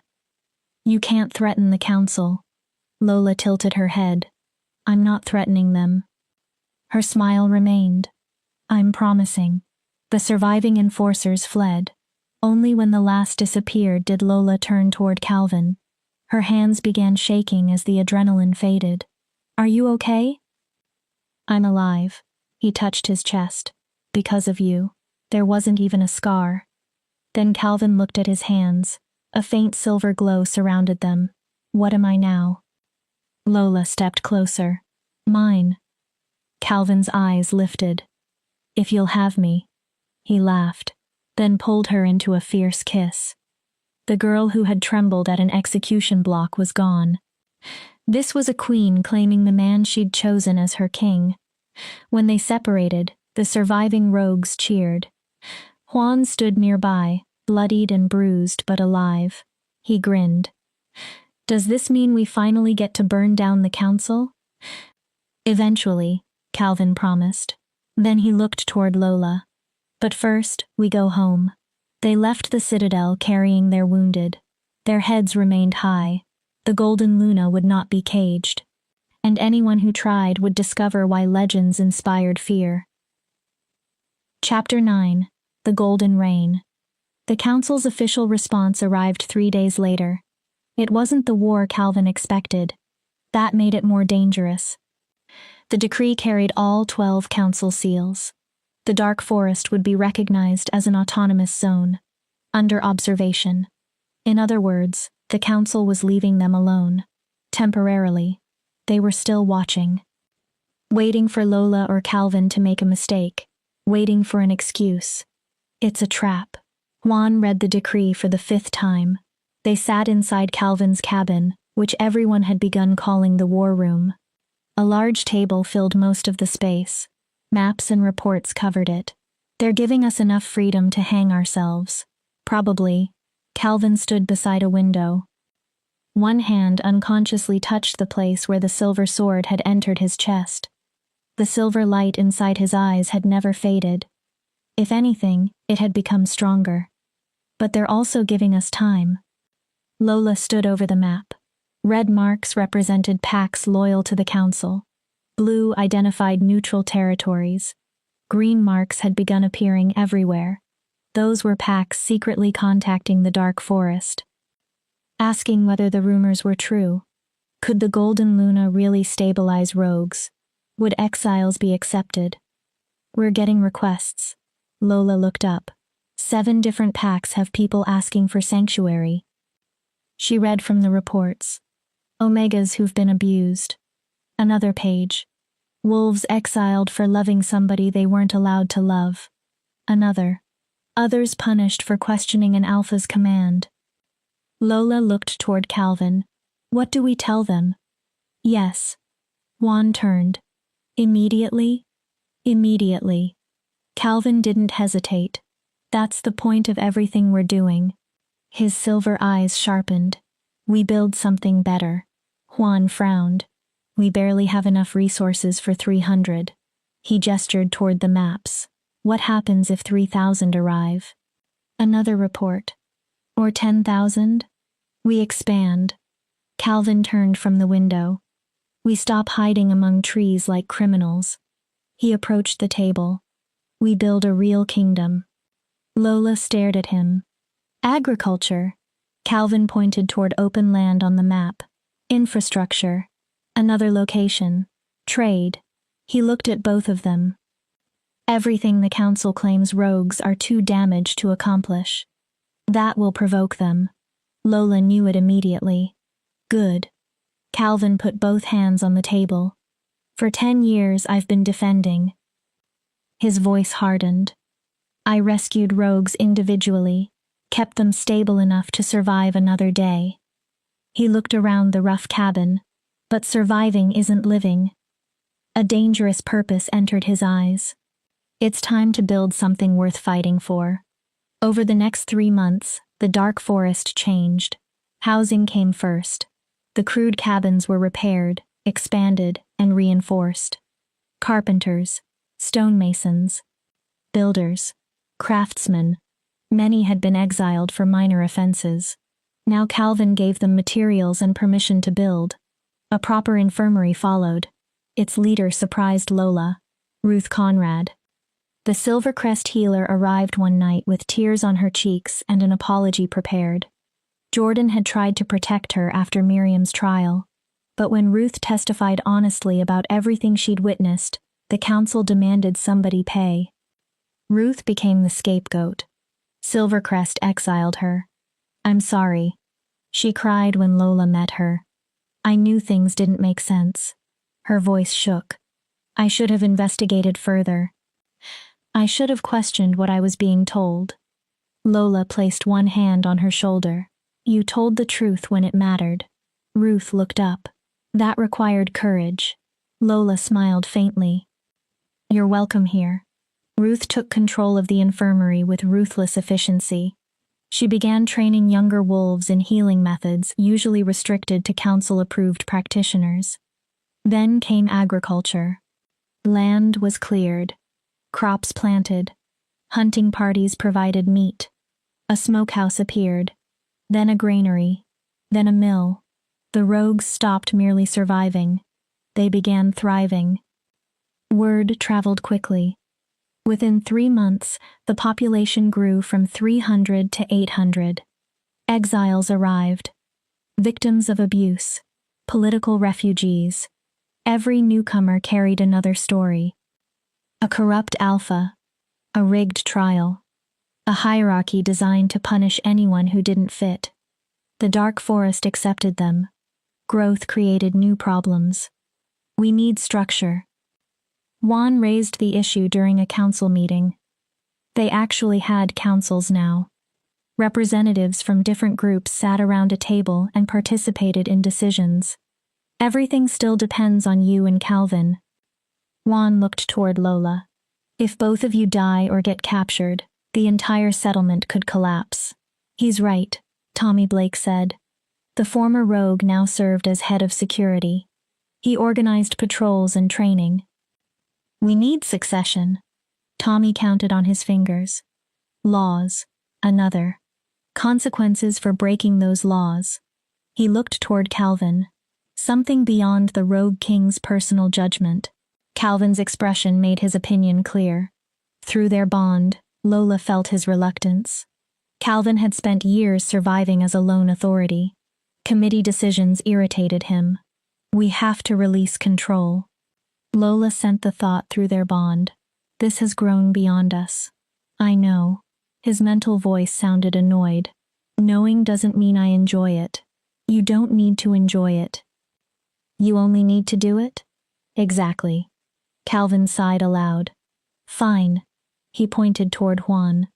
You can't threaten the council. Lola tilted her head. I'm not threatening them. Her smile remained. I'm promising. The surviving enforcers fled. Only when the last disappeared did Lola turn toward Calvin. Her hands began shaking as the adrenaline faded. Are you okay? I'm alive. He touched his chest. Because of you. There wasn't even a scar. Then Calvin looked at his hands. A faint silver glow surrounded them. What am I now? Lola stepped closer. Mine. Calvin's eyes lifted. If you'll have me. He laughed, then pulled her into a fierce kiss. The girl who had trembled at an execution block was gone. This was a queen claiming the man she'd chosen as her king. When they separated, the surviving rogues cheered. Juan stood nearby, bloodied and bruised but alive. He grinned. Does this mean we finally get to burn down the council? Eventually, Calvin promised. Then he looked toward Lola. But first, we go home. They left the citadel carrying their wounded. Their heads remained high. The Golden Luna would not be caged. And anyone who tried would discover why legends inspired fear. Chapter 9. The Golden Rain. The council's official response arrived 3 days later. It wasn't the war Calvin expected. That made it more dangerous. The decree carried all 12 council seals. The dark forest would be recognized as an autonomous zone, under observation. In other words, the council was leaving them alone. Temporarily. They were still watching. Waiting for Lola or Calvin to make a mistake. Waiting for an excuse. It's a trap. Juan read the decree for the 5th time. They sat inside Calvin's cabin, which everyone had begun calling the war room. A large table filled most of the space. Maps and reports covered it. They're giving us enough freedom to hang ourselves. Probably. Calvin stood beside a window. One hand unconsciously touched the place where the silver sword had entered his chest. The silver light inside his eyes had never faded. If anything, it had become stronger. But they're also giving us time. Lola stood over the map. Red marks represented packs loyal to the council. Blue identified neutral territories. Green marks had begun appearing everywhere. Those were packs secretly contacting the dark forest. Asking whether the rumors were true. Could the Golden Luna really stabilize rogues? Would exiles be accepted? We're getting requests. Lola looked up. 7 different packs have people asking for sanctuary. She read from the reports. Omegas who've been abused. Another page. Wolves exiled for loving somebody they weren't allowed to love. Another. Others punished for questioning an alpha's command. Lola looked toward Calvin. What do we tell them? Yes. Juan turned. Immediately? Immediately. Calvin didn't hesitate. That's the point of everything we're doing. His silver eyes sharpened. We build something better. Juan frowned. We barely have enough resources for 300. He gestured toward the maps. What happens if 3,000 arrive? Another report. Or 10,000? We expand. Calvin turned from the window. We stop hiding among trees like criminals. He approached the table. We build a real kingdom. Lola stared at him. Agriculture. Calvin pointed toward open land on the map. Infrastructure. Another location. Trade. He looked at both of them. Everything the council claims rogues are too damaged to accomplish. That will provoke them. Lola knew it immediately. Good. Calvin put both hands on the table. For 10 years I've been defending. His voice hardened. I rescued rogues individually, kept them stable enough to survive another day. He looked around the rough cabin, but surviving isn't living. A dangerous purpose entered his eyes. It's time to build something worth fighting for. Over the next 3 months, the dark forest changed. Housing came first. The crude cabins were repaired, expanded, and reinforced. Carpenters, stonemasons, builders, craftsmen. Many had been exiled for minor offenses. Now Calvin gave them materials and permission to build. A proper infirmary followed. Its leader surprised Lola, Ruth Conrad. The Silvercrest healer arrived one night with tears on her cheeks and an apology prepared. Jordan had tried to protect her after Miriam's trial, but when Ruth testified honestly about everything she'd witnessed, the council demanded somebody pay. Ruth became the scapegoat. Silvercrest exiled her. I'm sorry. She cried when Lola met her. I knew things didn't make sense. Her voice shook. I should have investigated further. I should have questioned what I was being told. Lola placed one hand on her shoulder. You told the truth when it mattered. Ruth looked up. That required courage. Lola smiled faintly. You're welcome here. Ruth took control of the infirmary with ruthless efficiency. She began training younger wolves in healing methods usually restricted to council-approved practitioners. Then came agriculture. Land was cleared. Crops planted. Hunting parties provided meat. A smokehouse appeared. Then a granary. Then a mill. The rogues stopped merely surviving. They began thriving. Word traveled quickly. Within 3 months, the population grew from 300 to 800. Exiles arrived. Victims of abuse. Political refugees. Every newcomer carried another story. A corrupt alpha. A rigged trial. A hierarchy designed to punish anyone who didn't fit. The dark forest accepted them. Growth created new problems. We need structure. Juan raised the issue during a council meeting. They actually had councils now. Representatives from different groups sat around a table and participated in decisions. Everything still depends on you and Calvin. Juan looked toward Lola. If both of you die or get captured, the entire settlement could collapse. He's right, Tommy Blake said. The former rogue now served as head of security. He organized patrols and training. We need succession. Tommy counted on his fingers. Laws. Another. Consequences for breaking those laws. He looked toward Calvin. Something beyond the rogue king's personal judgment. Calvin's expression made his opinion clear. Through their bond, Lola felt his reluctance. Calvin had spent years surviving as a lone authority. Committee decisions irritated him. We have to release control. Lola sent the thought through their bond. This has grown beyond us. I know. His mental voice sounded annoyed. Knowing doesn't mean I enjoy it. You don't need to enjoy it. You only need to do it? Exactly. Calvin sighed aloud. Fine. He pointed toward Juan.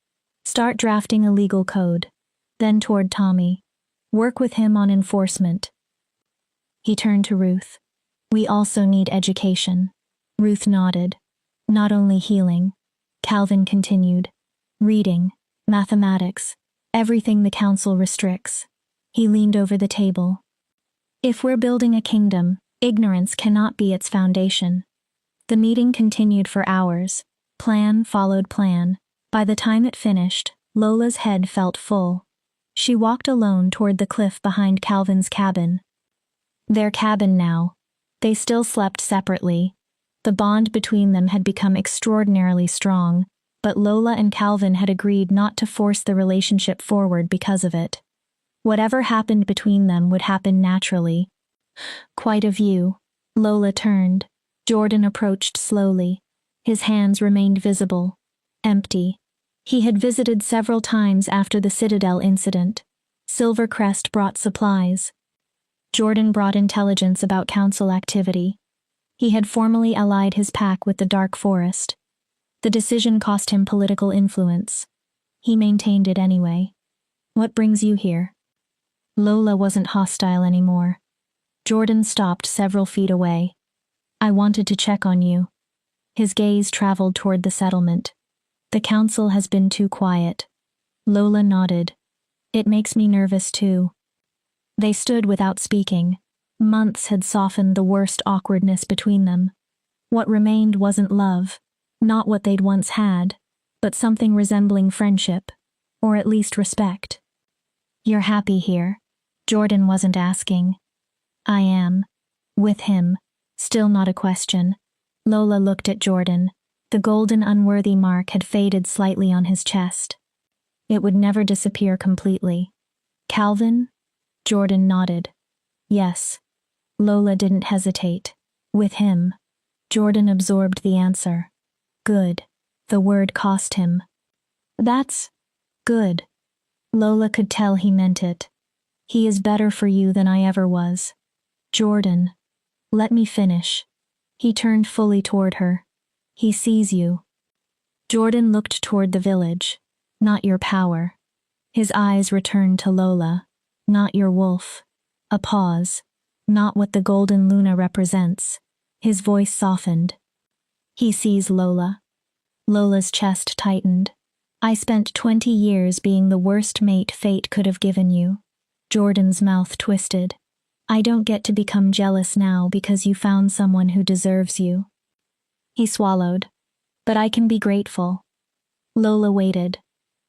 Start drafting a legal code. Then toward Tommy. Work with him on enforcement. He turned to Ruth. We also need education. Ruth nodded. Not only healing. Calvin continued. Reading, mathematics, everything the council restricts. He leaned over the table. If we're building a kingdom, ignorance cannot be its foundation. The meeting continued for hours. Plan followed plan. By the time it finished, Lola's head felt full. She walked alone toward the cliff behind Calvin's cabin. Their cabin now. They still slept separately. The bond between them had become extraordinarily strong, but Lola and Calvin had agreed not to force the relationship forward because of it. Whatever happened between them would happen naturally. Quite a view. Lola turned. Jordan approached slowly. His hands remained visible. Empty. He had visited several times after the Citadel incident. Silvercrest brought supplies. Jordan brought intelligence about council activity. He had formally allied his pack with the Dark Forest. The decision cost him political influence. He maintained it anyway. What brings you here? Lola wasn't hostile anymore. Jordan stopped several feet away. I wanted to check on you. His gaze traveled toward the settlement. The council has been too quiet. Lola nodded. It makes me nervous too. They stood without speaking. Months had softened the worst awkwardness between them. What remained wasn't love, not what they'd once had, but something resembling friendship, or at least respect. You're happy here? Jordan wasn't asking. I am. With him. Still not a question. Lola looked at Jordan. The golden unworthy mark had faded slightly on his chest. It would never disappear completely. Calvin? Jordan nodded. Yes. Lola didn't hesitate. With him. Jordan absorbed the answer. Good. The word cost him. That's good. Lola could tell he meant it. He is better for you than I ever was. Jordan. Let me finish. He turned fully toward her. He sees you. Jordan looked toward the village. Not your power. His eyes returned to Lola. Not your wolf. A pause. Not what the golden Luna represents. His voice softened. He sees Lola. Lola's chest tightened. I spent 20 years being the worst mate fate could have given you. Jordan's mouth twisted. I don't get to become jealous now because you found someone who deserves you. He swallowed. But I can be grateful. Lola waited.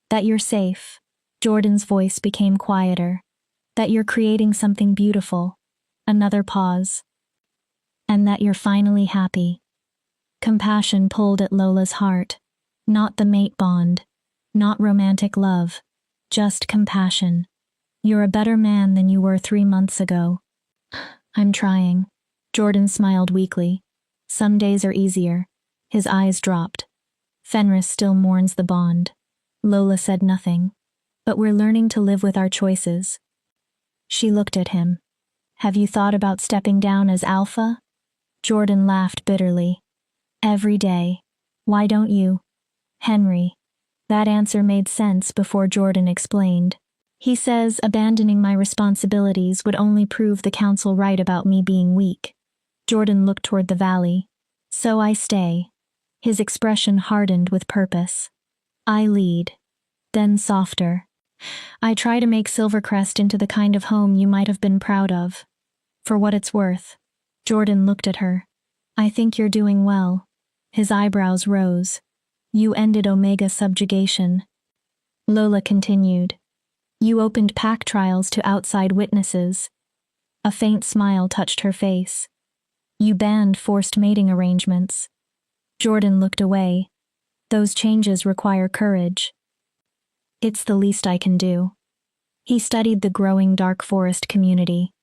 That you're safe. Jordan's voice became quieter. That you're creating something beautiful. Another pause. And that you're finally happy. Compassion pulled at Lola's heart. Not the mate bond. Not romantic love. Just compassion. You're a better man than you were 3 months ago. I'm trying. Jordan smiled weakly. Some days are easier. His eyes dropped. Fenris still mourns the bond. Lola said nothing. But we're learning to live with our choices. She looked at him. Have you thought about stepping down as alpha? Jordan laughed bitterly. Every day. Why don't you? Henry. That answer made sense before Jordan explained. He says abandoning my responsibilities would only prove the council right about me being weak. Jordan looked toward the valley. So I stay. His expression hardened with purpose. I lead. Then softer. I try to make Silvercrest into the kind of home you might have been proud of. For what it's worth. Jordan looked at her. I think you're doing well. His eyebrows rose. You ended Omega subjugation. Lola continued. You opened pack trials to outside witnesses. A faint smile touched her face. You banned forced mating arrangements. Jordan looked away. Those changes require courage. It's the least I can do. He studied the growing Dark Forest community.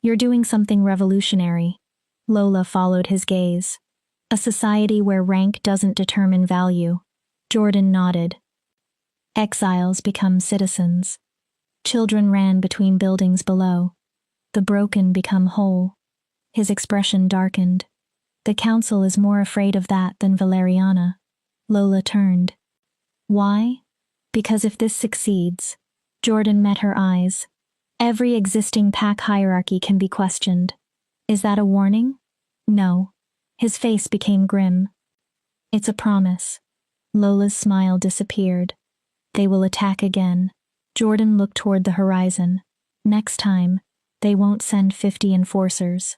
You're doing something revolutionary. Lola followed his gaze. A society where rank doesn't determine value. Jordan nodded. Exiles become citizens. Children ran between buildings below. The broken become whole. His expression darkened. The council is more afraid of that than Valeriana. Lola turned. Why? Because if this succeeds, Jordan met her eyes. Every existing pack hierarchy can be questioned. Is that a warning? No. His face became grim. It's a promise. Lola's smile disappeared. They will attack again. Jordan looked toward the horizon. Next time, they won't send 50 enforcers.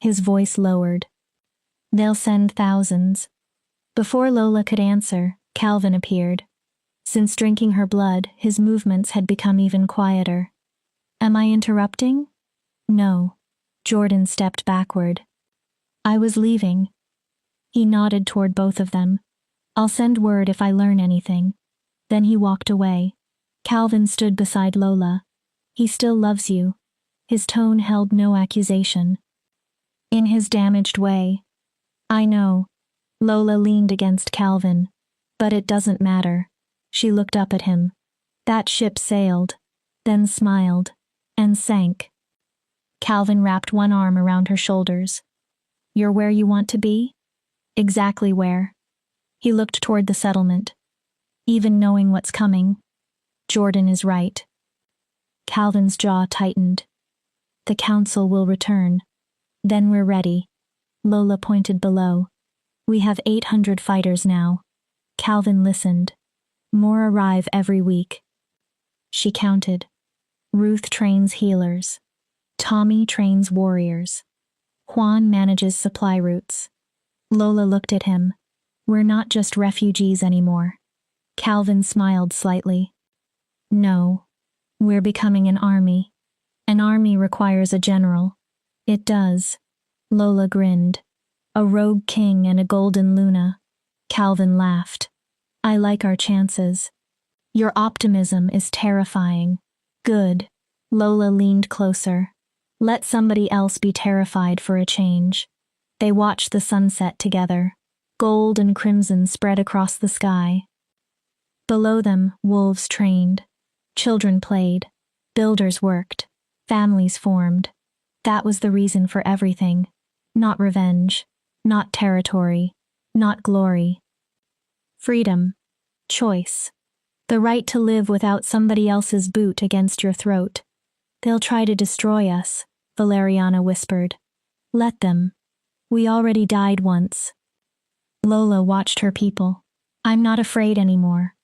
His voice lowered. They'll send thousands. Before Lola could answer, Calvin appeared. Since drinking her blood, his movements had become even quieter. Am I interrupting? No. Jordan stepped backward. I was leaving. He nodded toward both of them. I'll send word if I learn anything. Then he walked away. Calvin stood beside Lola. He still loves you. His tone held no accusation. In his damaged way. I know. Lola leaned against Calvin. But it doesn't matter. She looked up at him. That ship sailed, then smiled, and sank. Calvin wrapped one arm around her shoulders. You're where you want to be? Exactly where. He looked toward the settlement. Even knowing what's coming, Jordan is right. Calvin's jaw tightened. The council will return. Then we're ready. Lola pointed below. We have 800 fighters now. Calvin listened. More arrive every week. She counted. Ruth trains healers. Tommy trains warriors. Juan manages supply routes. Lola looked at him. We're not just refugees anymore. Calvin smiled slightly. No. We're becoming an army. An army requires a general. It does. Lola grinned. A rogue king and a golden Luna. Calvin laughed. I like our chances. Your optimism is terrifying. Good. Lola leaned closer. Let somebody else be terrified for a change. They watched the sunset together. Gold and crimson spread across the sky. Below them, wolves trained. Children played. Builders worked. Families formed. That was the reason for everything. Not revenge. Not territory. Not glory. Freedom. Choice. The right to live without somebody else's boot against your throat. They'll try to destroy us, Valeriana whispered. Let them. We already died once. Lola watched her people. I'm not afraid anymore.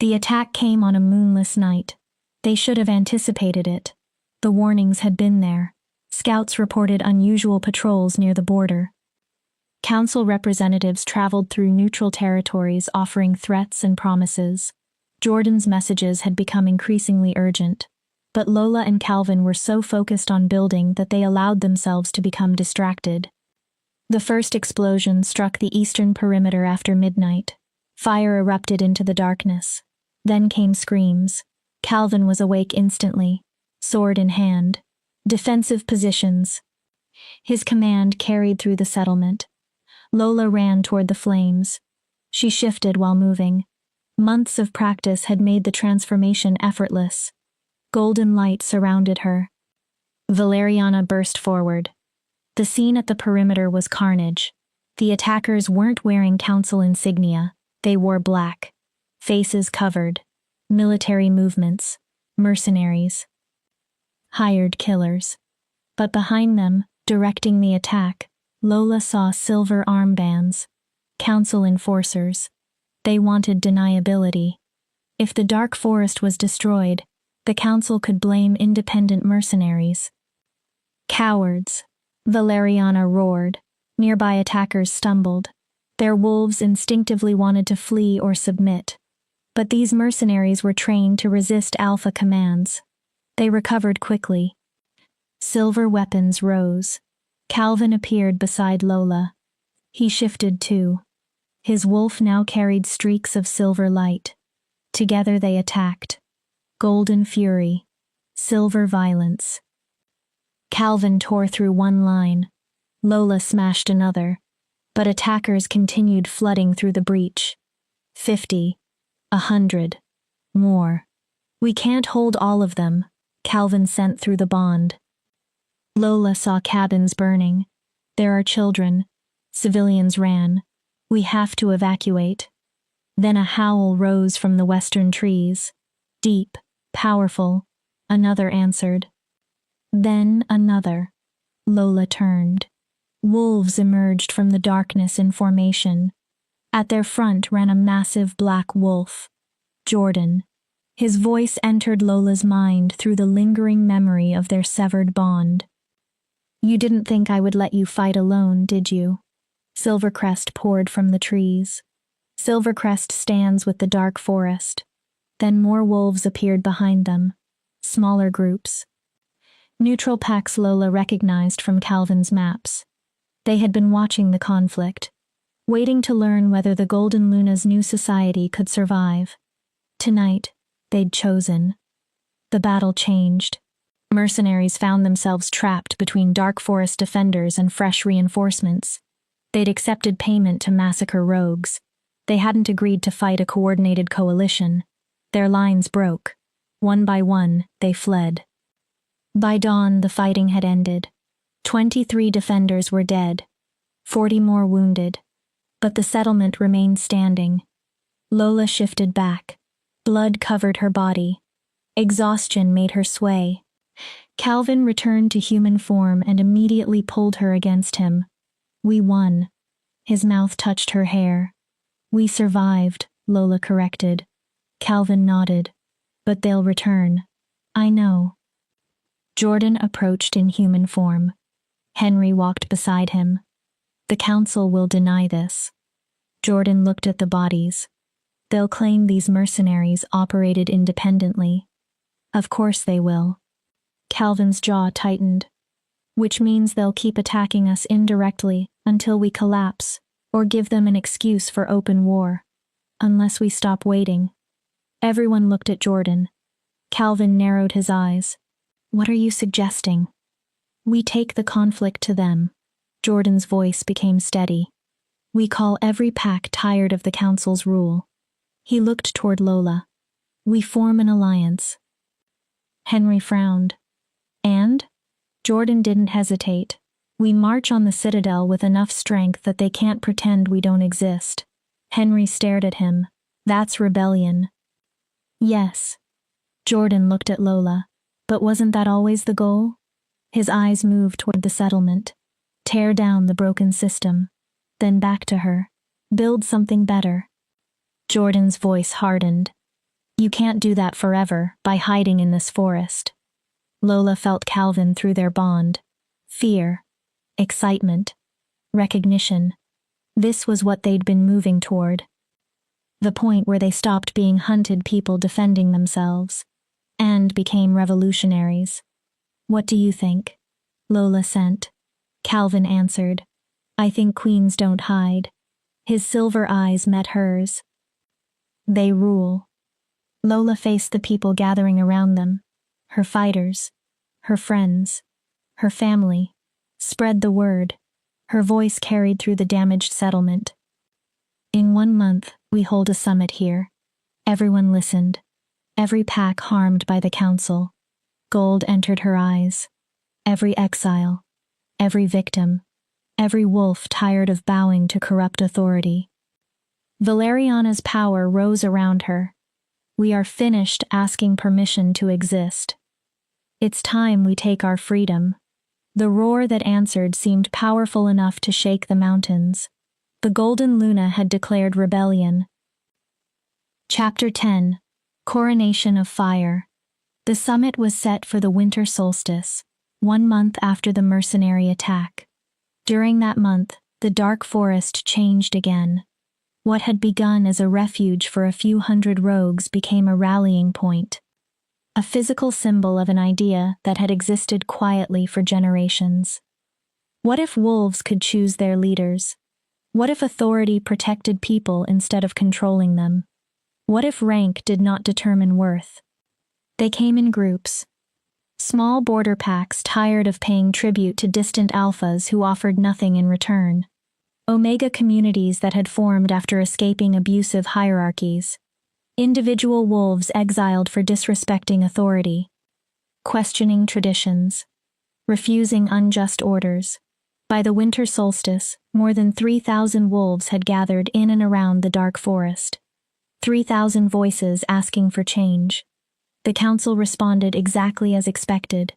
The attack came on a moonless night. They should have anticipated it. The warnings had been there. Scouts reported unusual patrols near the border. Council representatives traveled through neutral territories offering threats and promises. Jordan's messages had become increasingly urgent, but Lola and Calvin were so focused on building that they allowed themselves to become distracted. The first explosion struck the eastern perimeter after midnight. Fire erupted into the darkness. Then came screams. Calvin was awake instantly, sword in hand. Defensive positions. His command carried through the settlement. Lola ran toward the flames. She shifted while moving. Months of practice had made the transformation effortless. Golden light surrounded her. Valeriana burst forward. The scene at the perimeter was carnage. The attackers weren't wearing council insignia. They wore black. Faces covered. Military movements. Mercenaries. Hired killers. But behind them, directing the attack, Lola saw silver armbands. Council enforcers. They wanted deniability. If the dark forest was destroyed, the council could blame independent mercenaries. Cowards. Valeriana roared. Nearby attackers stumbled. Their wolves instinctively wanted to flee or submit. But these mercenaries were trained to resist alpha commands. They recovered quickly. Silver weapons rose. Calvin appeared beside Lola. He shifted too. His wolf now carried streaks of silver light. Together they attacked. Golden fury. Silver violence. Calvin tore through one line. Lola smashed another. But attackers continued flooding through the breach. 50. 100. More. We can't hold all of them, Calvin sent through the bond. Lola saw cabins burning. There are children. Civilians ran. We have to evacuate. Then a howl rose from the western trees. Deep, powerful. Another answered. Then another. Lola turned. Wolves emerged from the darkness in formation. At their front ran a massive black wolf. Jordan. His voice entered Lola's mind through the lingering memory of their severed bond. You didn't think I would let you fight alone, did you? Silvercrest poured from the trees. Silvercrest stands with the dark forest. Then more wolves appeared behind them. Smaller groups. Neutral packs Lola recognized from Calvin's maps. They had been watching the conflict, waiting to learn whether the Golden Luna's new society could survive. Tonight, they'd chosen. The battle changed. Mercenaries found themselves trapped between dark forest defenders and fresh reinforcements. They'd accepted payment to massacre rogues. They hadn't agreed to fight a coordinated coalition. Their lines broke. One by one, they fled. By dawn, the fighting had ended. 23 defenders were dead. 40 more wounded. But the settlement remained standing. Lola shifted back. Blood covered her body. Exhaustion made her sway. Calvin returned to human form and immediately pulled her against him. We won. His mouth touched her hair. We survived, Lola corrected. Calvin nodded. But they'll return. I know. Jordan approached in human form. Henry walked beside him. The council will deny this. Jordan looked at the bodies. They'll claim these mercenaries operated independently. Of course they will. Calvin's jaw tightened. Which means they'll keep attacking us indirectly until we collapse, or give them an excuse for open war. Unless we stop waiting. Everyone looked at Jordan. Calvin narrowed his eyes. What are you suggesting? We take the conflict to them. Jordan's voice became steady. We call every pack tired of the council's rule. He looked toward Lola. We form an alliance. Henry frowned. And? Jordan didn't hesitate. We march on the citadel with enough strength that they can't pretend we don't exist. Henry stared at him. That's rebellion. Yes. Jordan looked at Lola. But wasn't that always the goal? His eyes moved toward the settlement. Tear down the broken system. Then back to her. Build something better. Jordan's voice hardened. You can't do that forever by hiding in this forest. Lola felt Calvin through their bond. Fear. Excitement. Recognition. This was what they'd been moving toward. The point where they stopped being hunted people defending themselves. And became revolutionaries. What do you think? Lola sent. Calvin answered. I think queens don't hide. His silver eyes met hers. They rule. Lola faced the people gathering around them. Her fighters. Her friends. Her family. Spread the word. Her voice carried through the damaged settlement. In 1 month, we hold a summit here. Everyone listened. Every pack harmed by the council. Gold entered her eyes. Every exile. Every victim. Every wolf tired of bowing to corrupt authority. Valeriana's power rose around her. We are finished asking permission to exist. It's time we take our freedom. The roar that answered seemed powerful enough to shake the mountains. The Golden Luna had declared rebellion. Chapter 10. Coronation of Fire. The summit was set for the winter solstice, 1 month after the mercenary attack. During that month, the dark forest changed again. What had begun as a refuge for a few hundred rogues became a rallying point. A physical symbol of an idea that had existed quietly for generations. What if wolves could choose their leaders? What if authority protected people instead of controlling them? What if rank did not determine worth? They came in groups. Small border packs tired of paying tribute to distant alphas who offered nothing in return. Omega communities that had formed after escaping abusive hierarchies. Individual wolves exiled for disrespecting authority, questioning traditions, refusing unjust orders. By the winter solstice, more than 3,000 wolves had gathered in and around the dark forest. 3,000 voices asking for change. The council responded exactly as expected.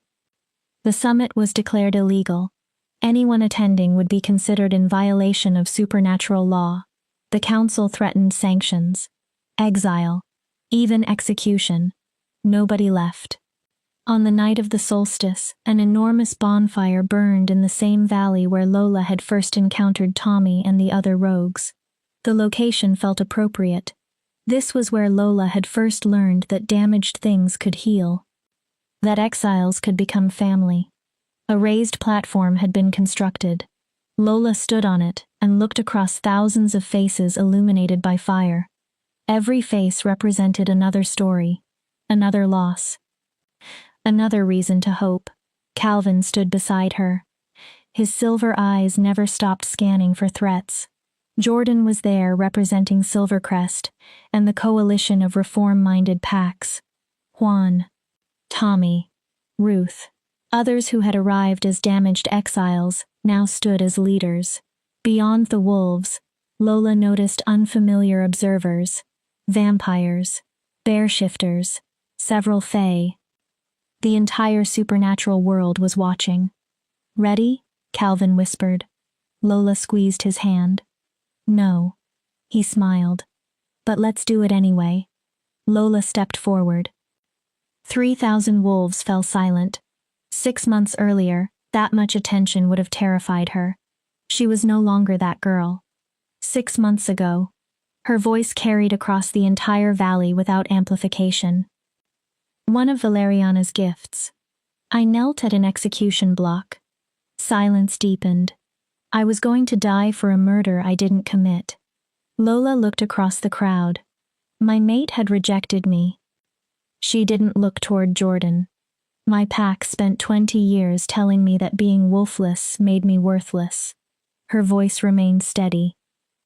The summit was declared illegal. Anyone attending would be considered in violation of supernatural law. The council threatened sanctions, exile, even execution. Nobody left. On the night of the solstice, an enormous bonfire burned in the same valley where Lola had first encountered Tommy and the other rogues. The location felt appropriate. This was where Lola had first learned that damaged things could heal, that exiles could become family. A raised platform had been constructed. Lola stood on it and looked across thousands of faces illuminated by fire. Every face represented another story, another loss, another reason to hope. Calvin stood beside her. His silver eyes never stopped scanning for threats. Jordan was there representing Silvercrest and the coalition of reform-minded packs. Juan, Tommy, Ruth. Others who had arrived as damaged exiles now stood as leaders. Beyond the wolves, Lola noticed unfamiliar observers, vampires, bear-shifters, several fae. The entire supernatural world was watching. "Ready?" Calvin whispered. Lola squeezed his hand. "No." He smiled. "But let's do it anyway." Lola stepped forward. 3,000 wolves fell silent. 6 months earlier, that much attention would have terrified her. She was no longer that girl. 6 months ago, her voice carried across the entire valley without amplification. One of Valeriana's gifts. I knelt at an execution block. Silence deepened. I was going to die for a murder I didn't commit. Lola looked across the crowd. My mate had rejected me. She didn't look toward Jordan. My pack spent 20 years telling me that being wolfless made me worthless. Her voice remained steady.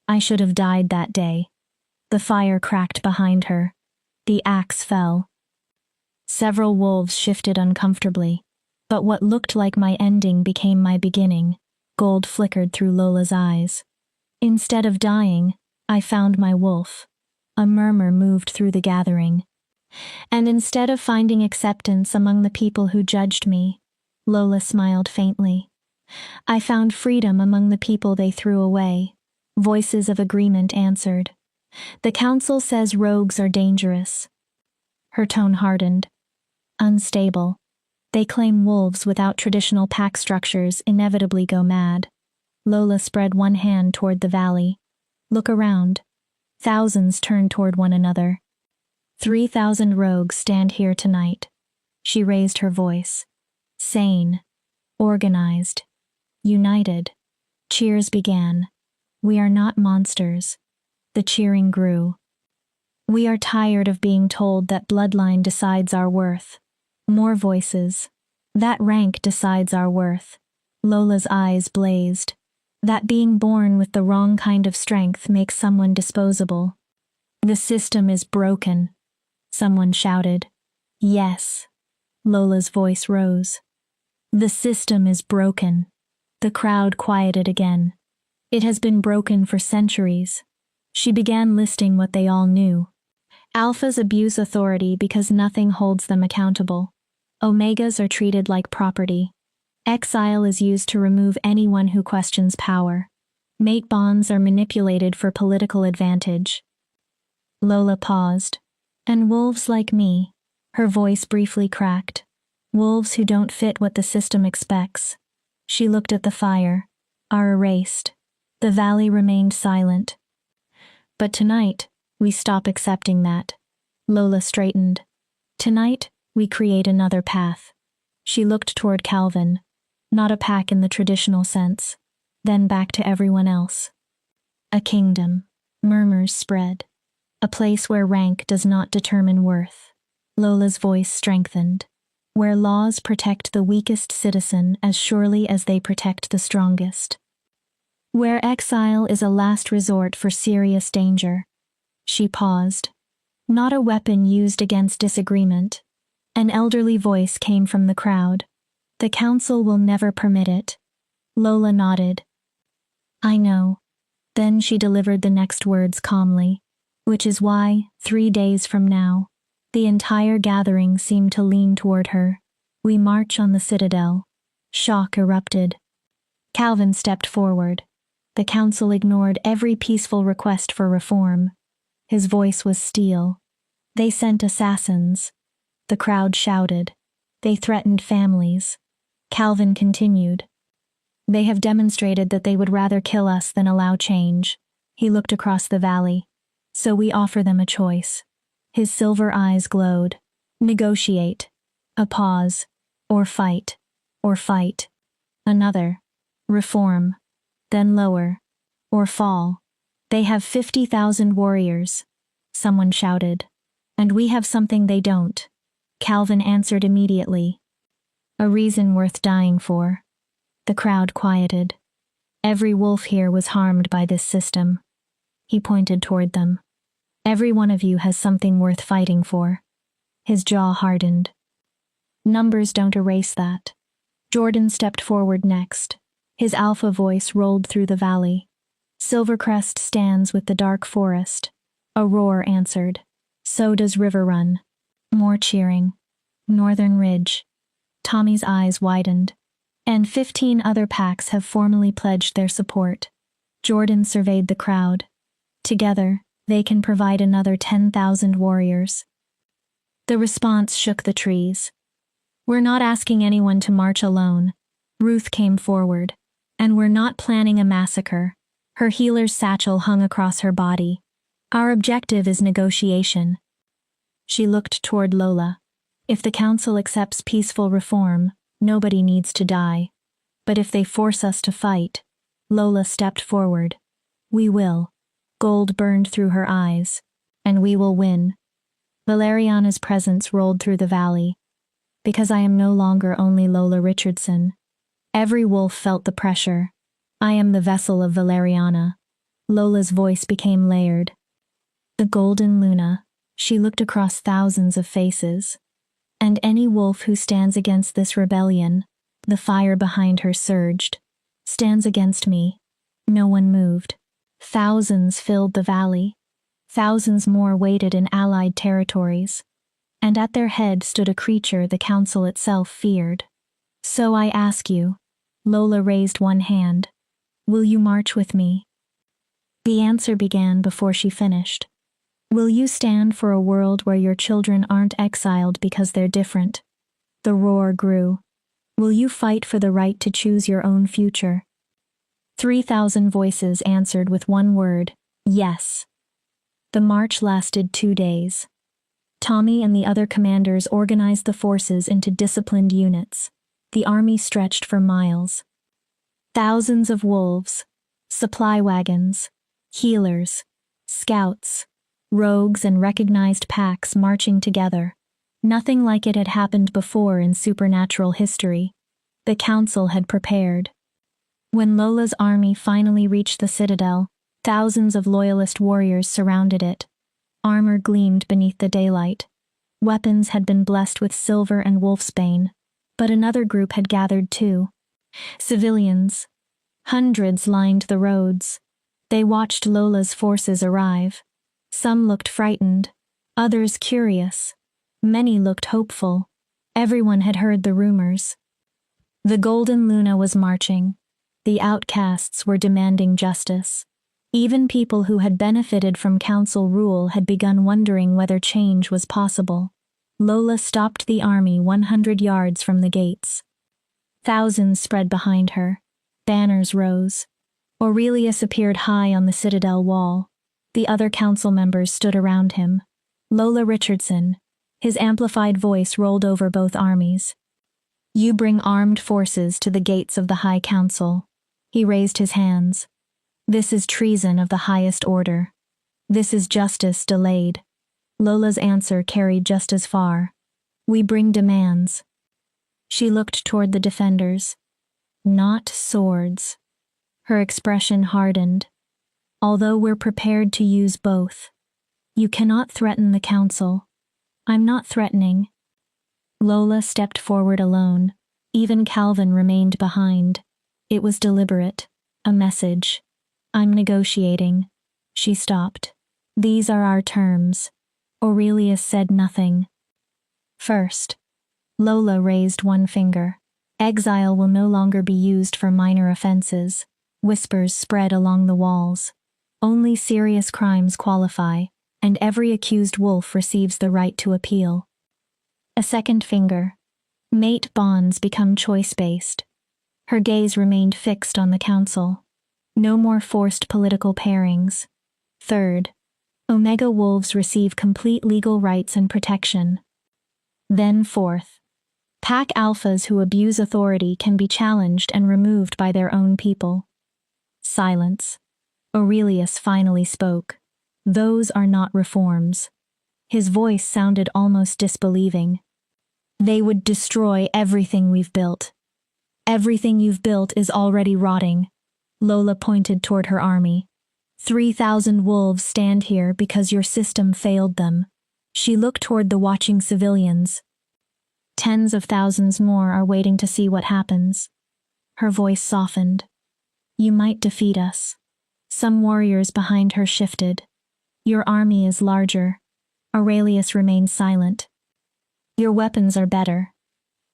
I should have died that day. The fire cracked behind her. The axe fell. Several wolves shifted uncomfortably, but what looked like my ending became my beginning. Gold flickered through Lola's eyes. Instead of dying, I found my wolf. A murmur moved through the gathering. And instead of finding acceptance among the people who judged me, Lola smiled faintly, I found freedom among the people they threw away. Voices of agreement answered. The council says rogues are dangerous. Her tone hardened. Unstable. They claim wolves without traditional pack structures inevitably go mad. Lola spread one hand toward the valley. Look around. Thousands turn toward one another. 3,000 rogues stand here tonight. She raised her voice. Sane. Organized. United. Cheers began. We are not monsters. The cheering grew. We are tired of being told that bloodline decides our worth. More voices. That rank decides our worth. Lola's eyes blazed. That being born with the wrong kind of strength makes someone disposable. The system is broken. Someone shouted. Yes. Lola's voice rose. The system is broken. The crowd quieted again. It has been broken for centuries. She began listing what they all knew. Alphas abuse authority because nothing holds them accountable. Omegas are treated like property. Exile is used to remove anyone who questions power. Mate bonds are manipulated for political advantage. Lola paused. And wolves like me, her voice briefly cracked. Wolves who don't fit what the system expects. She looked at the fire. Are erased. The valley remained silent. But tonight, we stop accepting that. Lola straightened. Tonight, we create another path. She looked toward Calvin. Not a pack in the traditional sense. Then back to everyone else. A kingdom. Murmurs spread. A place where rank does not determine worth. Lola's voice strengthened. Where laws protect the weakest citizen as surely as they protect the strongest. Where exile is a last resort for serious danger. She paused. Not a weapon used against disagreement. An elderly voice came from the crowd. The council will never permit it. Lola nodded. I know. Then she delivered the next words calmly, which is why, 3 days from now, the entire gathering seemed to lean toward her. We march on the citadel. Shock erupted. Calvin stepped forward. The council ignored every peaceful request for reform. His voice was steel. They sent assassins. The crowd shouted. They threatened families. Calvin continued. They have demonstrated that they would rather kill us than allow change. He looked across the valley. So we offer them a choice. His silver eyes glowed. Negotiate. A pause. Or fight. Or fight. Another. Reform. Then lower. Or fall. They have 50,000 warriors. Someone shouted. And we have something they don't. Calvin answered immediately. A reason worth dying for. The crowd quieted. Every wolf here was harmed by this system. He pointed toward them. Every one of you has something worth fighting for. His jaw hardened. Numbers don't erase that. Jordan stepped forward next. His alpha voice rolled through the valley. Silvercrest stands with the dark forest. A roar answered. So does River Run. More cheering. Northern Ridge. Tommy's eyes widened. And 15 other packs have formally pledged their support. Jordan surveyed the crowd. Together, they can provide another 10,000 warriors. The response shook the trees. We're not asking anyone to march alone. Ruth came forward. And we're not planning a massacre. Her healer's satchel hung across her body. Our objective is negotiation. She looked toward Lola. If the council accepts peaceful reform, nobody needs to die. But if they force us to fight, Lola stepped forward. We will. Gold burned through her eyes. And we will win. Valeriana's presence rolled through the valley. Because I am no longer only Lola Richardson. Every wolf felt the pressure. I am the vessel of Valeriana. Lola's voice became layered. The Golden Luna. She looked across thousands of faces. And any wolf who stands against this rebellion, the fire behind her surged, stands against me. No one moved. Thousands filled the valley. Thousands more waited in allied territories. And at their head stood a creature the council itself feared. So I ask you, Lola raised one hand, will you march with me? The answer began before she finished. Will you stand for a world where your children aren't exiled because they're different? The roar grew. Will you fight for the right to choose your own future? 3,000 voices answered with one word, yes. The march lasted 2 days. Tommy and the other commanders organized the forces into disciplined units. The army stretched for miles. Thousands of wolves, supply wagons, healers, scouts, rogues and recognized packs marching together. Nothing like it had happened before in supernatural history. The council had prepared. When Lola's army finally reached the citadel, thousands of loyalist warriors surrounded it. Armor gleamed beneath the daylight. Weapons had been blessed with silver and wolfsbane. But another group had gathered too. Civilians. Hundreds lined the roads. They watched Lola's forces arrive. Some looked frightened, others curious. Many looked hopeful. Everyone had heard the rumors. The Golden Luna was marching. The outcasts were demanding justice. Even people who had benefited from council rule had begun wondering whether change was possible. Lola stopped the army 100 yards from the gates. Thousands spread behind her. Banners rose. Aurelius appeared high on the citadel wall. The other council members stood around him. Lola Richardson. His amplified voice rolled over both armies. You bring armed forces to the gates of the High Council. He raised his hands. This is treason of the highest order. This is justice delayed. Lola's answer carried just as far. We bring demands. She looked toward the defenders. Not swords. Her expression hardened. Although we're prepared to use both. You cannot threaten the council. I'm not threatening. Lola stepped forward alone. Even Calvin remained behind. It was deliberate. A message. I'm negotiating. She stopped. These are our terms. Aurelius said nothing. First. Lola raised one finger. Exile will no longer be used for minor offenses. Whispers spread along the walls. Only serious crimes qualify, and every accused wolf receives the right to appeal. A second finger. Mate bonds become choice-based. Her gaze remained fixed on the council. No more forced political pairings. Third. Omega wolves receive complete legal rights and protection. Then fourth. Pack alphas who abuse authority can be challenged and removed by their own people. Silence. Aurelius finally spoke. Those are not reforms. His voice sounded almost disbelieving. They would destroy everything we've built. Everything you've built is already rotting. Lola pointed toward her army. 3,000 wolves stand here because your system failed them. She looked toward the watching civilians. Tens of thousands more are waiting to see what happens. Her voice softened. You might defeat us. Some warriors behind her shifted. Your army is larger. Aurelius remained silent. Your weapons are better.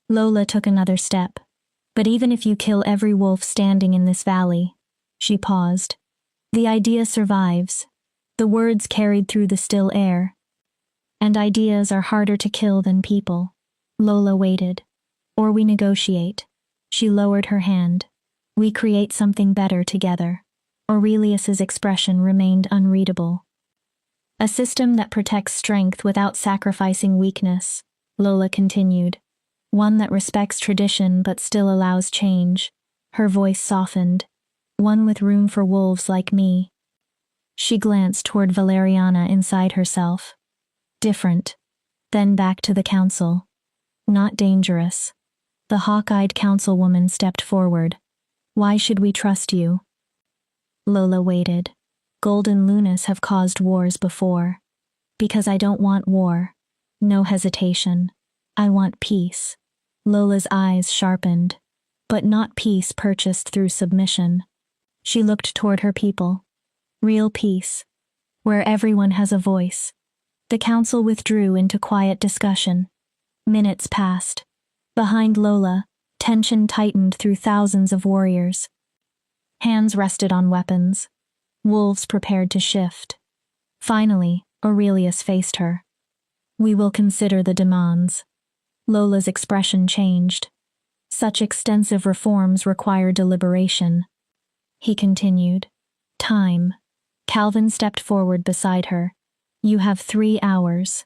Lola took another step. But even if you kill every wolf standing in this valley, she paused. The idea survives. The words carried through the still air. And ideas are harder to kill than people. Lola waited. Or we negotiate. She lowered her hand. We create something better together. Aurelius's expression remained unreadable. A system that protects strength without sacrificing weakness, Lola continued. One that respects tradition but still allows change. Her voice softened. One with room for wolves like me. She glanced toward Valeriana inside herself. Different. Then back to the council. Not dangerous. The hawk-eyed councilwoman stepped forward. Why should we trust you? Lola waited. Golden lunas have caused wars before. Because I don't want war. No hesitation. I want peace. Lola's eyes sharpened. But not peace purchased through submission. She looked toward her people. Real peace. Where everyone has a voice. The council withdrew into quiet discussion. Minutes passed. Behind Lola, tension tightened through thousands of warriors. Hands rested on weapons. Wolves prepared to shift. Finally, Aurelius faced her. We will consider the demands. Lola's expression changed. Such extensive reforms require deliberation. He continued. Time. Calvin stepped forward beside her. You have 3 hours.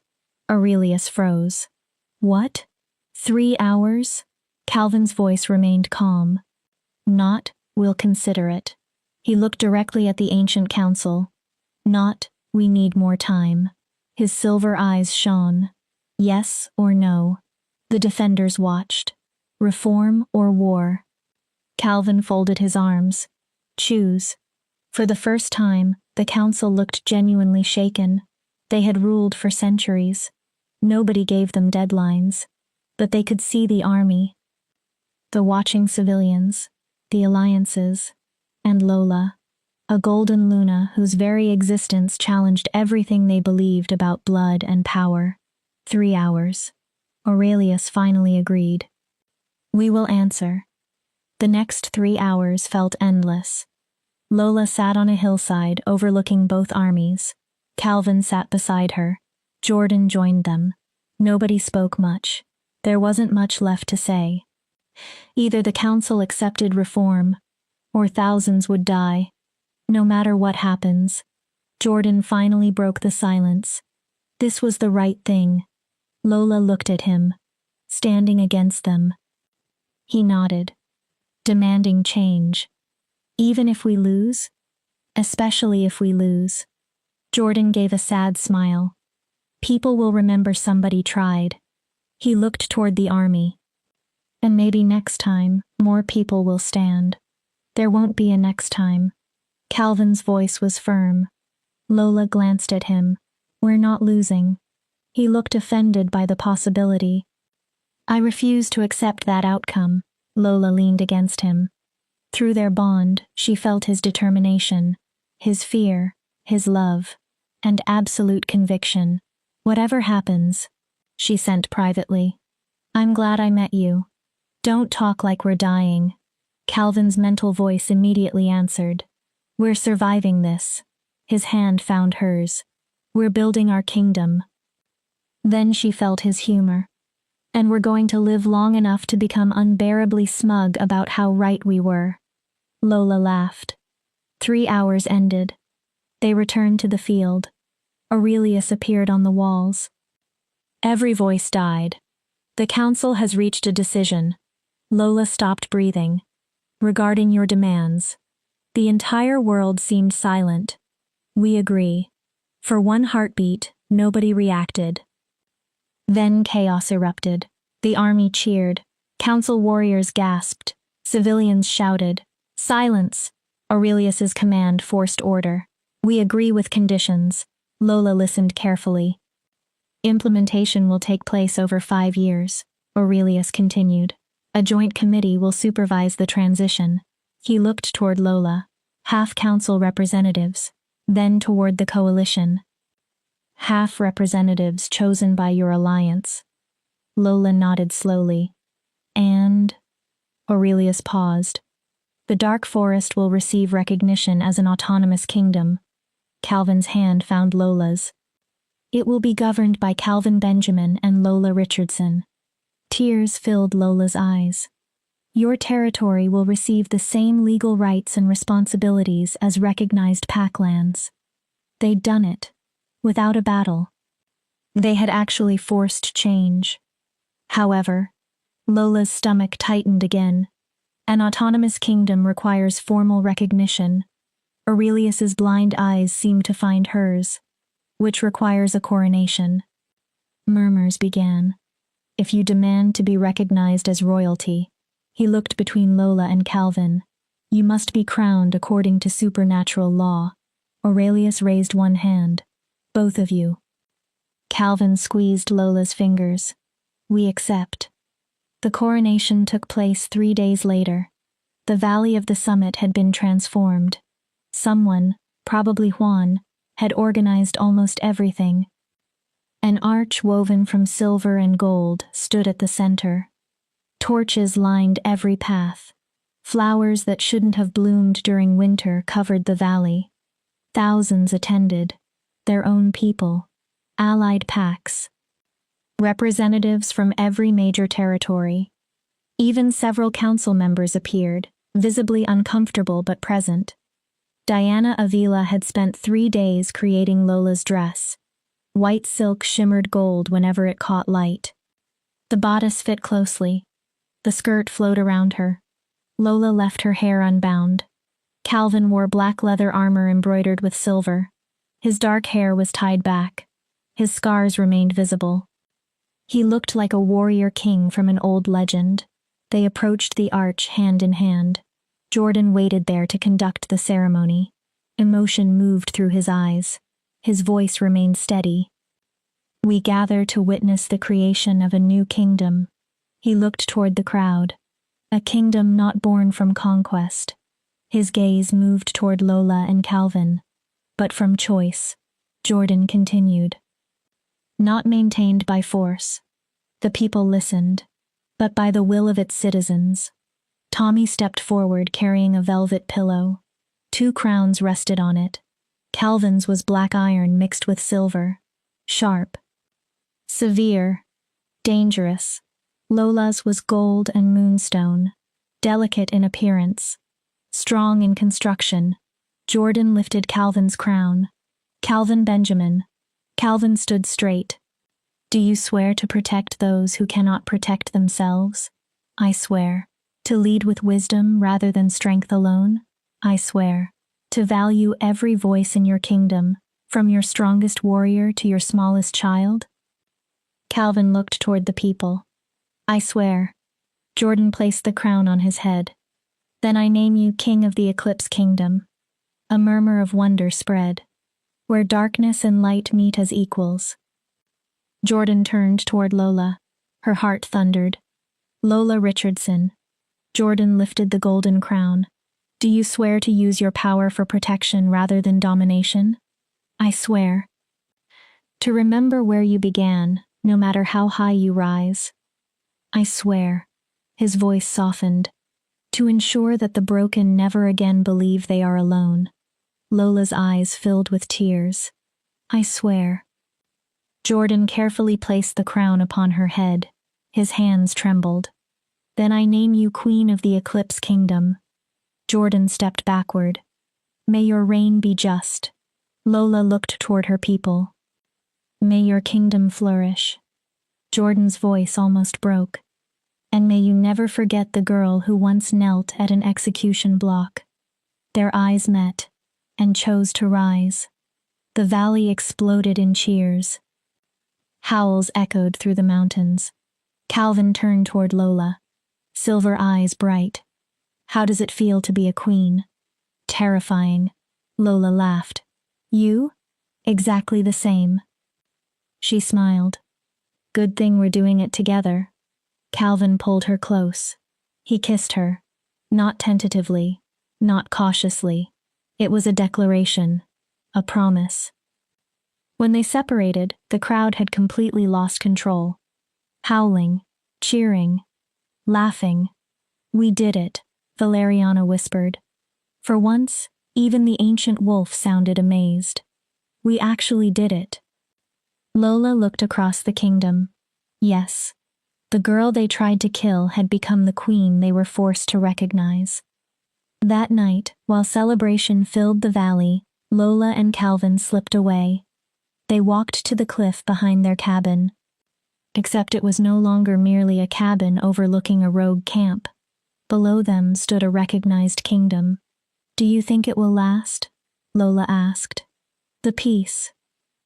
Aurelius froze. What? 3 hours? Calvin's voice remained calm. Not, we'll consider it. He looked directly at the ancient council. Not, we need more time. His silver eyes shone. Yes or no. The defenders watched. Reform or war? Calvin folded his arms. Choose. For the first time, the council looked genuinely shaken. They had ruled for centuries. Nobody gave them deadlines. But they could see the army. The watching civilians. The alliances. And Lola. A golden luna whose very existence challenged everything they believed about blood and power. 3 hours. Aurelius finally agreed. We will answer. The next 3 hours felt endless. Lola sat on a hillside overlooking both armies. Calvin sat beside her. Jordan joined them. Nobody spoke much. There wasn't much left to say. Either the council accepted reform, or thousands would die. No matter what happens. Jordan finally broke the silence. This was the right thing. Lola looked at him, standing against them. He nodded, demanding change. Even if we lose? Especially if we lose. Jordan gave a sad smile. People will remember somebody tried. He looked toward the army. And maybe next time, more people will stand. There won't be a next time. Calvin's voice was firm. Lola glanced at him. We're not losing. He looked offended by the possibility. I refuse to accept that outcome. Lola leaned against him. Through their bond, she felt his determination, his fear, his love, and absolute conviction. Whatever happens, she sent privately. I'm glad I met you. Don't talk like we're dying. Calvin's mental voice immediately answered. We're surviving this. His hand found hers. We're building our kingdom. Then she felt his humor. And we're going to live long enough to become unbearably smug about how right we were. Lola laughed. 3 hours ended. They returned to the field. Aurelius appeared on the walls. Every voice died. The council has reached a decision. Lola stopped breathing. Regarding your demands. The entire world seemed silent. We agree. For one heartbeat, nobody reacted. Then chaos erupted. The army cheered. Council warriors gasped. Civilians shouted. Silence! Aurelius's command forced order. We agree with conditions. Lola listened carefully. Implementation will take place over 5 years, Aurelius continued. A joint committee will supervise the transition. He looked toward Lola, half council representatives, then toward the coalition. Half representatives chosen by your alliance. Lola nodded slowly. And? Aurelius paused. The Dark Forest will receive recognition as an autonomous kingdom. Calvin's hand found Lola's. It will be governed by Calvin Benjamin and Lola Richardson. Tears filled Lola's eyes. Your territory will receive the same legal rights and responsibilities as recognized pack lands. They'd done it, without a battle. They had actually forced change. However, Lola's stomach tightened again. An autonomous kingdom requires formal recognition. Aurelius's blind eyes seemed to find hers, which requires a coronation. Murmurs began. If you demand to be recognized as royalty, he looked between Lola and Calvin. You must be crowned according to supernatural law. Aurelius raised one hand. Both of you. Calvin squeezed Lola's fingers. We accept. The coronation took place 3 days later. The valley of the summit had been transformed. Someone, probably Juan, had organized almost everything. An arch woven from silver and gold stood at the center. Torches lined every path. Flowers that shouldn't have bloomed during winter covered the valley. Thousands attended, their own people, allied packs, representatives from every major territory. Even several council members appeared, visibly uncomfortable but present. Diana Avila had spent 3 days creating Lola's dress. White silk shimmered gold whenever it caught light. The bodice fit closely. The skirt flowed around her. Lola left her hair unbound. Calvin wore black leather armor embroidered with silver. His dark hair was tied back. His scars remained visible. He looked like a warrior king from an old legend. They approached the arch hand in hand. Jordan waited there to conduct the ceremony. Emotion moved through his eyes. His voice remained steady. We gather to witness the creation of a new kingdom. He looked toward the crowd. A kingdom not born from conquest. His gaze moved toward Lola and Calvin. But from choice. Jordan continued. Not maintained by force. The people listened, but by the will of its citizens. Tommy stepped forward carrying a velvet pillow. 2 crowns rested on it. Calvin's was black iron mixed with silver. Sharp. Severe. Dangerous. Lola's was gold and moonstone. Delicate in appearance. Strong in construction. Jordan lifted Calvin's crown. Calvin Benjamin. Calvin stood straight. Do you swear to protect those who cannot protect themselves? I swear. To lead with wisdom rather than strength alone? I swear. To value every voice in your kingdom, from your strongest warrior to your smallest child? Calvin looked toward the people. I swear. Jordan placed the crown on his head. Then I name you king of the Eclipse Kingdom. A murmur of wonder spread. where darkness and light meet as equals. Jordan turned toward Lola. Her heart thundered. Lola Richardson. Jordan lifted the golden crown. Do you swear to use your power for protection rather than domination? I swear. To remember where you began, no matter how high you rise. I swear. His voice softened. To ensure that the broken never again believe they are alone. Lola's eyes filled with tears. I swear. Jordan carefully placed the crown upon her head. His hands trembled. Then I name you Queen of the Eclipse Kingdom. Jordan stepped backward. May your reign be just. Lola looked toward her people. May your kingdom flourish. Jordan's voice almost broke. And may you never forget the girl who once knelt at an execution block. Their eyes met, and chose to rise. The valley exploded in cheers. Howls echoed through the mountains. Calvin turned toward Lola. Silver eyes bright. How does it feel to be a queen? Terrifying. Lola laughed. You? Exactly the same. She smiled. Good thing we're doing it together. Calvin pulled her close. He kissed her. Not tentatively, not cautiously. It was a declaration, a promise. When they separated, the crowd had completely lost control. Howling, cheering, laughing. We did it, Valeriana whispered. For once, even the ancient wolf sounded amazed. We actually did it. Lola looked across the kingdom. Yes, the girl they tried to kill had become the queen they were forced to recognize. That night, while celebration filled the valley, Lola and Calvin slipped away. They walked to the cliff behind their cabin. Except it was no longer merely a cabin overlooking a rogue camp. Below them stood a recognized kingdom. Do you think it will last? Lola asked. The peace.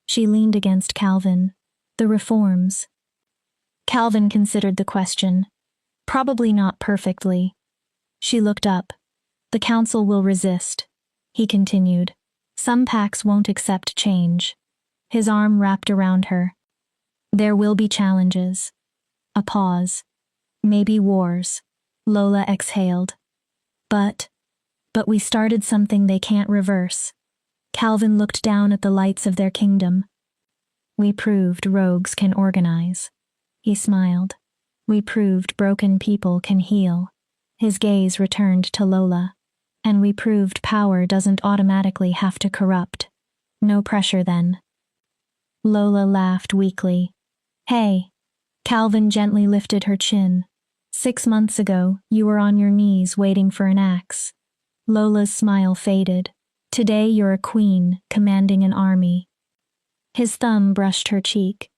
She leaned against Calvin. The reforms. Calvin considered the question. Probably not perfectly. She looked up. The council will resist. He continued. Some pacts won't accept change. His arm wrapped around her. There will be challenges. A pause. Maybe wars. Lola exhaled. But we started something they can't reverse. Calvin looked down at the lights of their kingdom. We proved rogues can organize. He smiled. We proved broken people can heal. His gaze returned to Lola. And we proved power doesn't automatically have to corrupt. No pressure then. Lola laughed weakly. Hey. Calvin gently lifted her chin. 6 months ago, you were on your knees waiting for an axe. Lola's smile faded. Today you're a queen, commanding an army. His thumb brushed her cheek.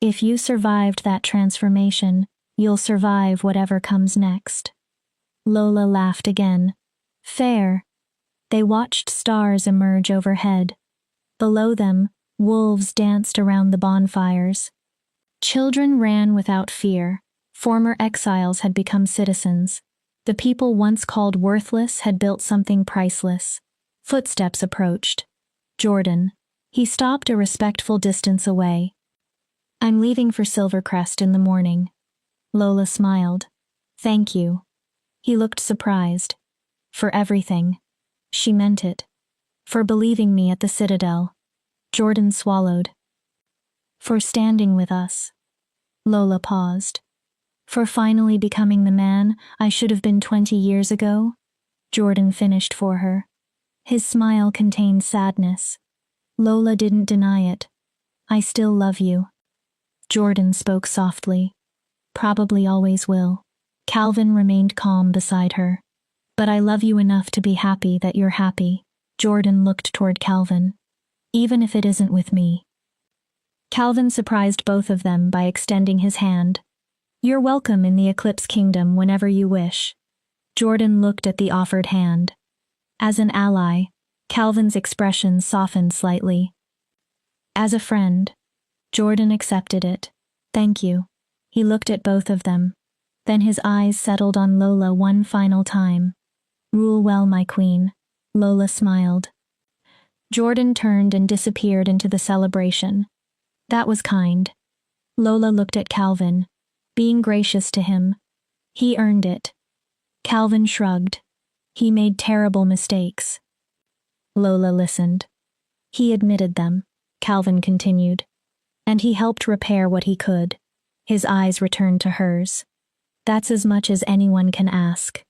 If you survived that transformation, you'll survive whatever comes next. Lola laughed again. Fair. They watched stars emerge overhead. Below them, wolves danced around the bonfires. Children ran without fear. Former exiles had become citizens. The people once called worthless had built something priceless. Footsteps approached. Jordan. He stopped a respectful distance away. I'm leaving for Silvercrest in the morning. Lola smiled. Thank you. He looked surprised. For everything. She meant it. For believing me at the Citadel. Jordan swallowed. For standing with us. Lola paused. For finally becoming the man I should have been 20 years ago? Jordan finished for her. His smile contained sadness. Lola didn't deny it. I still love you. Jordan spoke softly. Probably always will. Calvin remained calm beside her. But I love you enough to be happy that you're happy. Jordan looked toward Calvin. Even if it isn't with me. Calvin surprised both of them by extending his hand. You're welcome in the Eclipse Kingdom whenever you wish. Jordan looked at the offered hand. As an ally, Calvin's expression softened slightly. As a friend, Jordan accepted it. Thank you. He looked at both of them. Then his eyes settled on Lola one final time. Rule well, my queen. Lola smiled. Jordan turned and disappeared into the celebration. That was kind. Lola looked at Calvin, being gracious to him. He earned it. Calvin shrugged. He made terrible mistakes. Lola listened. He admitted them, Calvin continued. And he helped repair what he could. His eyes returned to hers. That's as much as anyone can ask.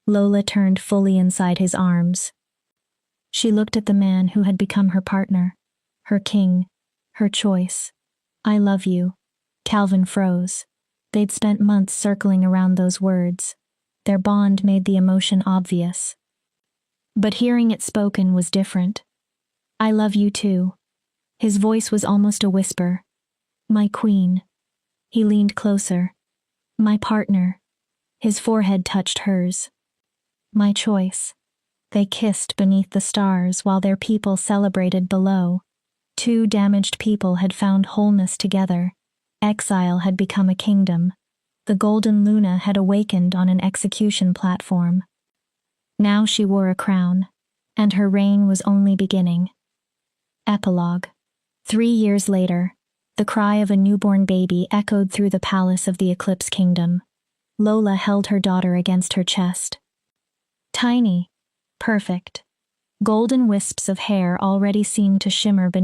Lola turned fully inside his arms. She looked at the man who had become her partner, her king, her choice. I love you. Calvin froze. They'd spent months circling around those words. Their bond made the emotion obvious. But hearing it spoken was different. I love you too. His voice was almost a whisper. My queen. He leaned closer. My partner. His forehead touched hers. My choice. They kissed beneath the stars while their people celebrated below. Two damaged people had found wholeness together. Exile had become a kingdom. The golden Luna had awakened on an execution platform. Now she wore a crown, and her reign was only beginning. Epilogue. 3 years later, the cry of a newborn baby echoed through the palace of the Eclipse Kingdom. Lola held her daughter against her chest. Tiny. Perfect. Golden wisps of hair already seemed to shimmer beneath